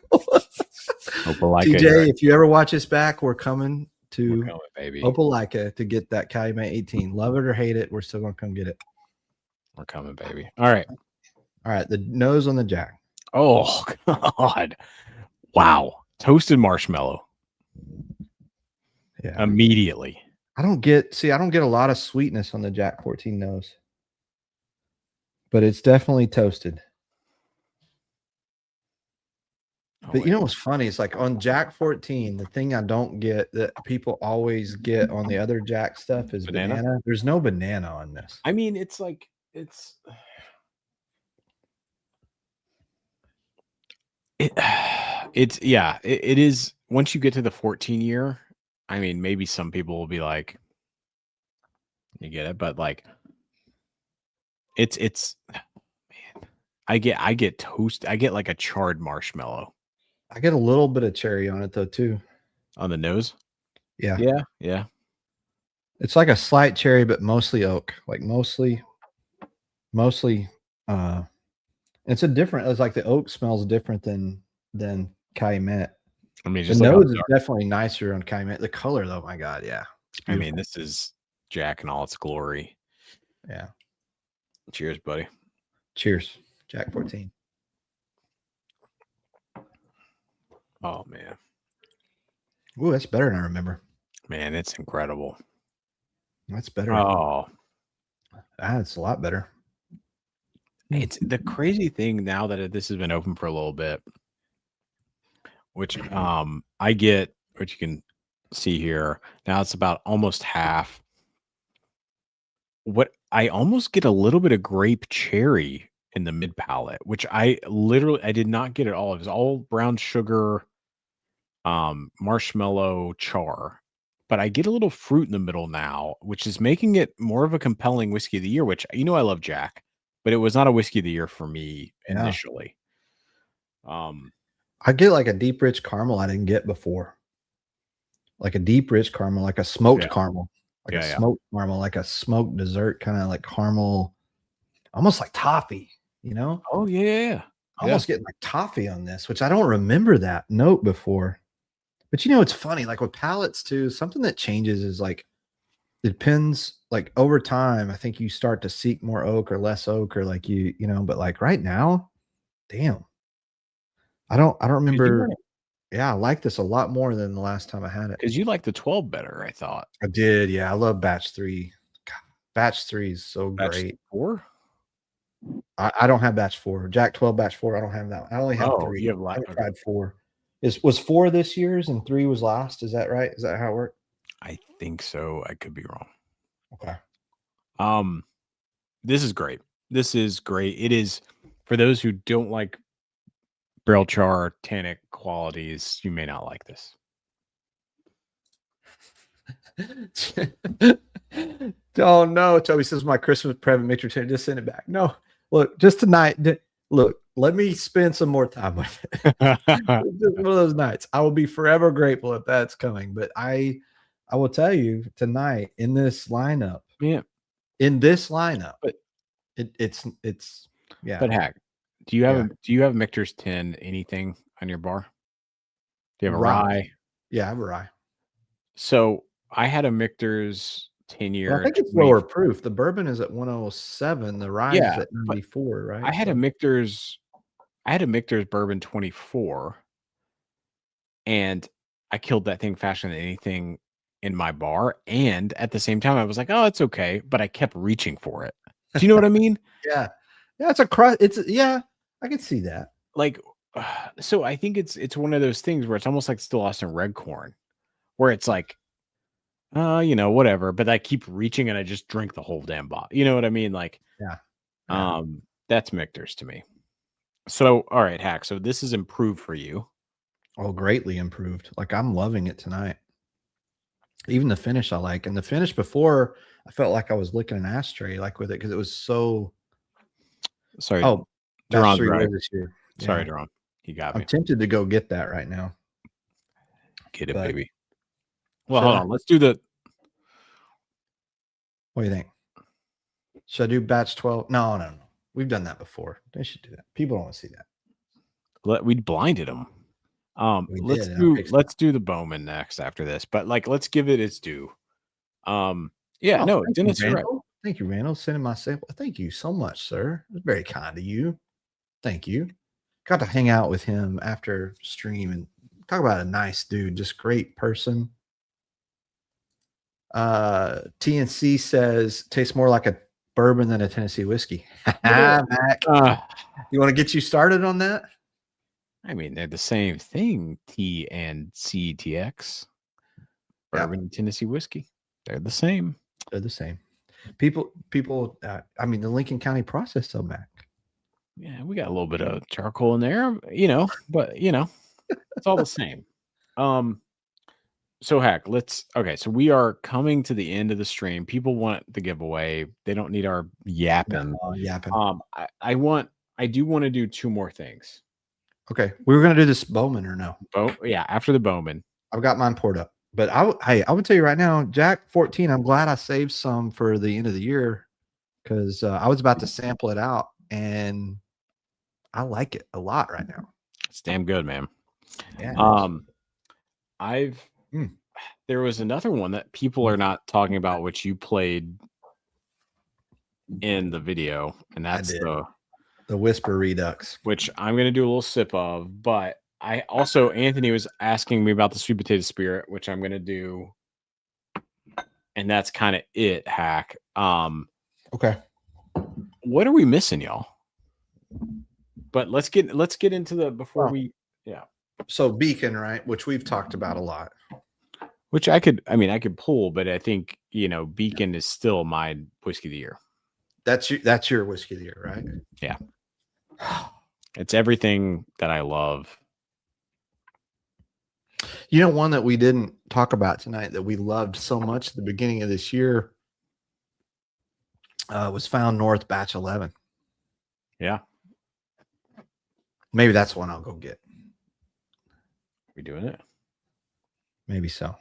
TJ, if you ever watch us back, we're coming to Opelika to get that Calumet 18. Love it or hate it, we're still going to come get it.
We're coming, baby. All right.
The nose on the Jack.
Oh, God. Wow. Toasted marshmallow.
Yeah.
Immediately.
I don't get a lot of sweetness on the Jack 14 nose, but it's definitely toasted. But you know what's funny? It's like on Jack 14, the thing I don't get that people always get on the other Jack stuff is banana. There's no banana on this.
I mean, it's like it is. Once you get to the 14 year, I mean, maybe some people will be like, you get it, but like it's man, I get toast. I get like a charred marshmallow.
I get a little bit of cherry on it though too.
On the nose?
Yeah.
Yeah.
It's like a slight cherry, but mostly oak. Like mostly it's like the oak smells different than Calumet.
I mean,
the nose is definitely nicer on Calumet. The color though, my God, yeah.
I mean, this is Jack in all its glory.
Yeah.
Cheers, buddy.
Cheers. Jack 14.
Oh, man.
Ooh, that's better than I remember.
Man, it's incredible.
That's better.
Oh.
That's a lot better.
It's the crazy thing now that this has been open for a little bit, which I get, which you can see here. Now it's about almost half. What I almost get a little bit of grape cherry in the mid palate, which I did not get at all. It was all brown sugar, marshmallow char, but I get a little fruit in the middle now, which is making it more of a compelling whiskey of the year, which, I love Jack, but it was not a whiskey of the year for me initially.
I get like a deep, rich caramel I didn't get before. Like a deep, rich caramel, like a smoked caramel, like a smoked caramel, like a smoked dessert, kind of like caramel, almost like toffee,
Oh, yeah.
Almost getting like toffee on this, which I don't remember that note before. But it's funny, like with palates too, something that changes is like, it depends, like over time, I think you start to seek more oak or less oak, or like but like right now, damn. I don't remember. Yeah, I like this a lot more than the last time I had it.
Because you like the 12 better, I thought.
I did, yeah. I love batch 3. God, batch 3 is so
batch
great.
4?
I don't have batch 4. Jack 12 batch 4. I don't have that. I only have 3.
You have
I tried 4. Was 4 this year's and 3 was last? Is that right? Is that how it worked?
I think so. I could be wrong.
Okay.
This is great. This is great. It is for those who don't like barrel char tannic qualities. You may not like this.
Oh no, Toby says my Christmas present Mixer 10. Just send it back. No, look, just tonight. Look, let me spend some more time with it. Just one of those nights. I will be forever grateful if that's coming. But I will tell you tonight in this lineup.
Yeah.
In this lineup,
but
it's yeah.
But Hack, do you have Michter's 10 anything on your bar? Do you have a rye?
Yeah, I have a rye.
So I had a Michter's 10-year.
Well, I think it's lower proof. The bourbon is at 107. The rye is at 94, right?
I had a Michter's bourbon 24, and I killed that thing faster than anything in my bar. And at the same time, I was like, oh, it's okay. But I kept reaching for it. Do you know what I mean?
Yeah. It's a crush. I can see that.
Like, so I think it's one of those things where it's almost like Still Austin Red Corn, where it's like, whatever. But I keep reaching and I just drink the whole damn bottle. You know what I mean? Like,
yeah.
That's Michter's to me. So, all right, Hack. So this is improved for you.
Oh, greatly improved. Like, I'm loving it tonight. Even the finish I like. And the finish before, I felt like I was licking an ashtray like with it because it was so.
Sorry.
Oh,
Duran's
3
right.
this year. Yeah.
Sorry, Duran. You got me.
I'm tempted to go get that right now.
Get it, baby. Well, hold on. Let's do the.
What do you think? Should I do batch 12? No. We've done that before. They should do that. People don't want to see that.
We blinded them. Let's do the Bowman next after this, but like, let's give it its due. Dennis, you're right.
Thank you, Randall. Sending my sample. Thank you so much, sir. It's very kind of you. Thank you. Got to hang out with him after stream and talk about a nice dude, just great person. TNC says tastes more like a bourbon than a Tennessee whiskey. Mack. You want to get you started on that?
I mean, they're the same thing. T and CTX. Bourbon and Tennessee whiskey. They're the same.
They're the same. People. I mean, the Lincoln County process, though, Mac.
Yeah, we got a little bit of charcoal in there, but it's all the same. So Hack, so we are coming to the end of the stream. People want the giveaway. They don't need our yapping. I do want to do 2 more things.
Okay. We were going to do this Bowman or no?
After the Bowman.
I've got mine poured up. But I would tell you right now, Jack 14, I'm glad I saved some for the end of the year because I was about to sample it out and I like it a lot right now.
It's damn good, man.
Yeah.
There was another one that people are not talking about, which you played in the video, and that's
the Whisper Redux,
which I'm going to do a little sip of, but I also, Anthony was asking me about the sweet potato spirit, which I'm going to do. And that's kind of it, Hack.
Okay.
What are we missing, y'all? But let's get into the
So Beacon, right? Which we've talked about a lot.
Which I could pull, but I think, Beacon is still my whiskey of the year.
That's your whiskey of the year, right?
Yeah. It's everything that I love.
One that we didn't talk about tonight that we loved so much at the beginning of this year was Found North Batch 11.
Yeah.
Maybe that's one I'll go get.
We doing it?
Maybe so.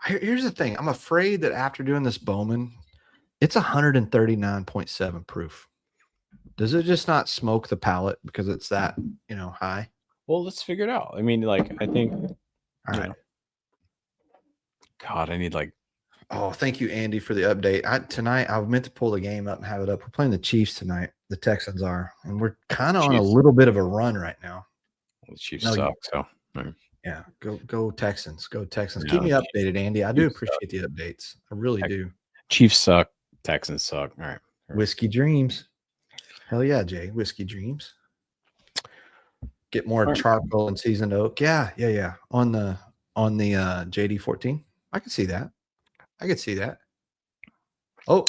Here's the thing. I'm afraid that after doing this Bowman, it's 139.7 proof. Does it just not smoke the palate because it's that, high?
Well, let's figure it out. I mean, I think.
All right.
God, I need
Oh, thank you, Andy, for the update. Tonight, I meant to pull the game up and have it up. We're playing the Chiefs tonight. The Texans are, and we're kind of on a little bit of a run right now.
Well, the Chiefs suck, so.
Yeah, go Texans. Go Texans. Keep me updated, Andy. I do appreciate the updates. I really do.
Chiefs suck. Texans suck. All right.
Whiskey Dreams. Hell yeah, Jay. Whiskey Dreams. Get more charcoal and seasoned oak. Yeah. On the JD14. I can see that. Oh,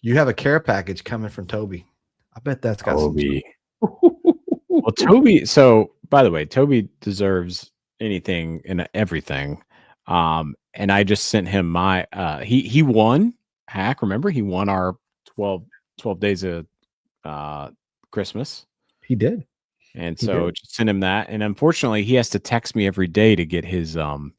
you have a care package coming from Toby. I bet that's got
Toby. Well, Toby. So, by the way, Toby deserves anything and everything. And I just sent him my. He won. Hack. Remember, he won our 12 days of Christmas.
He did.
And so just send him that. And unfortunately, he has to text me every day to get his
You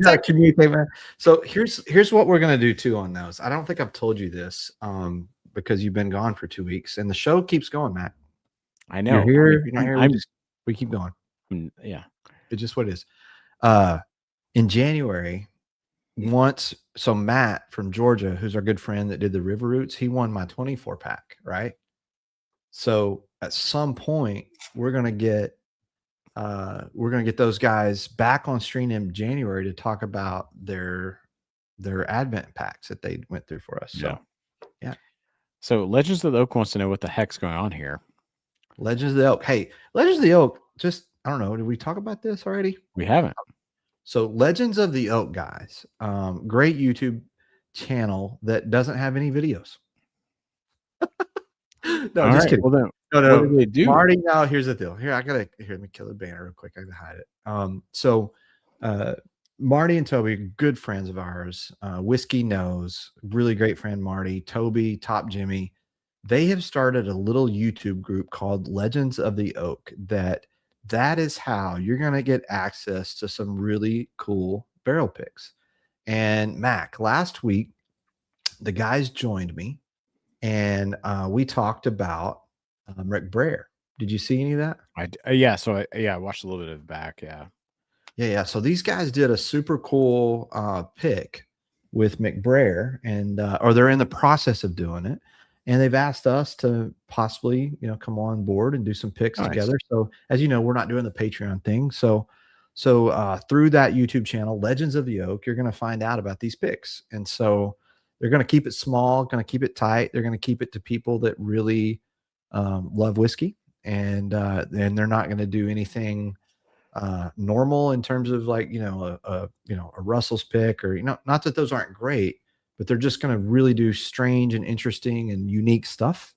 gotta communicate, man. So here's what we're gonna do too on those. I don't think I've told you this because you've been gone for 2 weeks and the show keeps going, Matt.
I know.
You're here. We keep going.
Yeah.
It's just what it is. In January, so Matt from Georgia, who's our good friend that did the River Roots, he won my 24 pack, right? So at some point we're gonna get those guys back on stream in January to talk about their Advent packs that they went through for us. So yeah.
So Legends of the Oak wants to know what the heck's going on here.
Legends of the Oak. Hey, Legends of the Oak, just I don't know. Did we talk about this already?
We haven't.
So Legends of the Oak, guys, great YouTube channel that doesn't have any videos. No,
All
just
right.
kidding.
Well, then,
no.
What do they do?
Marty, now here's the deal. Here, let me kill the banner real quick. I gotta hide it. So Marty and Toby, good friends of ours. Whiskey knows, really great friend Marty, Toby, Top Jimmy. They have started a little YouTube group called Legends of the Oak. That is how you're gonna get access to some really cool barrel picks. And Mac, last week, the guys joined me. And we talked about Rick Brer. Did you see any of that?
I watched a little bit of the back.
Yeah. So these guys did a super cool pick with McBrayer, and or they're in the process of doing it, and they've asked us to possibly come on board and do some picks together. So as you know, we're not doing the Patreon thing. So through that YouTube channel, Legends of the Oak, you're going to find out about these picks, and so. They're going to keep it small, going to keep it tight. They're going to keep it to people that really love whiskey, and they're not going to do anything normal in terms of like a Russell's pick or not that those aren't great, but they're just going to really do strange and interesting and unique stuff.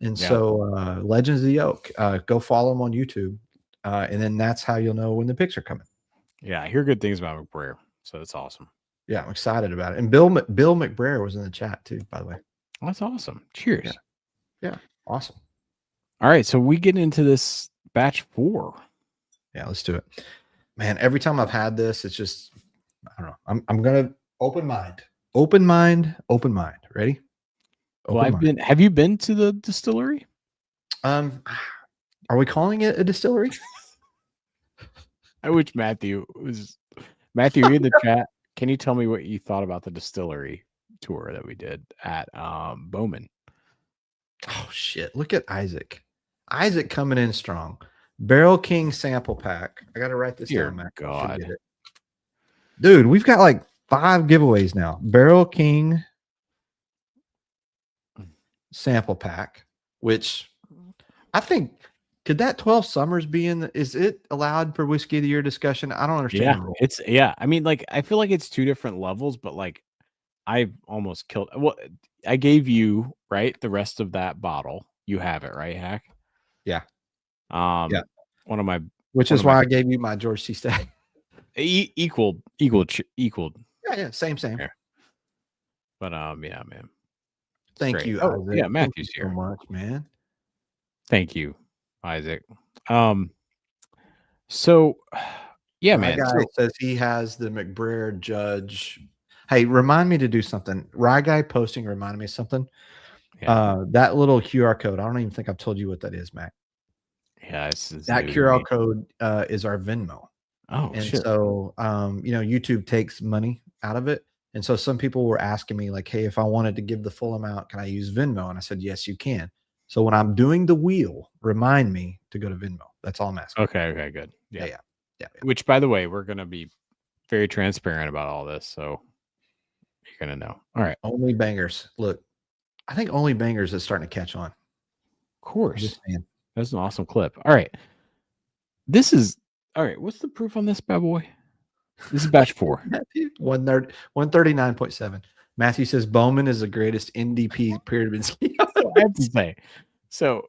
And so Legends of the Oak, go follow them on YouTube, and then that's how you'll know when the picks are coming.
Yeah, I hear good things about McBrayer, so that's awesome.
Yeah, I'm excited about it. And Bill McBrayer was in the chat too, by the way.
That's awesome. Cheers.
Yeah, awesome.
All right, so we get into this batch 4.
Yeah, let's do it. Man, every time I've had this, it's just I don't know. I'm gonna open mind. Ready?
Have you been to the distillery?
Are we calling it a distillery?
I wish Matthew you in the chat. Can you tell me what you thought about the distillery tour that we did at Bowman?
Oh shit! Look at Isaac. Isaac coming in strong. Barrel King sample pack. I got to write this down, Matt.
God,
dude, we've got like 5 giveaways now. Barrel King sample pack, which I think could that 12 Summers be in? Is it allowed for Whiskey of the Year discussion? I don't understand.
I mean, like I feel like it's 2 different levels, but like I've almost killed. Well, I gave you the rest of that bottle. You have it, right, Hack?
Yeah.
One of my,
which is why I gave you my George C. Stagg.
Equal.
Yeah, same.
Yeah. But yeah, man.
Thank you.
Oh, yeah, Matthew's here.
So much, man.
Thank you, Isaac. So yeah,
my guy says he has the McBrayer Judge. Hey, remind me to do something. Rye Guy posting reminded me of something. That little QR code. I don't even think I've told you what that is, Mac.
Yeah,
that QR code is our Venmo.
Oh,
and so YouTube takes money out of it. And so some people were asking me like, hey, if I wanted to give the full amount, can I use Venmo? And I said, yes, you can. So when I'm doing the wheel, remind me to go to Venmo. That's all I'm asking.
Okay, good.
Yeah.
Which, by the way, we're going to be very transparent about all this. So you're going to know. All right.
Only Bangers. Look, I think Only Bangers is starting to catch on.
Of course. That's an awesome clip. All right. This is all right. What's the proof on this bad boy? This is batch 4.
Matthew, 139.7. Matthew says Bowman is the greatest NDP pyramid scheme.
I have to say. So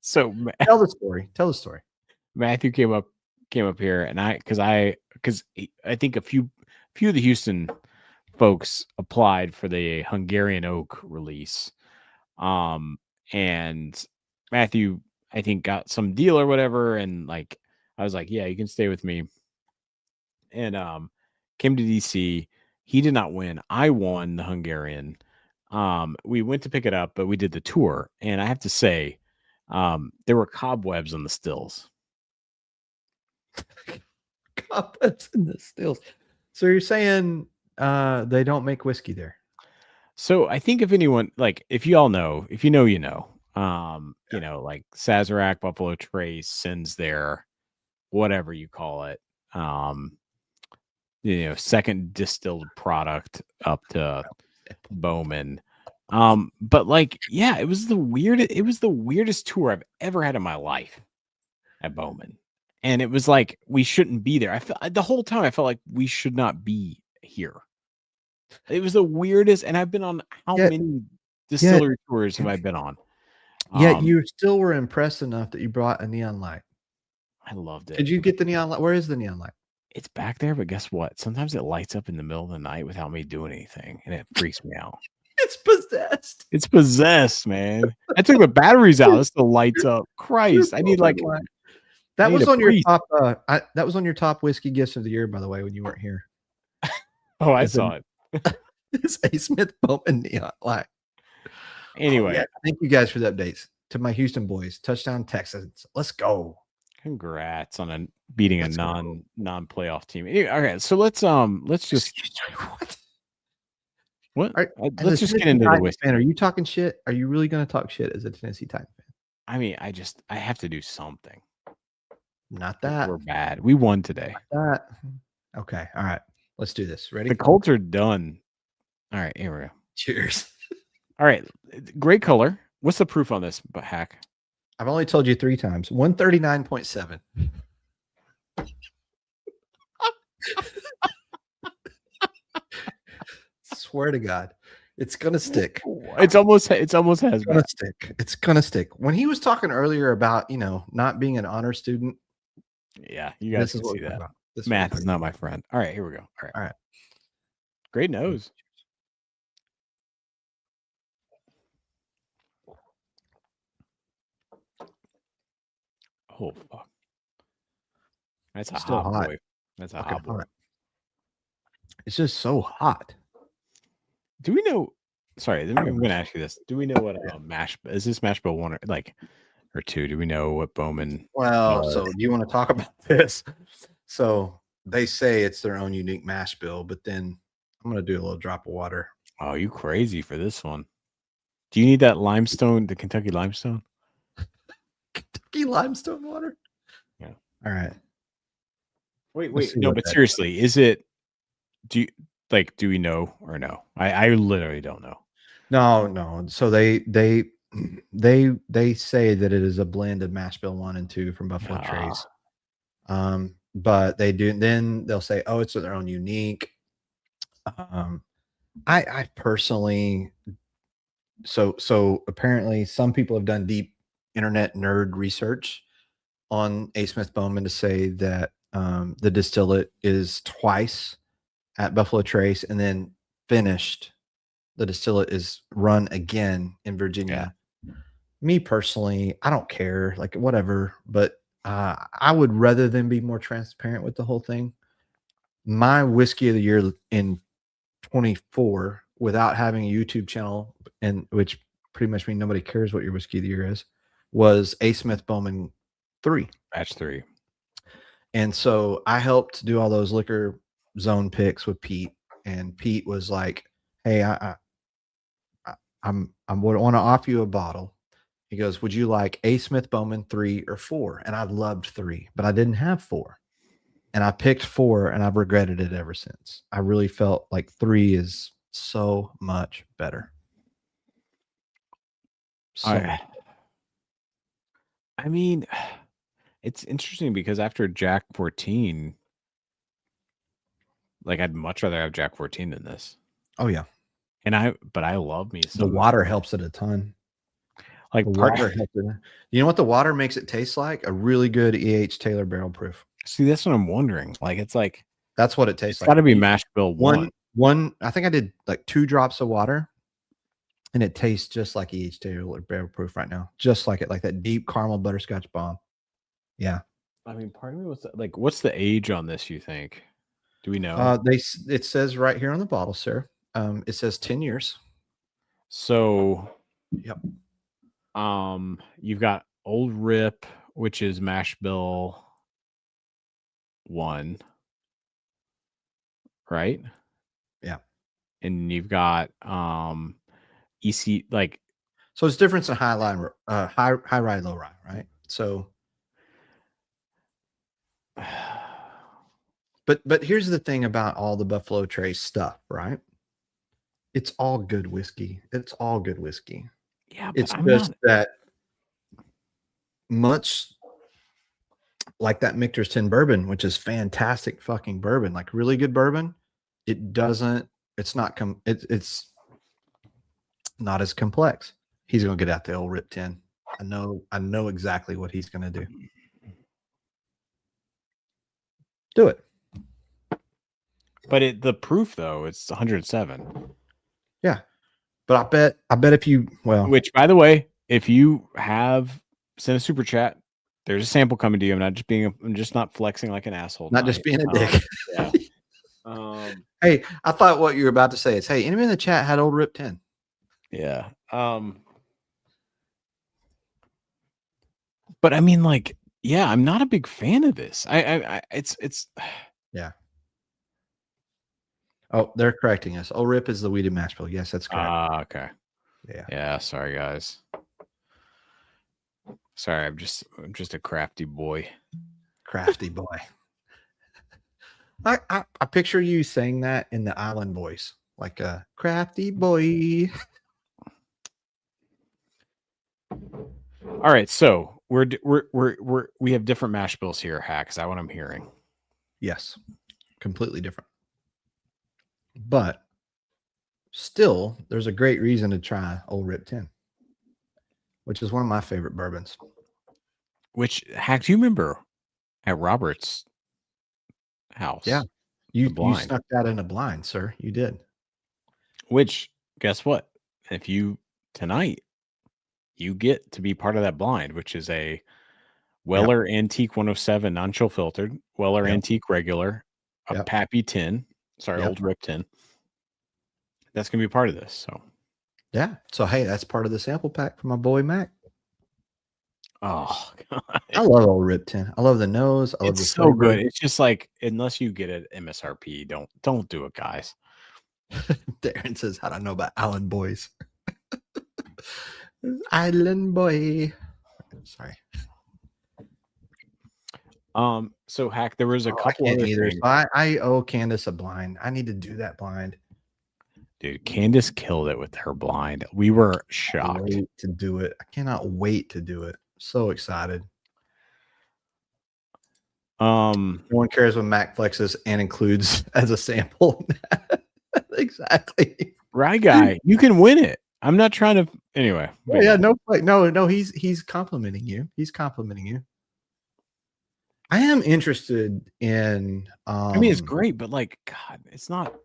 Tell the story. Tell the story.
Matthew came up here, and I think a few of the Houston folks applied for the Hungarian Oak release, and Matthew I think got some deal or whatever, and like I was like, yeah, you can stay with me, and came to DC. He did not win. I won the Hungarian. We went to pick it up, but we did the tour, and I have to say, there were cobwebs on the stills.
Cobwebs in the stills. So you're saying they don't make whiskey there?
So I think if anyone, like, if you all know, if you know, you know, you know, like Sazerac, Buffalo Trace, sends their whatever you call it, you know, second distilled product up to Bowman. But like, yeah, it was the weirdest tour I've ever had in my life at Bowman. And it was like, we shouldn't be there. The whole time I felt like we should not be here. It was the weirdest. And I've been on how many distillery tours have I been on?
Yet you still were impressed enough that you brought a neon light.
I loved it.
Did you get the neon light? Where is the neon light?
It's back there, but guess what? Sometimes it lights up in the middle of the night without me doing anything, and it freaks me out.
It's possessed.
It's possessed, man. I took the batteries out. It still lights up. Christ, I need like
that was on your top. That was on your top whiskey gifts of the year, by the way, when you weren't here.
Oh, I saw it.
It's A. Smith Bowman neon light.
Anyway,
thank you guys for the updates to my Houston boys. Touchdown Texans. Let's go.
Congrats on beating a non-playoff team. Anyway, okay, so let's just what?
Right,
let's just get into the whiskey.
Fan, are you talking shit? Are you really going to talk shit as a Tennessee Titan fan?
I mean, I have to do something.
Not that
we're bad. We won today.
Not that. Okay, all right. Let's do this. Ready?
The Colts are done. All right, here we go.
Cheers.
All right, great color. What's the proof on this, Hack?
I've only told you 3 times. 139.7. Swear to God, it's gonna stick.
It's almost has
gonna stick. It's gonna stick. When he was talking earlier about not being an honor student,
yeah, you guys can see that. Math is not my friend. All right, here we go. All right. Great nose. Oh fuck! That's a hot boy. That's a hot boy.
It's just so hot.
Do we know? Sorry, I'm going to ask you this. Do we know what mash? Is this mash bill 1 or 2? Do we know what Bowman?
Well, so do you want to talk about this? So they say it's their own unique mash bill, but then I'm going to do a little drop of water.
Oh, you crazy for this one? Do you need that limestone, the Kentucky limestone?
Kentucky limestone water.
Yeah.
All right.
Wait. No, but seriously, is it? Do we know or no? I literally don't know.
No. So they say that it is a blend of mash bill 1 and 2 from Buffalo Trace. But they do. Then they'll say, "Oh, it's their own unique." I personally, so apparently some people have done deep internet nerd research on A. Smith Bowman to say that the distillate is twice at Buffalo Trace and then finished. The distillate is run again in Virginia. Yeah. Me personally, I don't care, like whatever, but I would rather than be more transparent with the whole thing. My whiskey of the year in 24, without having a YouTube channel, and which pretty much means nobody cares what your whiskey of the year is, was A. Smith Bowman 3.
Batch 3.
And so I helped do all those liquor zone picks with Pete, and Pete was like, "Hey, I would want to offer you a bottle." He goes, "Would you like A. Smith Bowman 3 or 4?" And I loved 3, but I didn't have 4. And I picked 4, and I've regretted it ever since. I really felt like 3 is so much better. So
I mean, it's interesting because after Jack 14, like I'd much rather have Jack 14 than this.
Oh yeah.
But I love me
The
some
water helps it a ton.
like
The
part.
water helps it. You know what the water makes it taste like? A really good EH Taylor barrel proof.
See, that's what I'm wondering. Like it's like
That's what it tastes
it's
like.
got to be mash bill
One. I think I did like 2 drops of water, and it tastes just like EH Taylor barrel proof right now. Just like it, like that deep caramel butterscotch bomb. Yeah.
I mean, part of me was like, what's the age on this? You think? Do we know?
It says right here on the bottle, sir. It says 10 years.
So,
yep.
You've got Old Rip, which is mash bill 1, right?
Yeah.
And you've got EC like.
So it's difference in high rye, low rye, right? So. But here's the thing about all the Buffalo Trace stuff, right? It's all good whiskey. It's all good whiskey.
Yeah,
it's just that much like that Michter's 10 bourbon, which is fantastic fucking bourbon, like really good bourbon. It's not as complex. He's gonna get out the old Rip 10. I know exactly what he's gonna do. Do it.
But the proof though, it's 107.
Yeah. But I bet if you
which by the way, if you have sent a super chat, there's a sample coming to you. I'm just not flexing like an asshole.
Not just being a dick.
Yeah.
Hey, I thought what you were about to say is, hey, anybody in the chat had old Rip 10.
Yeah. But I mean, like, yeah, I'm not a big fan of this. It's
yeah. Oh, they're correcting us. Old Rip is the weeded mash bill. Yes, that's correct.
Okay.
Yeah.
Yeah. Sorry, guys. Sorry, I'm just a crafty boy.
Crafty boy. I picture you saying that in the island voice, like a crafty boy.
All right, so we have different mash bills here, Hack. Is that what I'm hearing?
Yes, completely different. But still, there's a great reason to try Old Rip 10, which is one of my favorite bourbons.
Which, Hack, do you remember at Robert's house?
Yeah, you snuck that in a blind, sir. You did. Which,
guess what? If you tonight, you get to be part of that blind, which is a Weller Antique 107 non-chill filtered, Weller Antique regular, a Pappy 10. Sorry, Old Rip 10. That's gonna be part of this. So
yeah. So hey, that's part of the sample pack for my boy Mack.
Oh God.
I love Old Rip 10. I love the nose. I love
it's so good. It's just like, unless you get it MSRP, don't do it, guys.
Darren says, "How do I know about Island Boys?" Island boy. Sorry.
So Hack, there was a couple other things.
I owe Candace a blind. I need to do that blind.
Dude, Candace killed it with her blind. We were shocked
to do it. I cannot wait to do it. So excited. No one cares when Mac flexes and includes as a sample. Exactly.
Right, guy. You can win it. I'm not trying to. Anyway.
Yeah. No. He's complimenting you. He's complimenting you. I am interested in.
I mean, it's great, but like, God, it's not.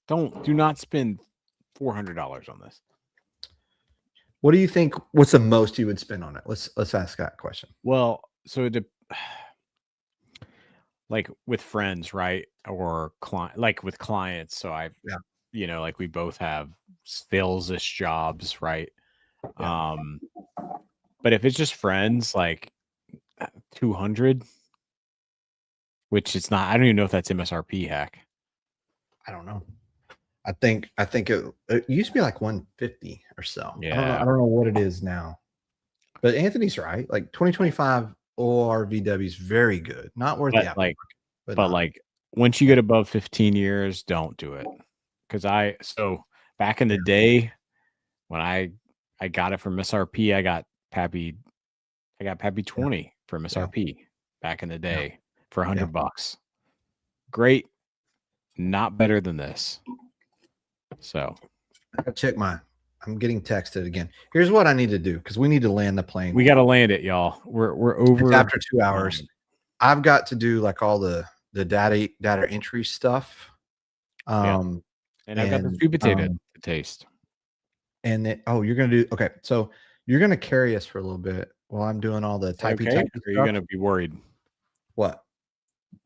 Do not spend $400 on this.
What do you think? What's the most you would spend on it? Let's ask that question.
Well, so like with friends, right, or like with clients. So like we both have sales-ish jobs, right? Yeah. But if it's just friends, like 200, which it's not. I don't even know if that's MSRP, Hack.
I don't know. I think it used to be like 150 or so.
Yeah.
I don't know what it is now. But Anthony's right. Like 2025 ORVW is very good. Not worth the
like, but like once you get above 15 years, don't do it. Because back in the day when I got it from MSRP, I got I got Pappy 20 for MSRP back in the day for $100. Great. Not better than this. So
I gotta check I'm getting texted again. Here's what I need to do because we need to land the plane.
we got to land it, y'all. We're over.
It's after 2 hours. I've got to do like all the data entry stuff.
And I've got the sweet potato to taste.
And then, you're gonna do okay. So you're gonna carry us for a little bit while I'm doing all the typey
Okay.
stuff.
Are you gonna be worried?
What?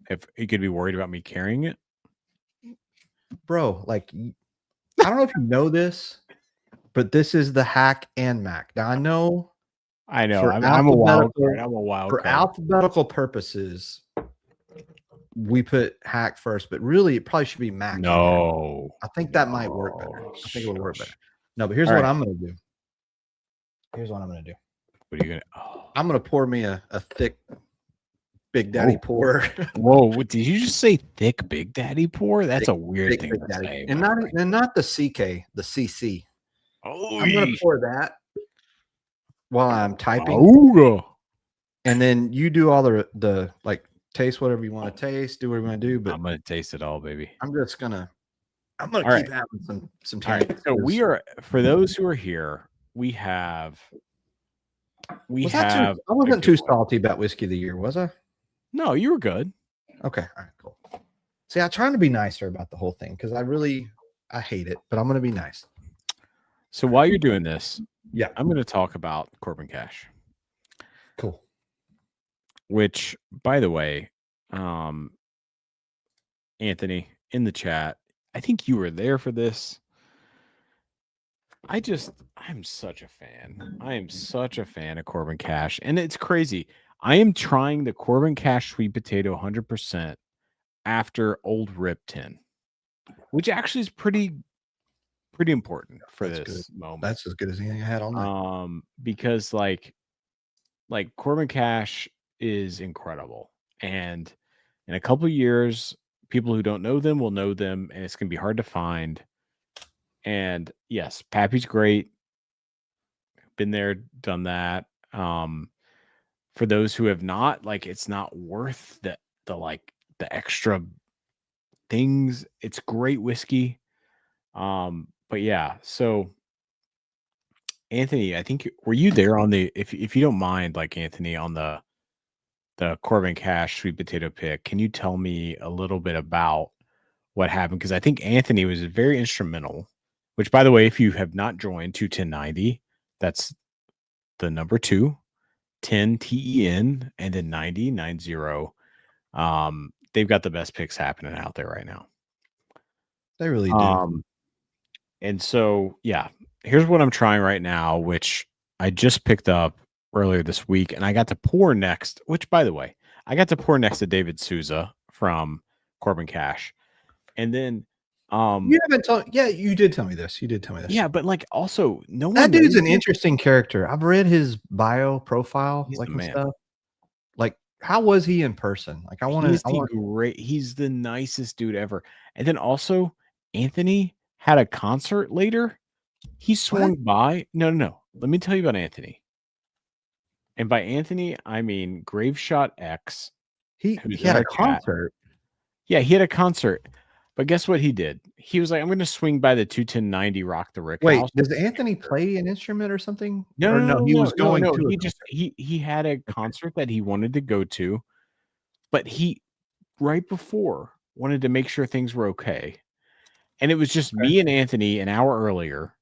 If you could be worried about me carrying it,
bro? Like, I don't know if you know this, but this is the Hack and Mack. Now I know.
I'm a wild card. I'm a wild
for
card.
alphabetical purposes. We put Hack first, but really it probably should be Mack.
No,
I think that might work better. I think it would work better. No, but here's
All
what
right.
I'm gonna do. Here's what I'm gonna do.
What are you gonna? Oh.
I'm gonna pour me a thick Big Daddy pour.
Whoa! What, did you just say? Thick Big Daddy pour? That's a weird thing to say.
And not the CK, the CC.
Oh,
I'm gonna pour that while I'm typing.
Oh.
And then you do all the like taste whatever you want to taste, do what you want to do. But
I'm gonna taste it all, baby.
I'm gonna
All
keep
right.
having some
All
time.
right. So we are, for those who are here, we have.
I wasn't too salty about whiskey of the year, was I?
No, you were good.
Okay. All right, cool. See, I'm trying to be nicer about the whole thing because I hate it, but I'm gonna be nice.
So while you're doing this,
I'm
going to talk about Corbin Cash.
Cool.
Which, by the way, Anthony in the chat, I think you were there for this. I'm such a fan. I am such a fan of Corbin Cash, and it's crazy. I am trying the Corbin Cash sweet potato 100% after Old Rip 10, which actually is pretty important for this moment.
That's as good as anything I had all night.
Because like Corbin Cash is incredible, and in a couple of years, people who don't know them will know them, and it's gonna be hard to find. And yes, Pappy's great. Been there, done that. For those who have not, like, it's not worth the extra things. It's great whiskey. But yeah, so Anthony, I think were you there on the if you don't mind, like Anthony, on the Corbin Cash sweet potato pick, can you tell me a little bit about what happened? Because I think Anthony was very instrumental. Which, by the way, if you have not joined 21090, that's the number 2, 10 TEN, and then 90. They've got the best picks happening out there right now.
They really do.
And so, yeah, here's what I'm trying right now, which I just picked up earlier this week, and I got to pour next, which, by the way, I got to pour next to David Souza from Corbin Cash. And then
you haven't told you did tell me this.
Yeah, but like also no one
that dude's an interesting character. I've read his bio profile,
He's
like
the
and
man.
stuff. Like, how was he in person? Like,
he's the nicest dude ever. And then also Anthony had a concert later. He swung by. No. Let me tell you about Anthony. And by Anthony, I mean Graveshot X.
He had a concert.
Yeah, he had a concert. But guess what he did? He was like, I'm going to swing by the 21090 Rock the Rick
Wait,
house.
does Anthony play an instrument or something?
No,
he was going to.
He had a concert that he wanted to go to, but he right before wanted to make sure things were okay. And it was just me and Anthony an hour earlier.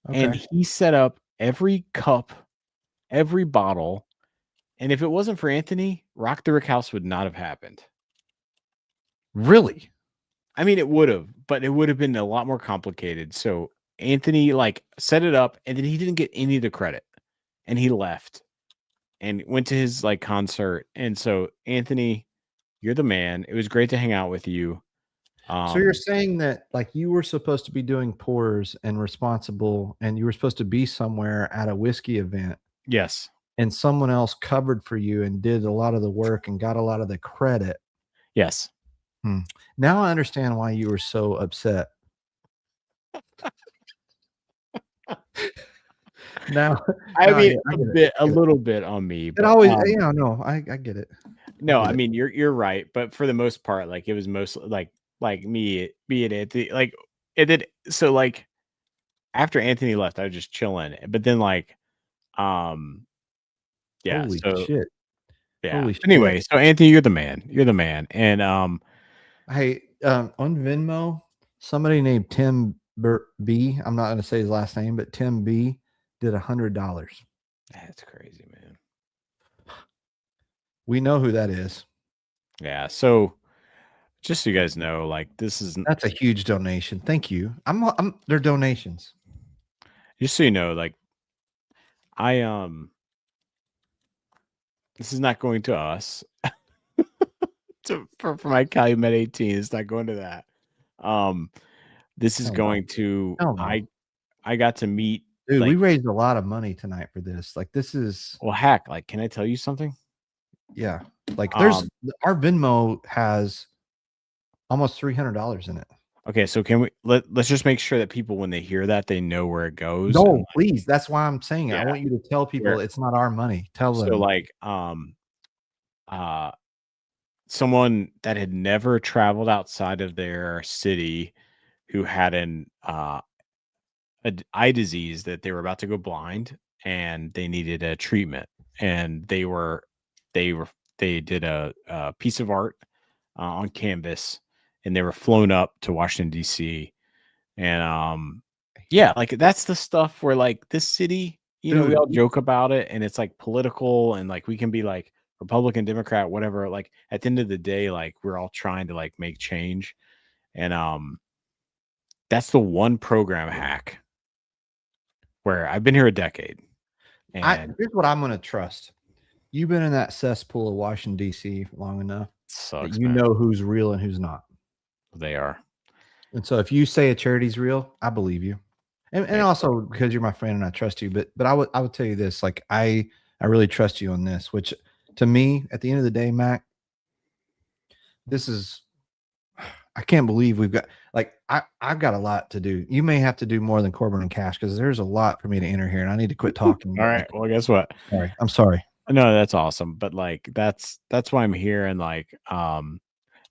Okay. And he set up every cup, every bottle. And if it wasn't for Anthony, Rock the Rick house would not have happened.
Really?
I mean, it would have, but it would have been a lot more complicated. So Anthony like set it up, and then he didn't get any of the credit, and he left and went to his like concert. And so Anthony, you're the man. It was great to hang out with you.
So you're saying that like you were supposed to be doing pours and responsible, and you were supposed to be somewhere at a whiskey event.
Yes.
And someone else covered for you and did a lot of the work and got a lot of the credit.
Yes.
Now I understand why you were so upset. Now,
I mean,
I get it.
a little bit on me,
It
but
always, no, I get it.
no,
get
I
it.
mean you're right, but for the most part, like it was mostly like me and Anthony, like it did. So like after Anthony left, I was just chilling, but then like yeah,
Holy
so
shit.
yeah.
Holy shit.
Anyway, so Anthony, you're the man. You're the man, and
Hey, on Venmo, somebody named Tim B. I'm not going to say his last name, but Tim B. did $100.
that's crazy, man.
We know who that is.
Yeah, so just so you guys know, like
That's a huge donation. Thank you. I'm they're donations.
just so you know, like I this is not going to us. For my Calumet 18, it's not going to that. This is
Hell no.
going to
Hell no.
I got to meet,
Dude, we
like,
raised a lot of money tonight for this. Like this is
well, heck, like, can I tell you something?
yeah. Like there's our Venmo has almost $300 in it.
Okay, so can let's just make sure that people, when they hear that, they know where it goes.
No,
and,
please. That's why I'm saying it. I
Yeah.
want you to tell people it's not our money. Tell them.
So like someone that had never traveled outside of their city, who had an eye disease, that they were about to go blind and they needed a treatment, and they did a piece of art on canvas, and they were flown up to Washington D.C. and yeah, like that's the stuff where like this city, you know, we
Dude.
all joke about it, and it's like political, and like we can be like Republican, Democrat, whatever. Like at the end of the day, like we're all trying to like make change, and that's the one program hack where I've been here a decade. And
Here's what I'm going to trust. You've been in that cesspool of Washington, D.C. long enough
sucks,
that you
man.
know who's real and who's not.
They are.
And so if you say a charity's real, I believe you. And also because you're my friend and I trust you. But I would tell you this, like I really trust you on this, which to me, at the end of the day, Mac, this is I can't believe we've got like I've got a lot to do. You may have to do more than Corbin and Cash because there's a lot for me to enter here, and I need to quit talking.
All right. Well, guess what?
Sorry. I'm sorry.
No, that's awesome. But like that's why I'm here, and like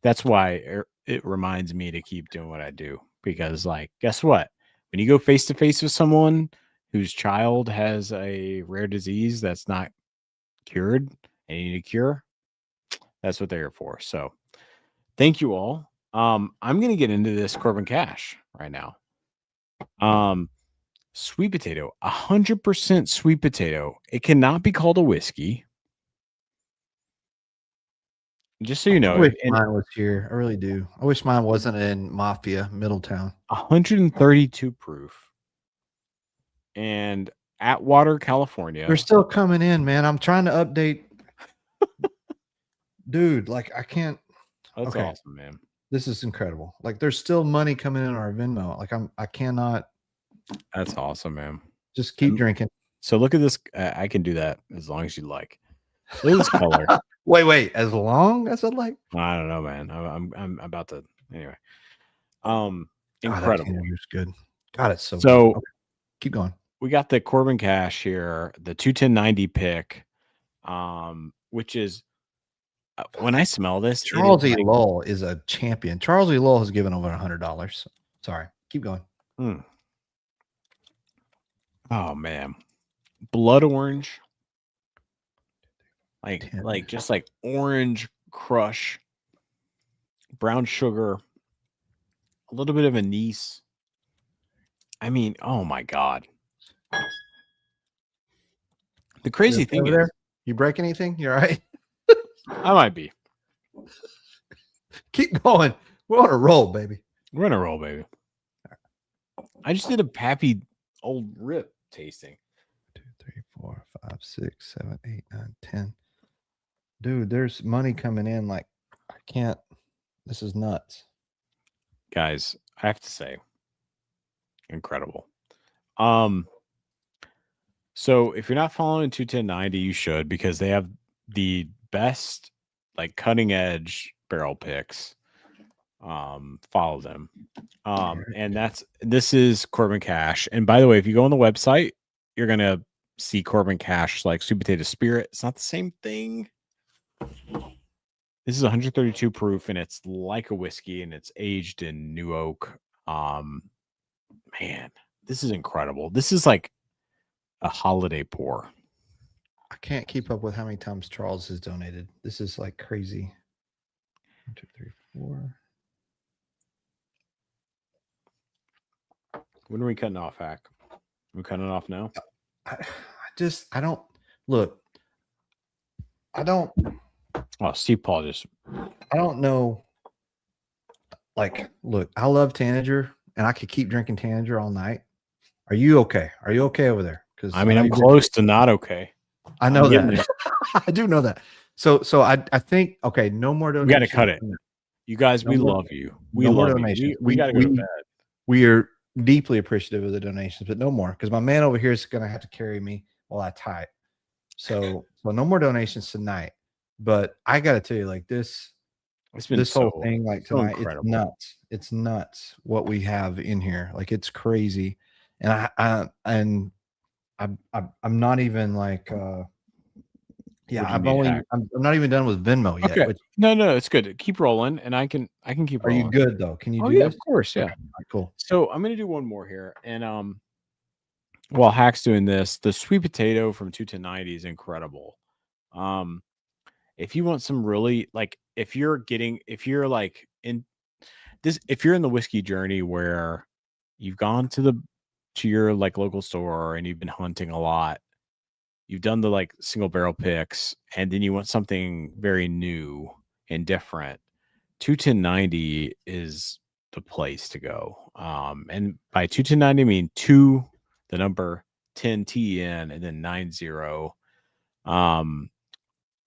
that's why it reminds me to keep doing what I do, because like guess what? When you go face to face with someone whose child has a rare disease that's not cured and you need a cure, that's what they're here for. So thank you all. I'm gonna get into this Corbin Cash right now. Sweet potato, 100% sweet potato. It cannot be called a whiskey. Just so you know,
I wish mine was here. I really do. I wish mine wasn't in Mafia, Middletown.
132 proof. And Atwater, California.
They're still coming in, man. I'm trying to update. Dude, like I can't.
That's awesome, man.
This is incredible. Like there's still money coming in our Venmo. Like I cannot.
That's awesome, man.
Just keep drinking.
So look at this. I can do that as long as you like. Look at this color.
Wait. As long as I like.
I don't know, man. I'm about to. Anyway.
Incredible.
Incredible.
Good. God, it's so.
So
okay. Keep going.
We got the Corbin Cash here, the 21090 pick, which is when I smell this,
Charles E. Lowell is a champion. Charles E. Lowell has given over $100. Sorry, keep going.
Oh man, blood orange, like just like orange crush, brown sugar, a little bit of anise. I mean, oh my god. The crazy thing is,
you break anything? You're all right.
I might be.
Keep going. We're on a roll, baby.
We're on a roll, baby. I just did a Pappy Old Rip tasting.
2, 3, 4, 5, 6, 7, 8, 9, 10. Dude, there's money coming in. Like I can't. This is nuts,
guys. I have to say, incredible. So if you're not following 21090, you should, because they have the best, like, cutting edge barrel picks. Follow them. And this is Corbin Cash. And by the way, if you go on the website, you're gonna see Corbin Cash like sweet potato spirit. It's not the same thing. This is 132 proof, and it's like a whiskey, and it's aged in new oak. Man, this is incredible. This is like a holiday pour.
I can't keep up with how many times Charles has donated. This is like crazy. 1, 2, 3, 4.
When are we cutting off, Hack? We're cutting it off now.
I don't look. I don't.
Oh, Steve Paul just.
I don't know. Like, look, I love Tanager, and I could keep drinking Tanager all night. Are you okay? Are you okay over there? Because
I mean, I'm close to not okay.
I know that. I do know that. So I think okay. No more donations.
We got to cut it. You guys, we love you. We love you. We got to go to bed.
We are deeply appreciative of the donations, but no more because my man over here is going to have to carry me while I type. So no more donations tonight. But I got to tell you, like this whole thing, like tonight, it's nuts. It's nuts what we have in here. Like it's crazy, and I'm not even like. Yeah, I'm not even done with Venmo yet.
Okay. No, it's good. Keep rolling, and I can keep rolling.
Are you good though? Can you do
this?
Of
course, yeah.
Okay. Right, cool.
So I'm gonna do one more here, and while Hack's doing this, the sweet potato from 21090 is incredible. If you want some really like, if you're like in this, if you're in the whiskey journey where you've gone to your like local store and you've been hunting a lot. You've done the like single barrel picks, and then you want something very new and different. 21090 is the place to go. And by 21090, I mean 2, the number 10 TN, and then 90. I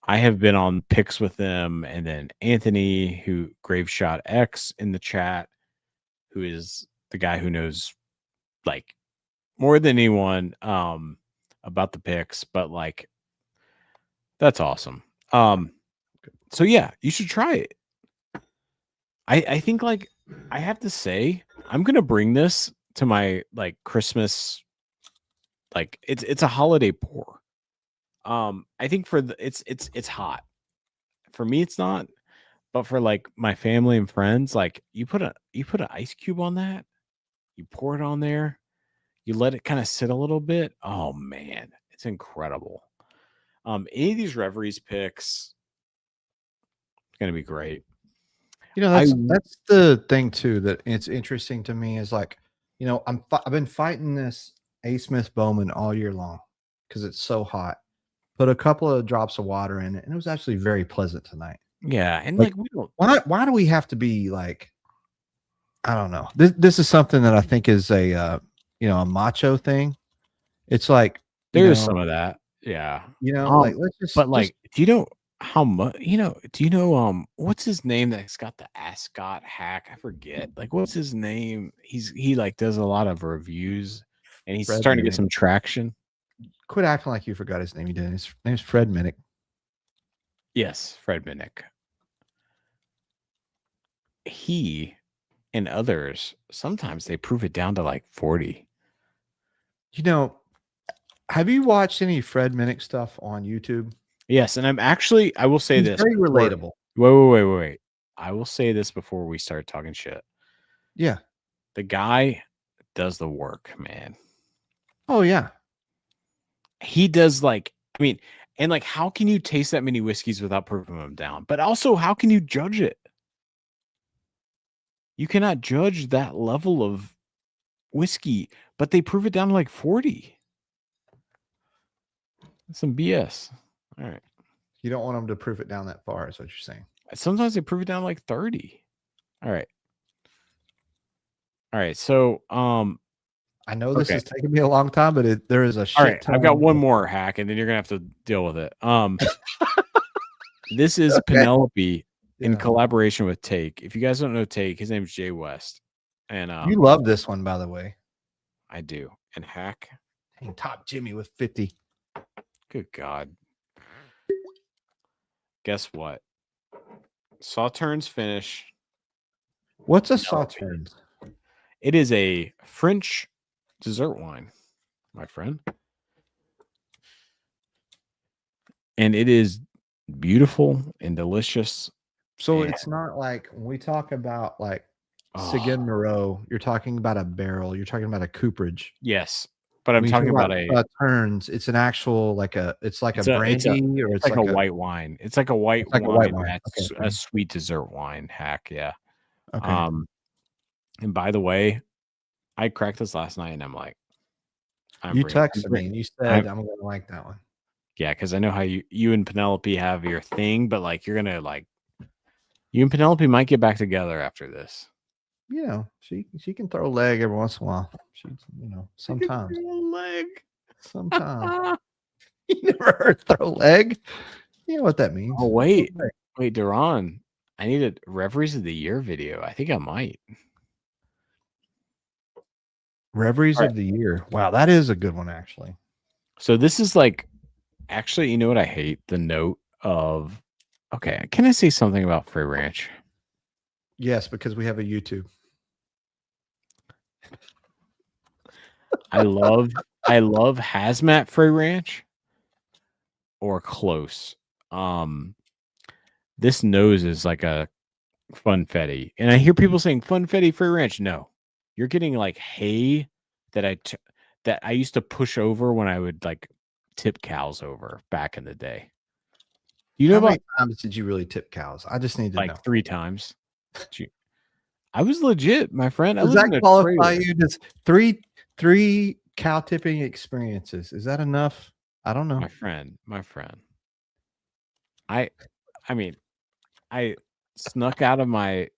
have been on picks with them, and then Anthony, who Grave Shot X in the chat, who is the guy who knows like more than anyone. About the picks, but like that's awesome. So yeah, you should try it. I think like I have to say I'm gonna bring this to my like Christmas, like it's a holiday pour. I think for it's hot. For me it's not, but for like my family and friends, like you put an ice cube on that, you pour it on there. You let it kind of sit a little bit. Oh man, it's incredible. Any of these Reveries picks, it's gonna be great.
You know, that's the thing too that it's interesting to me is like, you know, I've been fighting this A. Smith Bowman all year long because it's so hot. Put a couple of drops of water in it, and it was actually very pleasant tonight.
Yeah, and like we don't.
Why do we have to be like? I don't know. This is something that I think is a a macho thing. It's like
there's some of that. Yeah.
Like let's just
but like do you know how much do you know what's his name that's got the Ascot hack? I forget. Like what's his name? He like does a lot of reviews and he's starting to get some traction.
Quit acting like you forgot his name. You did. His name's Fred Minnick.
Yes, Fred Minnick. He and others sometimes they prove it down to like 40.
You know, have you watched any Fred Minnick stuff on YouTube?
Yes, and I will say this.
Very relatable.
Wait. I will say this before we start talking shit.
Yeah.
The guy does the work, man.
Oh, yeah.
He does like, I mean, and like, how can you taste that many whiskeys without proving them down? But also, how can you judge it? You cannot judge that level of whiskey, but they prove it down to like 40. That's some BS. All right.
You don't want them to prove it down that far, is what you're saying.
Sometimes they prove it down to like 30. All right. So,
I know this is taking me a long time, but there is a shit.
All right, I've got one more hack, and then you're gonna have to deal with it. This is Penelope in collaboration with Take. If you guys don't know Take, his name's Jay West, and
you love this one, by the way.
I do. And hack,
top Jimmy with 50.
Good God. Guess what? Sauternes finish.
What's a Sauternes?
It is a French dessert wine, my friend. and it is beautiful and delicious.
So
Yeah.
it's not like when we talk about like
Oh,
Cigar Moreau, you're talking about a barrel, you're talking about a cooperage.
yes, but I'm
When you talk
talking about a
turns, it's an actual like it's like a
it's a
brandy or
it's
it's
like a
like a
white wine. It's like a white
it's like a white
wine
wine.
that's
Okay,
a
okay.
sweet dessert wine hack. Yeah.
Okay.
And by the way, I cracked this last night, and I'm like,
You texted me and you said
I'm
I'm gonna like that one.
yeah, because I know how you and Penelope have your thing, but like you're gonna like you and Penelope might get back together after this.
You know, she can throw a leg every once in a while. She's sometimes.
Leg.
Sometimes. You never heard throw leg? You know what that means.
Oh wait, Duran. I need a Reveries of the Year video. I think I might.
Reveries
All right.
of the Year. Wow, that is a good one actually.
So this is like actually, you know what I hate? The note of okay, can I say something about Free Ranch?
Yes, because we have a YouTube.
I love Hazmat Free Ranch or close. This nose is like a funfetti, and I hear people saying funfetti Free Ranch. No, you're getting like hay that that I used to push over when I would like tip cows over back in the day. You know
How
about
many times did you really tip cows? I just need to know.
like 3 times. I was legit, my friend. I
Does
lived
that
in a
qualify
trailer.
you? Does three cow tipping experiences? Is that enough? I don't know.
My friend. I mean, I snuck out of my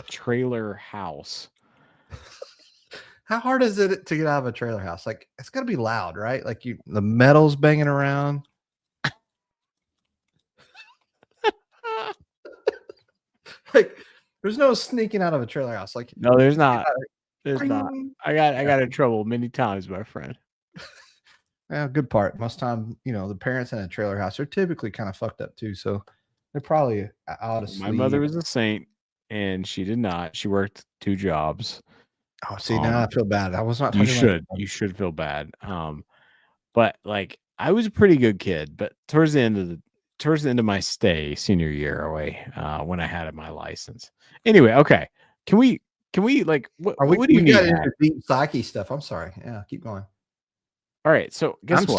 trailer house.
How hard is it to get out of a trailer house? Like it's gotta be loud, right? Like the metal's banging around. Like there's no sneaking out of a trailer house. Like
No, there's not. There's
Ring.
not. I got in trouble many times, my friend.
Yeah, good part. Most time, the parents in a trailer house are typically kind of fucked up too. So they're probably out of
My mother
sleep.
was a saint, and she did not. She worked 2 jobs.
Oh, see, now I feel bad. I was not
You
talking about
you should feel bad. But like I was a pretty good kid, but towards the end of my stay senior year away, when I had my license. Anyway, okay. Can we like what do you
we got
need?
into deep psyche stuff. I'm sorry. Yeah, keep going.
All right, so guess
I'm
what?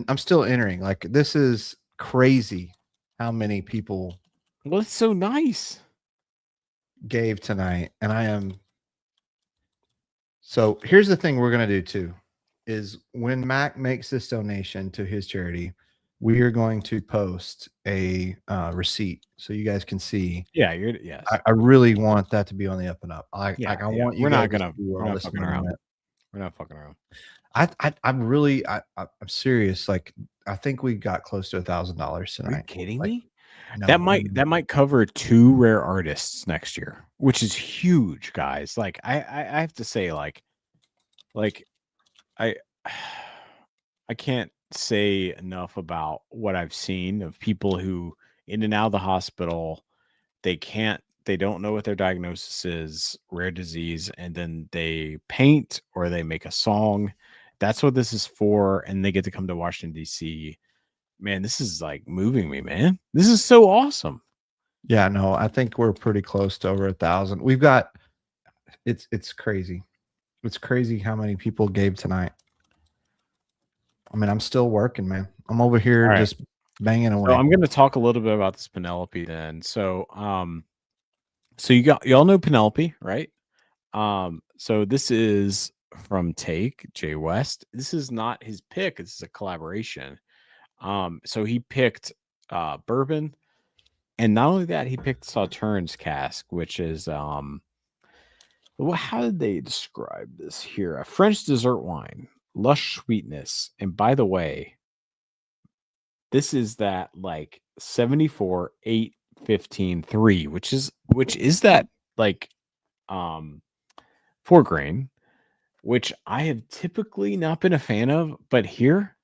I'm still entering. Like this is crazy how many people
Well, it's so nice.
gave tonight. And I am so here's the thing we're gonna do too is when Mack makes this donation to his charity, we are going to post a receipt so you guys can see.
Yeah, yes.
I really want that to be on the up and up. I want you
we're
guys
not gonna
to see
we're
all
not
this
fucking
money
around.
went.
We're not fucking around.
I'm serious. Like I think we got close to $1,000 tonight.
Are you kidding
like,
me?
No,
that might cover 2 rare artists next year, which is huge, guys. Like I have to say, like I can't say enough about what I've seen of people who in and out of the hospital, they don't know what their diagnosis is, rare disease, and then they paint or they make a song. That's what this is for, and they get to come to Washington, D.C. Man, this is like moving me, man. This is so awesome.
Yeah, no, I think we're pretty close to over 1,000. We've got it's crazy. It's crazy how many people gave tonight. I mean, I'm still working, man. I'm over here just banging away.
So I'm going to talk a little bit about this Penelope then. So, so y'all know Penelope, right? So this is from Take Jay West. This is not his pick. This is a collaboration. So he picked bourbon, and not only that, he picked Sauternes cask, which is well, how did they describe this here? A French dessert wine, lush sweetness, and by the way, this is that like 74 8 15 3, which is that like 4 grain, which I have typically not been a fan of, but here,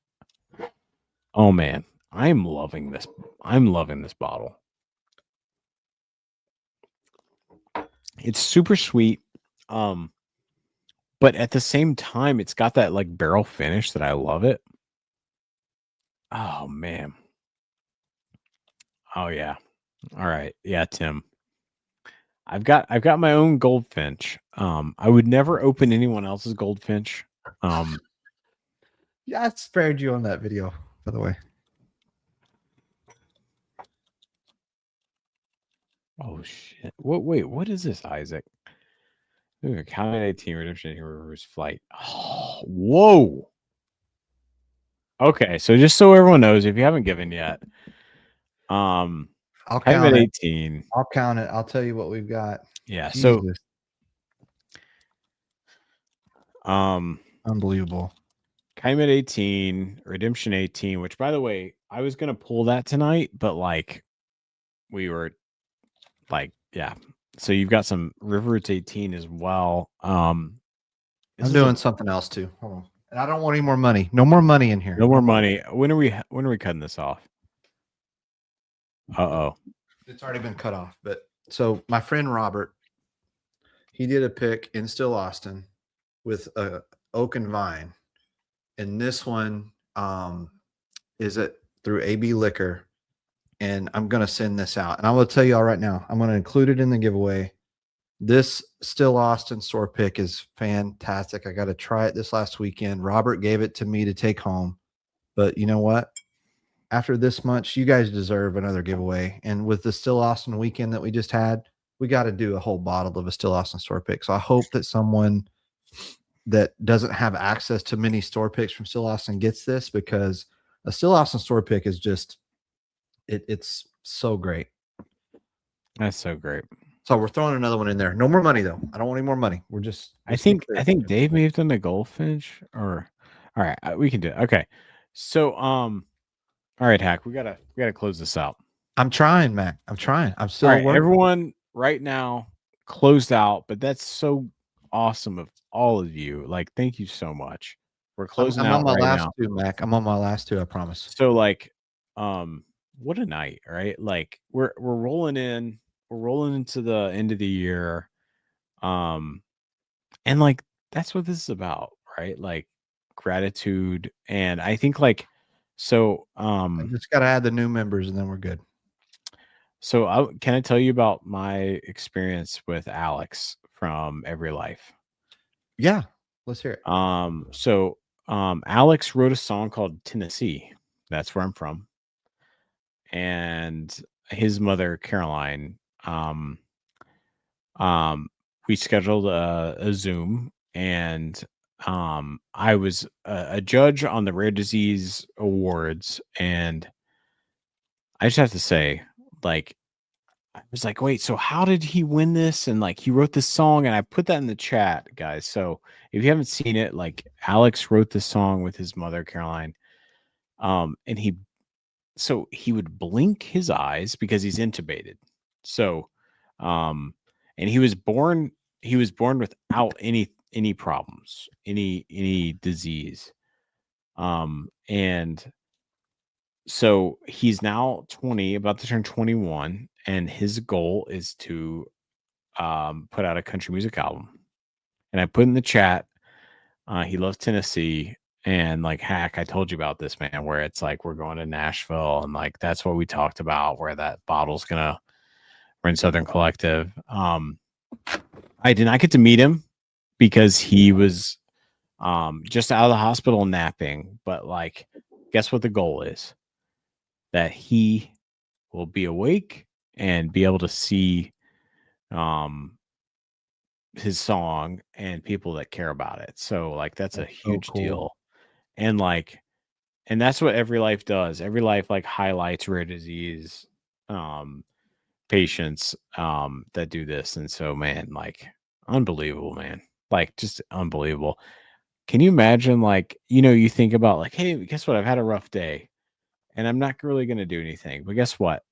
oh man, I'm loving this. I'm loving this bottle. It's super sweet. But at the same time, it's got that like barrel finish that I love it. Oh man. Oh yeah. All right. Yeah, Tim. I've got my own goldfinch. I would never open anyone else's goldfinch.
Yeah, I spared you on that video, by the way.
Oh shit. What is this, Isaac? Ooh, Count 18 Redemption Reverse Flight. Oh, whoa. Okay, so just so everyone knows, if you haven't given yet,
I'll
Count
count it.
18.
I'll count it. I'll tell you what we've got.
Yeah,
Jesus.
so
Unbelievable.
Calumet 18, Redemption 18, which by the way, I was gonna pull that tonight, but like we were like, yeah. So you've got some River Roots 18 as well.
I'm doing something else too. Hold on. And I don't want any more money. No more money in here.
No more money. When are we cutting this off? Uh-oh.
It's already been cut off. But so my friend Robert, he did a pick in Still Austin with a oak and vine. And this one is it through AB Liquor. And I'm going to send this out. And I will tell you all right now, I'm going to include it in the giveaway. This Still Austin store pick is fantastic. I got to try it this last weekend. Robert gave it to me to take home. But you know what? After this much, you guys deserve another giveaway. And with the Still Austin weekend that we just had, we got to do a whole bottle of a Still Austin store pick. So I hope that someone that doesn't have access to many store picks from Still Austin gets this, because a Still Austin store pick is just, it's so great.
That's so great.
So we're throwing another one in there. No more money though. I don't want any more money. We're just.
I think Dave may have done the goldfinch, or all right, we can do it. Okay. So all right, Hack, we gotta close this out.
I'm trying, Mac. I'm trying. I'm still
working. Everyone right now closed out, but that's so awesome of all of you. Like, thank you so much. We're closing out.
I'm on my last two, Mac. I'm on my last two, I promise.
So like, what a night, right? Like we're rolling into the end of the year. And like that's what this is about, right? Like gratitude. And I think like so
I just gotta add the new members and then we're good.
So can I tell you about my experience with Alex from Every Life?
Yeah, let's hear it.
So Alex wrote a song called Tennessee. That's where I'm from. And his mother, Caroline, we scheduled a Zoom, and I was a judge on the Rare Disease Awards, and I just have to say, like, I was like, wait, so how did he win this? And like, he wrote this song, and I put that in the chat, guys. So if you haven't seen it, like, Alex wrote this song with his mother, Caroline, and he would blink his eyes because he's intubated. So, and he was born without any problems, any disease. And so he's now 20, about to turn 21, and his goal is to put out a country music album. And I put in the chat, he loves Tennessee. And like, Hack, I told you about this, man, where it's like we're going to Nashville, and like that's what we talked about, where that bottle's we're in Southern Collective. I did not get to meet him because he was just out of the hospital napping. But like, guess what the goal is? That he will be awake and be able to see his song and people that care about it. So like that's a huge deal. And like, and that's what Every Life does. Every Life like highlights rare disease patients that do this. And so, man, like, unbelievable, man. Like, just unbelievable. Can you imagine, like, you think about like, hey, guess what? I've had a rough day and I'm not really going to do anything. But guess what?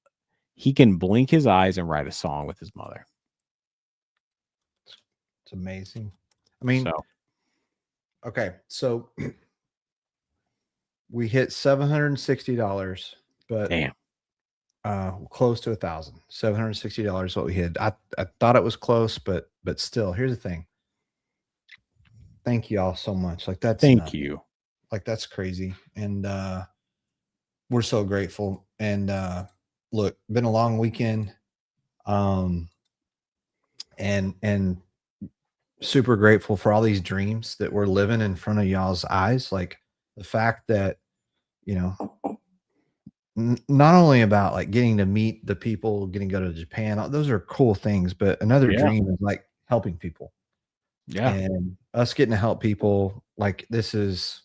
He can blink his eyes and write a song with his mother.
It's amazing. I mean, okay, so we hit $760, but
damn,
close to $1,760 what we hit. I thought it was close, but still, here's the thing. Thank you all so much. Like that's
thank you.
Like that's crazy, and we're so grateful. And look, been a long weekend. And super grateful for all these dreams that we're living in front of y'all's eyes. Like the fact that, you know, not only about like getting to meet the people, getting to go to Japan, those are cool things, but another dream is like helping people.
Yeah.
And us getting to help people, like this is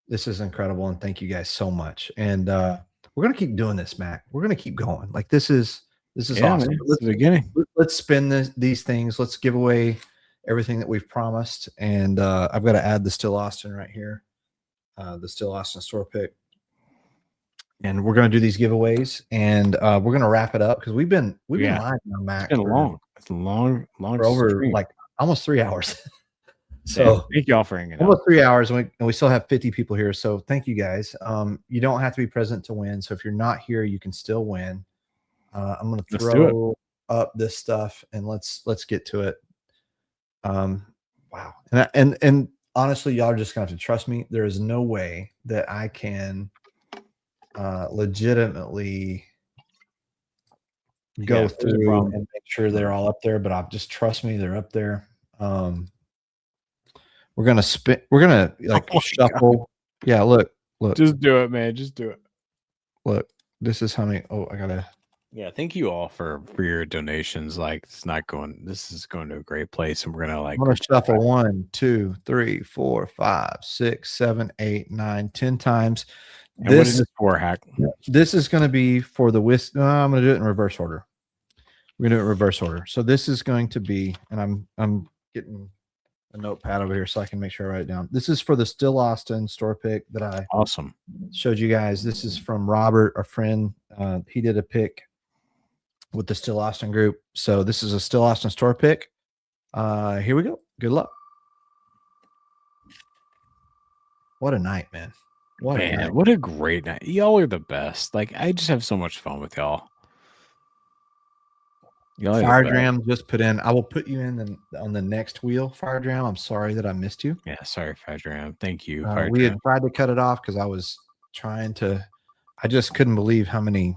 incredible. And thank you guys so much. And we're gonna keep doing this, Mac. We're gonna keep going. Like this is awesome.
Man, it's the beginning.
Let's spin these things. Let's give away everything that we've promised. And I've got to add the Still Austin right here, the Still Austin store pick. And we're going to do these giveaways, and we're going to wrap it up because we've been live now, Mac.
It's been long
for over
stream.
like almost 3 hours. So
thank you all for hanging out.
Almost 3 hours, and we still have 50 people here. So thank you guys. You don't have to be present to win. So if you're not here, you can still win. I'm going to throw up this stuff, and let's get to it. Wow. And honestly, y'all are just gonna have to trust me. There is no way that I can legitimately go through and make sure they're all up there, but just trust me, they're up there. We're gonna spin, we're gonna like shuffle. God. Yeah, look.
Just do it, man. Just do it.
Look, this is how many. Oh, I gotta.
Yeah, thank you all for your donations. Like, this is going to a great place, and we're gonna like.
I'm gonna shuffle 1, 2, 3, 4, 5, 6, 7, 8, 9, 10 times.
And what is this for, Hack?
This is going to be for the whiskey. I'm going to do it in reverse order. We're going to do it in reverse order. So this is going to be, and I'm getting a notepad over here so I can make sure I write it down. This is for the Still Austin store pick that I showed you guys. This is from Robert, our friend. He did a pick with the Still Austin group. So this is a Still Austin store pick. Here we go. Good luck. What a night, man.
What a great night. Y'all are the best. Like, I just have so much fun with y'all.
Fire Dram just put in. I will put you in on the next wheel, Fire Dram. I'm sorry that I missed you.
Yeah, sorry, Fire Dram. Thank you.
We had tried to cut it off because I was trying to. I just couldn't believe how many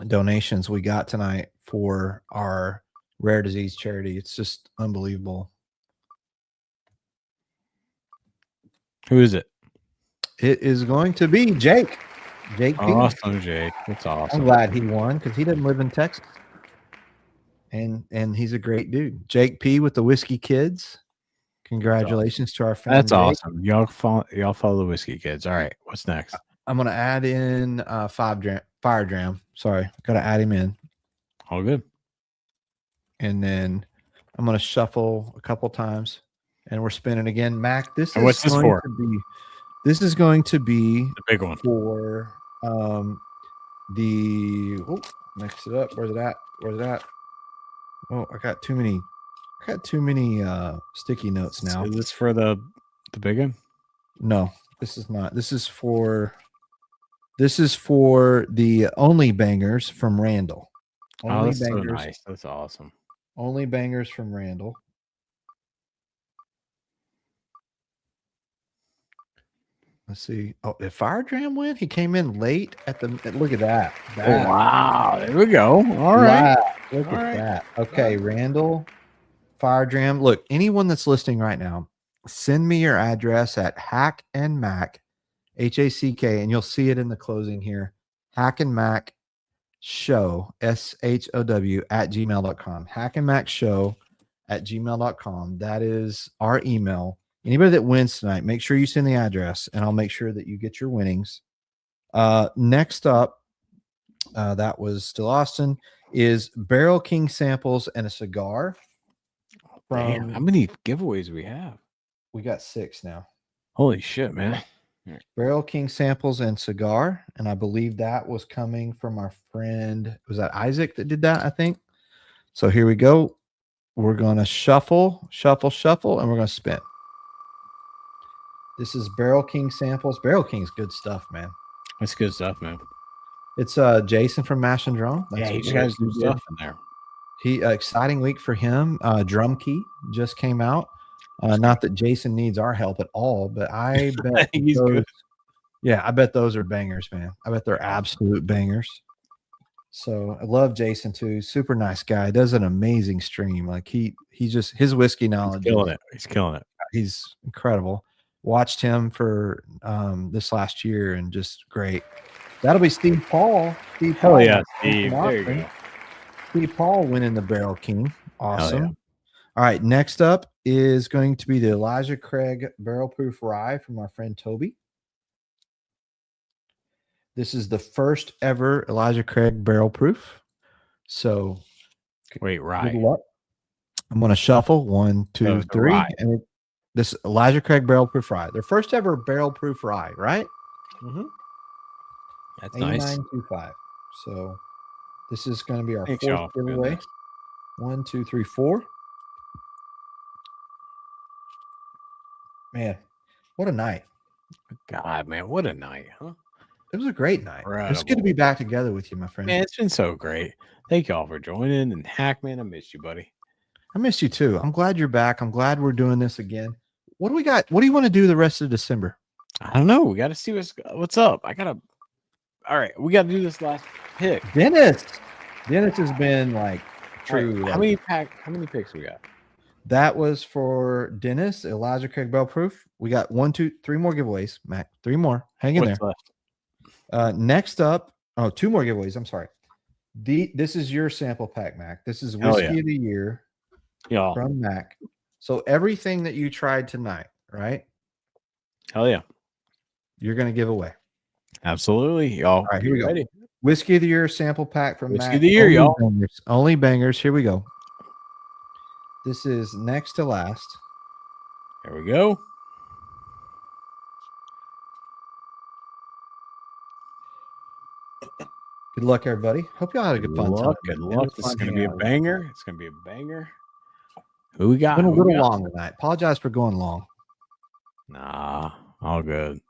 donations we got tonight for our rare disease charity. It's just unbelievable.
Who is it?
It is going to be Jake. Jake P.
Awesome, Jake. That's awesome.
I'm glad he won because he doesn't live in Texas. And he's a great dude. Jake P with the Whiskey Kids. Congratulations to our friend.
That's awesome. Y'all follow the Whiskey Kids. All right. What's next?
I'm gonna add in Fire Dram. Sorry, gotta add him in.
All good.
And then I'm gonna shuffle a couple times, and we're spinning again. Mac, this is
what's this for?
This is going to be
the big one
for mix it up. Where's it at? Oh, I got too many sticky notes now.
So is this for the big one?
No, this is not. This is for the Only Bangers from Randall.
That's so nice. That's awesome.
Only Bangers from Randall. Let's see. Oh, did Fire Dram win? He came in late at the. Look at that.
Oh, wow. There we go. All right.
Look at that. Okay, Randall, Fire Dram. Look, anyone that's listening right now, send me your address at Hack and Mack, HACK, and you'll see it in the closing here. Hack and Mack Show, SHOW @gmail.com. Hack and Mack Show @gmail.com. That is our email. Anybody that wins tonight, make sure you send the address, and I'll make sure that you get your winnings. Next up, that was Still Austin, is Barrel King samples and a cigar.
Man, how many giveaways we have?
We got 6 now.
Holy shit, man.
Barrel King samples and cigar, and I believe that was coming from our friend. Was that Isaac that did that? I think. So here we go. We're gonna shuffle, and we're gonna spin. This is Barrel King samples. Barrel King's good stuff, man.
That's good stuff, man.
It's Jason from Mash and Drum.
That's he has new stuff in there.
Exciting week for him. Drum Key just came out. Not that Jason needs our help at all, but I bet
he's good.
Yeah, I bet those are bangers, man. I bet they're absolute bangers. So I love Jason too. Super nice guy. Does an amazing stream. Like he just his whiskey knowledge.
He's killing it. He's killing it.
He's incredible. Watched him for this last year and just great. That'll be Steve Paul. Steve
Hell
Paul.
yeah, Steve. There you go.
Steve Paul winning the Barrel King. Awesome.
Yeah.
All right. Next up is going to be the Elijah Craig Barrel Proof Rye from our friend Toby. This is the first ever Elijah Craig Barrel Proof. So,
wait, rye.
Good luck. I'm going to shuffle 1, 2, 3.
Rye.
And this Elijah Craig Barrel Proof Rye. Their first ever Barrel Proof Rye, right?
Mm-hmm. That's
8925.
nice.
So, this is going to be our
Thanks,
fourth
y'all.
giveaway.
Goodness.
1, 2, 3, 4. Man, what a night.
God, man, what a night, huh?
It was a great night. It's good to be back together with you, my friend.
Man, it's been so great. Thank y'all for joining. And Hack, man, I missed you, buddy.
I missed you too. I'm glad you're back. I'm glad we're doing this again. What do we got? What do you want to do the rest of December?
I don't know. We got to see what's up. All right, we got to do this last pick.
Dennis has been like true.
Right, how many picks we got?
That was for Dennis, Elijah Craig Bell Proof. We got 1, 2, 3 more giveaways, Mac. 3 more. Hang in there.
Left?
Next up, 2 more giveaways. I'm sorry. This is your sample pack, Mac. This is Whiskey of the Year from Mac. So everything that you tried tonight, right?
Hell yeah.
You're going to give away.
Absolutely, y'all.
All right, here we go. Ready? Whiskey of the Year sample pack from
Whiskey
Mac.
of the Year, y'all.
Only bangers. Here we go. This is next to last.
There we go.
Good luck, everybody. Hope y'all had a good fun time.
Good luck. This is going to be a banger. It's going to be a banger. Who we got?
Been a little long tonight. Apologize for going long.
Nah, all good.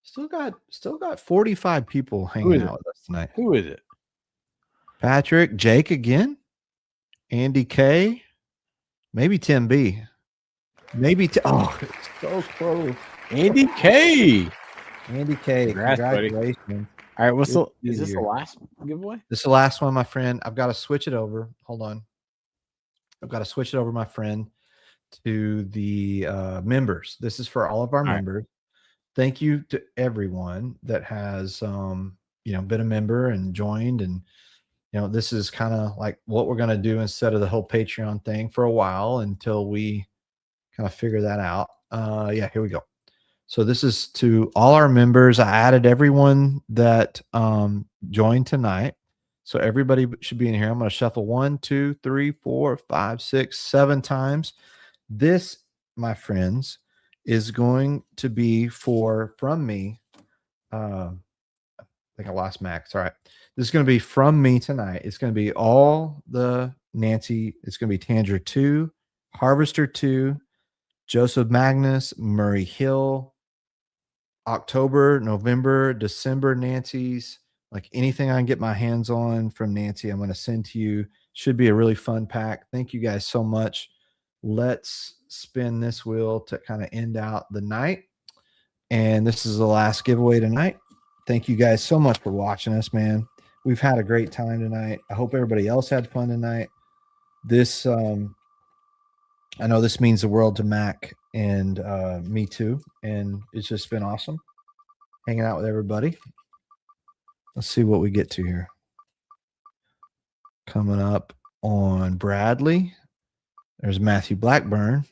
Still got 45 people hanging out with us tonight.
Who is it?
Patrick, Jake again, Andy K, maybe Tim B, maybe it's so close.
Andy K.
Andy K. Congratulations.
Buddy. All right, is this the last giveaway?
This is the last one, my friend. I've got to switch it over. Hold on. I've got to switch it over, my friend, to the members. This is for all of our members. Thank you to everyone that has been a member and joined. And this is kind of like what we're going to do instead of the whole Patreon thing for a while until we kind of figure that out. Here we go. So this is to all our members. I added everyone that joined tonight. So everybody should be in here. I'm going to shuffle 1, 2, 3, 4, 5, 6, 7 times. This, my friends, is going to be from me. I think I lost Max. All right. This is going to be from me tonight. It's going to be all the Nancy. It's going to be Tanager 2, Harvester 2, Joseph Magnus, Murray Hill, October, November, December Nancy's. Like anything I can get my hands on from Nancy, I'm going to send to you. Should be a really fun pack. Thank you guys so much. Let's spin this wheel to kind of end out the night. And this is the last giveaway tonight. Thank you guys so much for watching us, man. We've had a great time tonight. I hope everybody else had fun tonight. This, I know this means the world to Mac and me too. And it's just been awesome hanging out with everybody. Let's see what we get to here. Coming up on Bradley. There's Matthew Blackburn.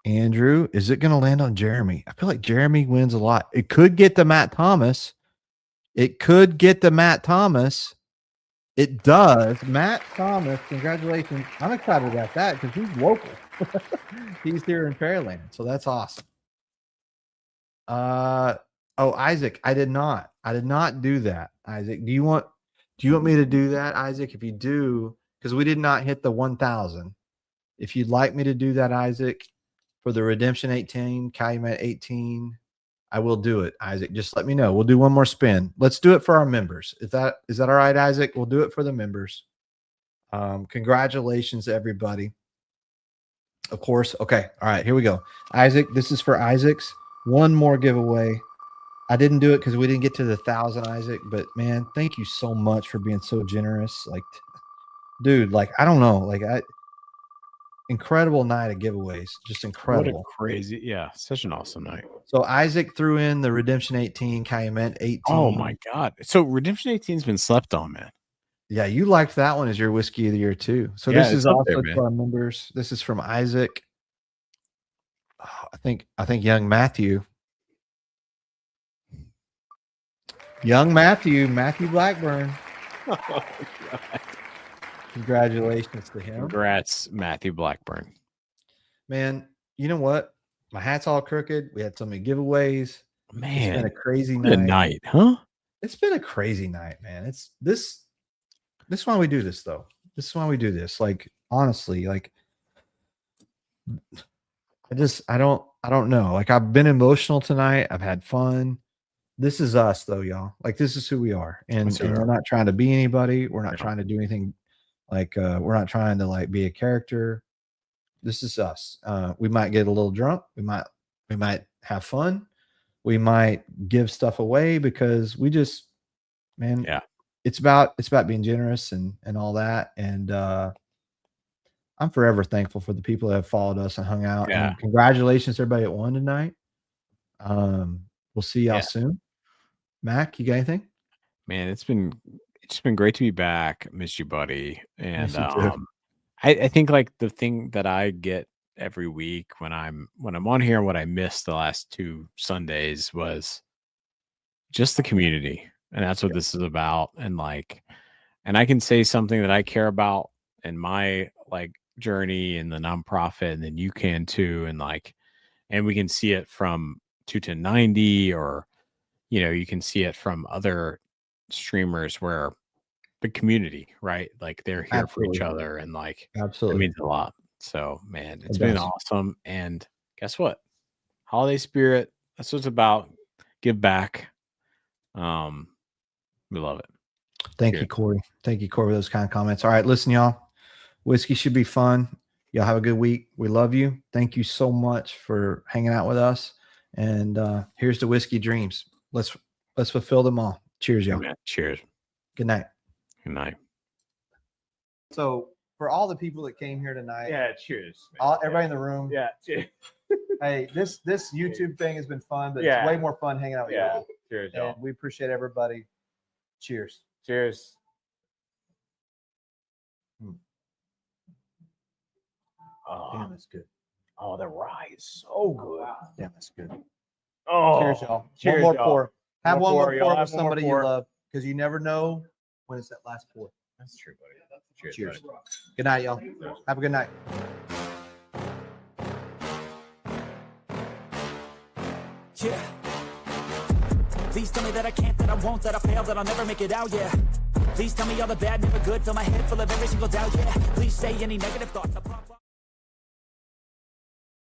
Andrew, is it going to land on Jeremy? I feel like Jeremy wins a lot. It could get to Matt Thomas. It could get to Matt Thomas. It does. Matt Thomas, congratulations. I'm excited about that because he's local. He's here in Pearland, so that's awesome. Isaac, I did not do that. Isaac, do you want me to do that, Isaac? If you do, because we did not hit the 1,000. If you'd like me to do that, Isaac, for the Redemption 18, Calumet 18, I will do it, Isaac. Just let me know. We'll do one more spin. Let's do it for our members. Is that all right, Isaac? We'll do it for the members. Congratulations, everybody. Of course. Okay. All right. Here we go. Isaac, this is for Isaac's. One more giveaway. I didn't do it because we didn't get to the 1,000, Isaac. But man, thank you so much for being so generous. Like, dude, like I don't know, like incredible night of giveaways, just incredible.
What a crazy, yeah, such an awesome night.
So Isaac threw in the Redemption 18, Calumet 18.
Oh my god! So Redemption 18's been slept on, man.
Yeah, you liked that one as your whiskey of the year too. So
Yeah,
this is
it's up
also
there,
to our members. This is from Isaac. Oh, I think young Matthew. Young Matthew Blackburn.
Oh, God.
Congratulations to him.
Congrats, Matthew Blackburn.
Man, you know what? My hat's all crooked. We had so many giveaways.
Man,
it's been a crazy
what a night, huh?
It's been a crazy night, man. It's this is why we do this, though. This is why we do this. Like, honestly, like I don't know. Like, I've been emotional tonight. I've had fun. This is us, though, y'all. Like, this is who we are. And we're not trying to be anybody. We're not trying to do anything. Like, we're not trying to like be a character. This is us. We might get a little drunk. We might have fun. We might give stuff away because we just, man,
yeah.
It's about being generous and all that. And I'm forever thankful for the people that have followed us and hung out.
Yeah.
And congratulations to everybody that won tonight. We'll see y'all soon. Mac, you got anything? Man,
it's been great to be back. Missed you, buddy. And
you
I think like the thing that I get every week when I'm on here, what I missed the last 2 Sundays was just the community. And that's what this is about. And like, and I can say something that I care about in my like journey in the nonprofit, and then you can too. And like, and we can see it from 21090, or, you know, you can see it from other streamers where the community, right? Like they're here for each other, and like, it means a lot. So man, it's been awesome. And guess what? Holiday spirit. That's what it's about. Give back. We love it.
Thank you, Corey. Thank you, Corey, for those kind of comments. All right, listen, y'all. Whiskey should be fun. Y'all have a good week. We love you. Thank you so much for hanging out with us. And here's the whiskey dreams. Let's fulfill them all. Cheers, y'all.
Amen. Cheers.
Good night.
Good night.
So for all the people that came here tonight,
cheers.
Everybody in the room.
Yeah, cheers.
Hey, this YouTube thing has been fun, but it's way more fun hanging out with y'all.
Cheers, y'all.
And we appreciate everybody. Cheers.
Cheers.
Oh, damn, that's good.
Oh, the rye is so good.
Damn, that's good.
Oh,
cheers, y'all.
Cheers,
one more
y'all.
pour. Have one more pour
Have
with
one more
somebody
pour.
you love, because you never know when it's that last pour.
That's true, buddy.
Cheers. Good night, y'all. Have a good night.
Yeah. Please tell me that I can't, that I won't, that I fail, that I'll never make it out, yeah. Please tell me all the bad, never good, fill my head full of every single doubt, yeah. Please say any negative thoughts, I promise.